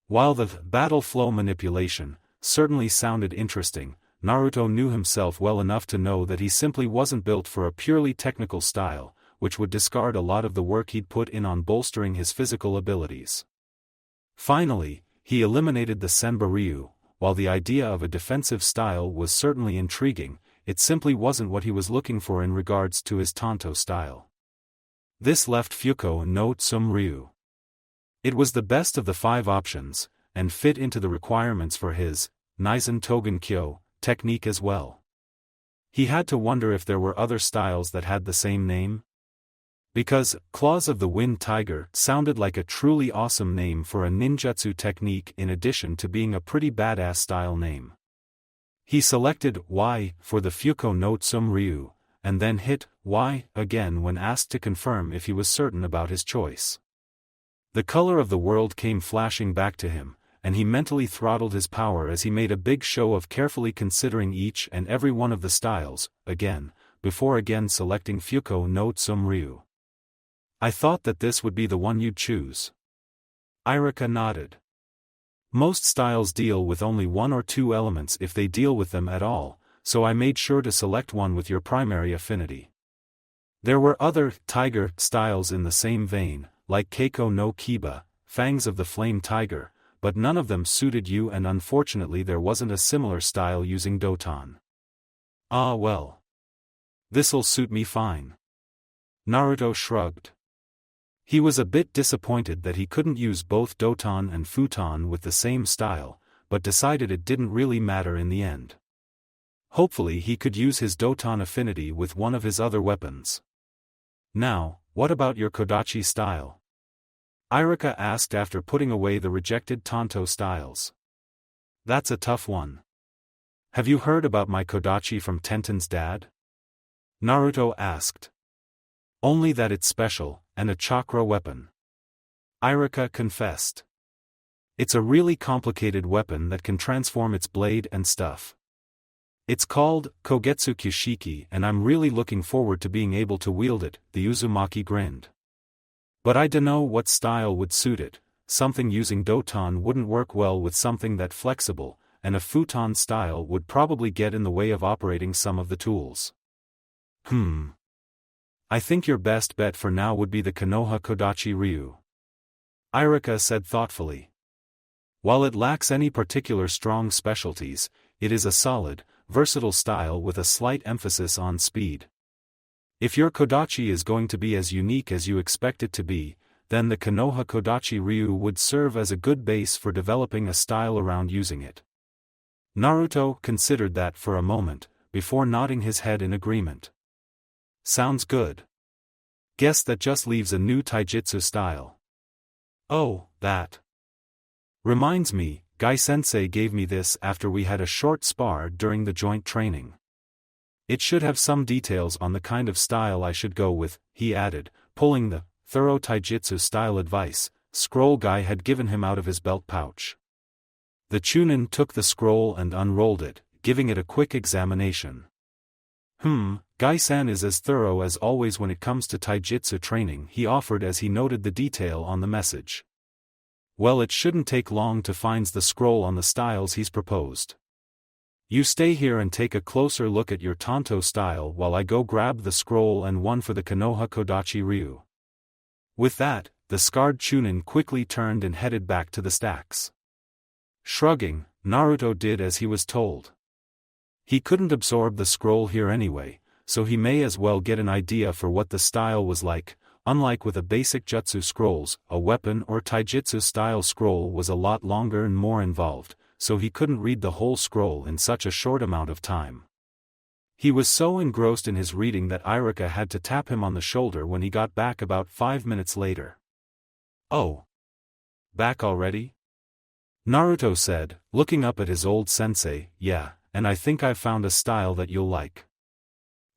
While the battle flow manipulation certainly sounded interesting, Naruto knew himself well enough to know that he simply wasn't built for a purely technical style, which would discard a lot of the work he'd put in on bolstering his physical abilities. Finally, he eliminated the Senba Ryu. While the idea of a defensive style was certainly intriguing, it simply wasn't what he was looking for in regards to his Tanto style. This left Fuko no Tsum Ryu. It was the best of the 5 options, and fit into the requirements for his Nizen Togen Kyo technique as well. He had to wonder if there were other styles that had the same name. Because Claws of the Wind Tiger sounded like a truly awesome name for a ninjutsu technique in addition to being a pretty badass style name. He selected Y for the Fuko no Tsum Ryu, and then hit Y again when asked to confirm if he was certain about his choice. The color of the world came flashing back to him, and he mentally throttled his power as he made a big show of carefully considering each and every one of the styles, again, before again selecting Fuko no Tsum Ryu. I thought that this would be the one you'd choose. Irika nodded. Most styles deal with only 1 or 2 elements if they deal with them at all, so I made sure to select one with your primary affinity. There were other tiger styles in the same vein, like Keiko no Kiba, Fangs of the Flame Tiger, but none of them suited you and unfortunately there wasn't a similar style using Doton. Ah well. This'll suit me fine. Naruto shrugged. He was a bit disappointed that he couldn't use both Doton and Futon with the same style, but decided it didn't really matter in the end. Hopefully he could use his Doton affinity with one of his other weapons. Now, what about your Kodachi style? Irika asked after putting away the rejected Tanto styles. That's a tough one. Have you heard about my Kodachi from Tenten's dad? Naruto asked. Only that it's special, and a chakra weapon. Irika confessed. It's a really complicated weapon that can transform its blade and stuff. It's called Kogetsu Kyushiki and I'm really looking forward to being able to wield it, the Uzumaki grinned. But I dunno what style would suit it, something using Doton wouldn't work well with something that flexible, and a futon style would probably get in the way of operating some of the tools. I think your best bet for now would be the Konoha Kodachi Ryu. Irika said thoughtfully. While it lacks any particular strong specialties, it is a solid, versatile style with a slight emphasis on speed. If your Kodachi is going to be as unique as you expect it to be, then the Konoha Kodachi Ryu would serve as a good base for developing a style around using it. Naruto considered that for a moment, before nodding his head in agreement. Sounds good. Guess that just leaves a new taijutsu style. Oh, that. Reminds me, Guy-sensei gave me this after we had a short spar during the joint training. It should have some details on the kind of style I should go with, he added, pulling the thorough taijutsu style advice scroll Guy had given him out of his belt pouch. The Chunin took the scroll and unrolled it, giving it a quick examination. Guy-san is as thorough as always when it comes to taijutsu training, he offered as he noted the detail on the message. Well, it shouldn't take long to find the scroll on the styles he's proposed. You stay here and take a closer look at your Tanto style while I go grab the scroll and one for the Konoha Kodachi Ryu. With that, the scarred Chunin quickly turned and headed back to the stacks. Shrugging, Naruto did as he was told. He couldn't absorb the scroll here anyway, so he may as well get an idea for what the style was like. Unlike with a basic jutsu scrolls, a weapon or taijutsu style scroll was a lot longer and more involved, so he couldn't read the whole scroll in such a short amount of time. He was so engrossed in his reading that Irika had to tap him on the shoulder when he got back about 5 minutes later. Oh. Back already? Naruto said, looking up at his old sensei. Yeah, and I think I've found a style that you'll like.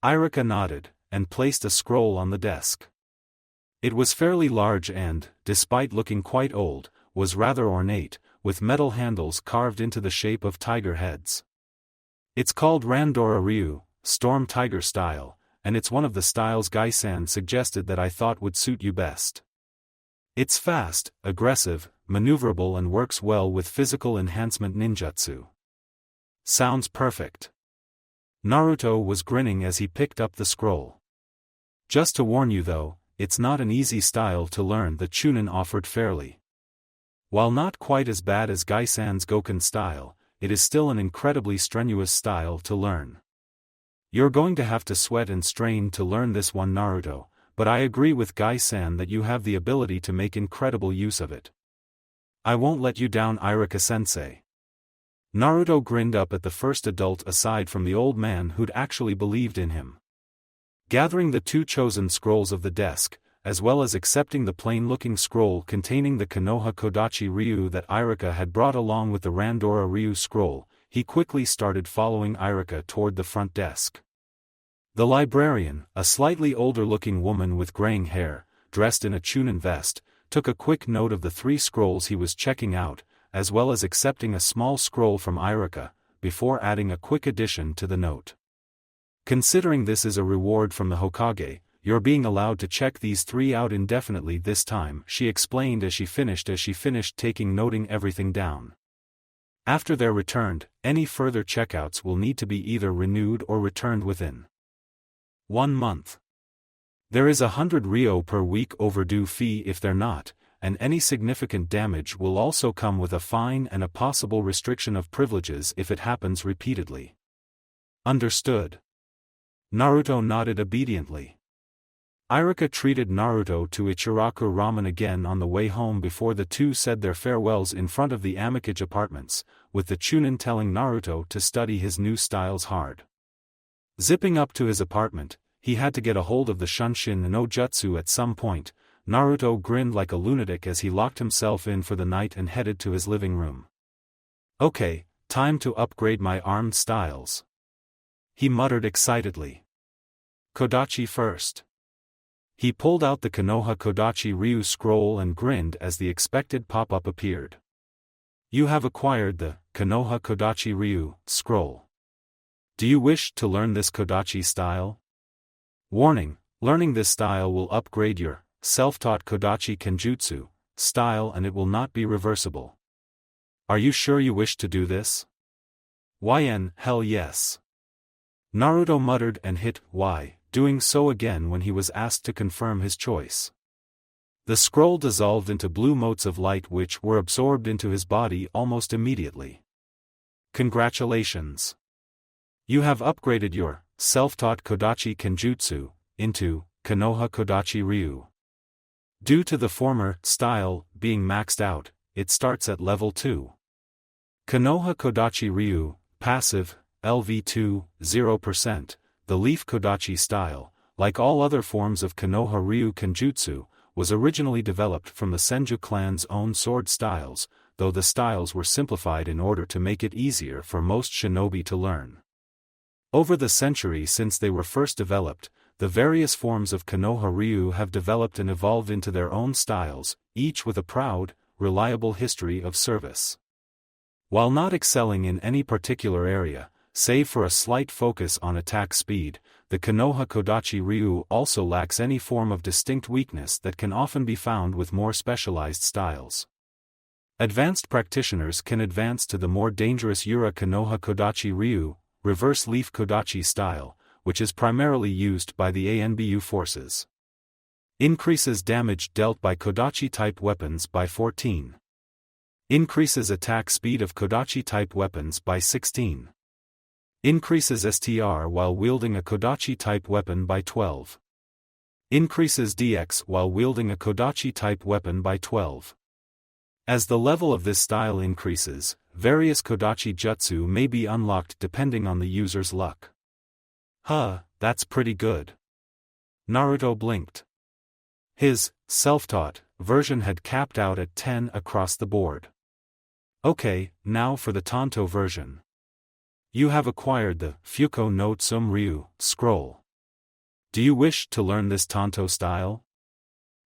Irika nodded, and placed a scroll on the desk. It was fairly large and, despite looking quite old, was rather ornate, with metal handles carved into the shape of tiger heads. It's called Randora Ryu, Storm Tiger style, and it's one of the styles Guy-san suggested that I thought would suit you best. It's fast, aggressive, maneuverable and works well with physical enhancement ninjutsu. Sounds perfect. Naruto was grinning as he picked up the scroll. Just to warn you though, it's not an easy style to learn, the Chunin offered fairly. While not quite as bad as Guy-san's Goken style, it is still an incredibly strenuous style to learn. You're going to have to sweat and strain to learn this one, Naruto, but I agree with Guy-san that you have the ability to make incredible use of it. I won't let you down, Irika-sensei. Naruto grinned up at the first adult aside from the old man who'd actually believed in him. Gathering the 2 chosen scrolls of the desk, as well as accepting the plain-looking scroll containing the Konoha Kodachi Ryu that Irika had brought along with the Randora Ryu scroll, he quickly started following Irika toward the front desk. The librarian, a slightly older-looking woman with graying hair, dressed in a Chunin vest, took a quick note of the 3 scrolls he was checking out, as well as accepting a small scroll from Irika, before adding a quick addition to the note. Considering this is a reward from the Hokage, you're being allowed to check these 3 out indefinitely this time, she explained as she finished noting everything down. After they're returned, any further checkouts will need to be either renewed or returned within 1 month. There is 100 ryo per week overdue fee if they're not, and any significant damage will also come with a fine and a possible restriction of privileges if it happens repeatedly. Understood. Naruto nodded obediently. Irika treated Naruto to Ichiraku ramen again on the way home before the 2 said their farewells in front of the Amikage apartments, with the Chunin telling Naruto to study his new styles hard. Zipping up to his apartment, he had to get a hold of the Shunshin no Jutsu at some point. Naruto grinned like a lunatic as he locked himself in for the night and headed to his living room. Okay, time to upgrade my armed styles, he muttered excitedly. Kodachi first. He pulled out the Konoha Kodachi Ryu scroll and grinned as the expected pop-up appeared. You have acquired the Konoha Kodachi Ryu scroll. Do you wish to learn this Kodachi style? Warning: learning this style will upgrade your self-taught Kodachi Kenjutsu style and it will not be reversible. Are you sure you wish to do this? Hell yes. Naruto muttered and hit Y, doing so again when he was asked to confirm his choice. The scroll dissolved into blue motes of light which were absorbed into his body almost immediately. Congratulations! You have upgraded your self-taught Kodachi Kenjutsu into Konoha Kodachi Ryu. Due to the former style being maxed out, it starts at level 2. Konoha Kodachi Ryu, passive, LV2, 0%, the Leaf Kodachi style, like all other forms of Konoha-ryu Kenjutsu, was originally developed from the Senju clan's own sword styles, though the styles were simplified in order to make it easier for most shinobi to learn. Over the century since they were first developed, the various forms of Konoha-ryu have developed and evolved into their own styles, each with a proud, reliable history of service. While not excelling in any particular area, save for a slight focus on attack speed, the Konoha Kodachi Ryu also lacks any form of distinct weakness that can often be found with more specialized styles. Advanced practitioners can advance to the more dangerous Yura Konoha Kodachi Ryu, reverse leaf Kodachi style, which is primarily used by the ANBU forces. Increases damage dealt by Kodachi-type weapons by 14. Increases attack speed of Kodachi-type weapons by 16. Increases STR while wielding a Kodachi-type weapon by 12. Increases DX while wielding a Kodachi-type weapon by 12. As the level of this style increases, various Kodachi jutsu may be unlocked depending on the user's luck. Huh, that's pretty good. Naruto blinked. His self-taught version had capped out at 10 across the board. Okay, now for the Tanto version. You have acquired the Fuko no Tsum-ryu scroll. Do you wish to learn this Tanto style?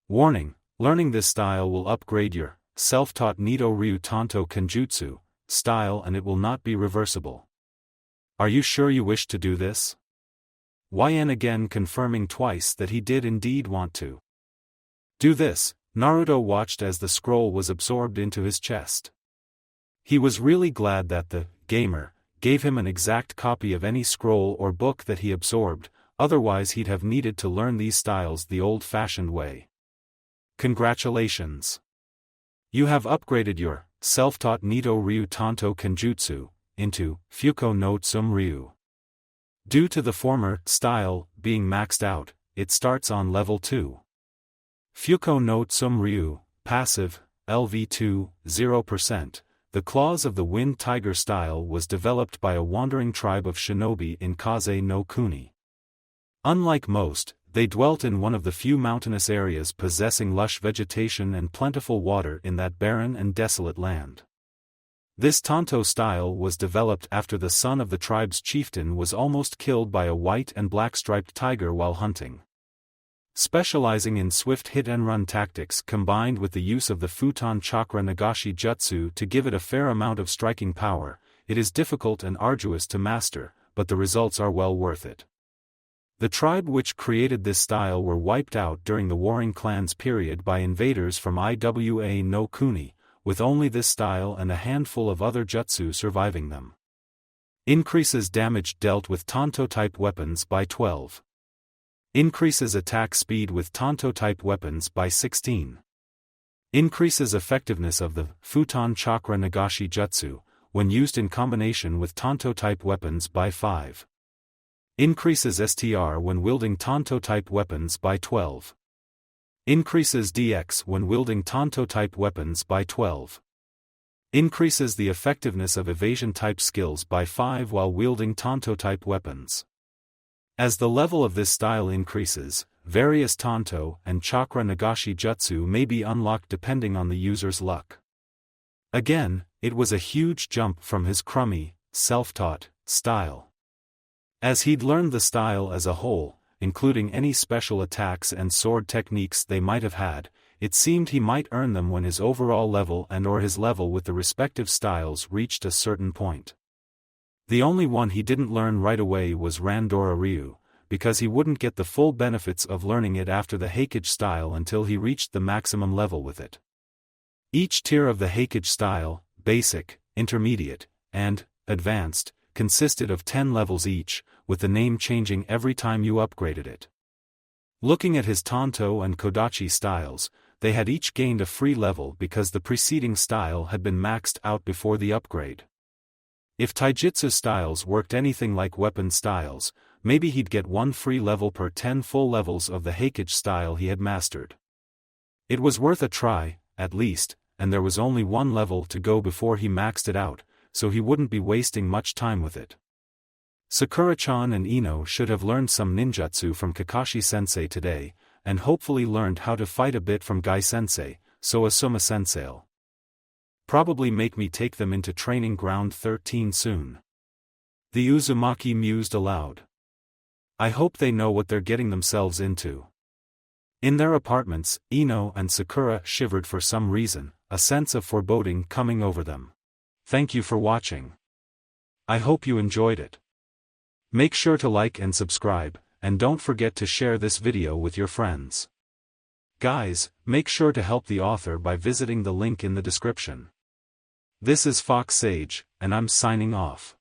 Warning, learning this style will upgrade your self-taught Nido-ryu Tanto Kenjutsu style and it will not be reversible. Are you sure you wish to do this? YN again confirming twice that he did indeed want to do this. Naruto watched as the scroll was absorbed into his chest. He was really glad that the gamer gave him an exact copy of any scroll or book that he absorbed, otherwise he'd have needed to learn these styles the old-fashioned way. Congratulations! You have upgraded your self-taught Nido-ryu Tanto Kenjutsu into Fuko no Tsum-ryu. Due to the former style being maxed out, it starts on level 2. Fuko no Tsum-ryu, passive, LV2, 0%. The Claws of the Wind Tiger style was developed by a wandering tribe of shinobi in Kaze no Kuni. Unlike most, they dwelt in one of the few mountainous areas possessing lush vegetation and plentiful water in that barren and desolate land. This Tanto style was developed after the son of the tribe's chieftain was almost killed by a white and black-striped tiger while hunting. Specializing in swift hit-and-run tactics combined with the use of the Futon Chakra Nagashi Jutsu to give it a fair amount of striking power, it is difficult and arduous to master, but the results are well worth it. The tribe which created this style were wiped out during the Warring Clans period by invaders from Iwa no Kuni, with only this style and a handful of other jutsu surviving them. Increases damage dealt with Tanto-type weapons by 12. Increases attack speed with Tanto-type weapons by 16. Increases effectiveness of the Futon Chakra Nagashi Jutsu, when used in combination with Tanto-type weapons by 5. Increases STR when wielding Tanto-type weapons by 12. Increases DX when wielding Tanto-type weapons by 12. Increases the effectiveness of evasion-type skills by 5 while wielding Tanto-type weapons. As the level of this style increases, various Tanto and Chakra Nagashi Jutsu may be unlocked depending on the user's luck. Again, it was a huge jump from his crummy, self-taught style. As he'd learned the style as a whole, including any special attacks and sword techniques they might have had, it seemed he might earn them when his overall level and/or his level with the respective styles reached a certain point. The only one he didn't learn right away was Randora Ryu, because he wouldn't get the full benefits of learning it after the Hokage style until he reached the maximum level with it. Each tier of the Hokage style, basic, intermediate, and advanced, consisted of 10 levels each, with the name changing every time you upgraded it. Looking at his Tanto and Kodachi styles, they had each gained a free level because the preceding style had been maxed out before the upgrade. If Taijutsu styles worked anything like weapon styles, maybe he'd get one free level per 10 full levels of the Hokage style he had mastered. It was worth a try, at least, and there was only one level to go before he maxed it out, so he wouldn't be wasting much time with it. Sakura-chan and Ino should have learned some ninjutsu from Kakashi-sensei today, and hopefully learned how to fight a bit from Gai-sensei, so Asuma-sensei'll probably make me take them into training ground 13 soon. The Uzumaki mused aloud. I hope they know what they're getting themselves into. In their apartments, Ino and Sakura shivered for some reason, a sense of foreboding coming over them. Thank you for watching. I hope you enjoyed it. Make sure to like and subscribe, and don't forget to share this video with your friends. Guys, make sure to help the author by visiting the link in the description. This is Fox Sage, and I'm signing off.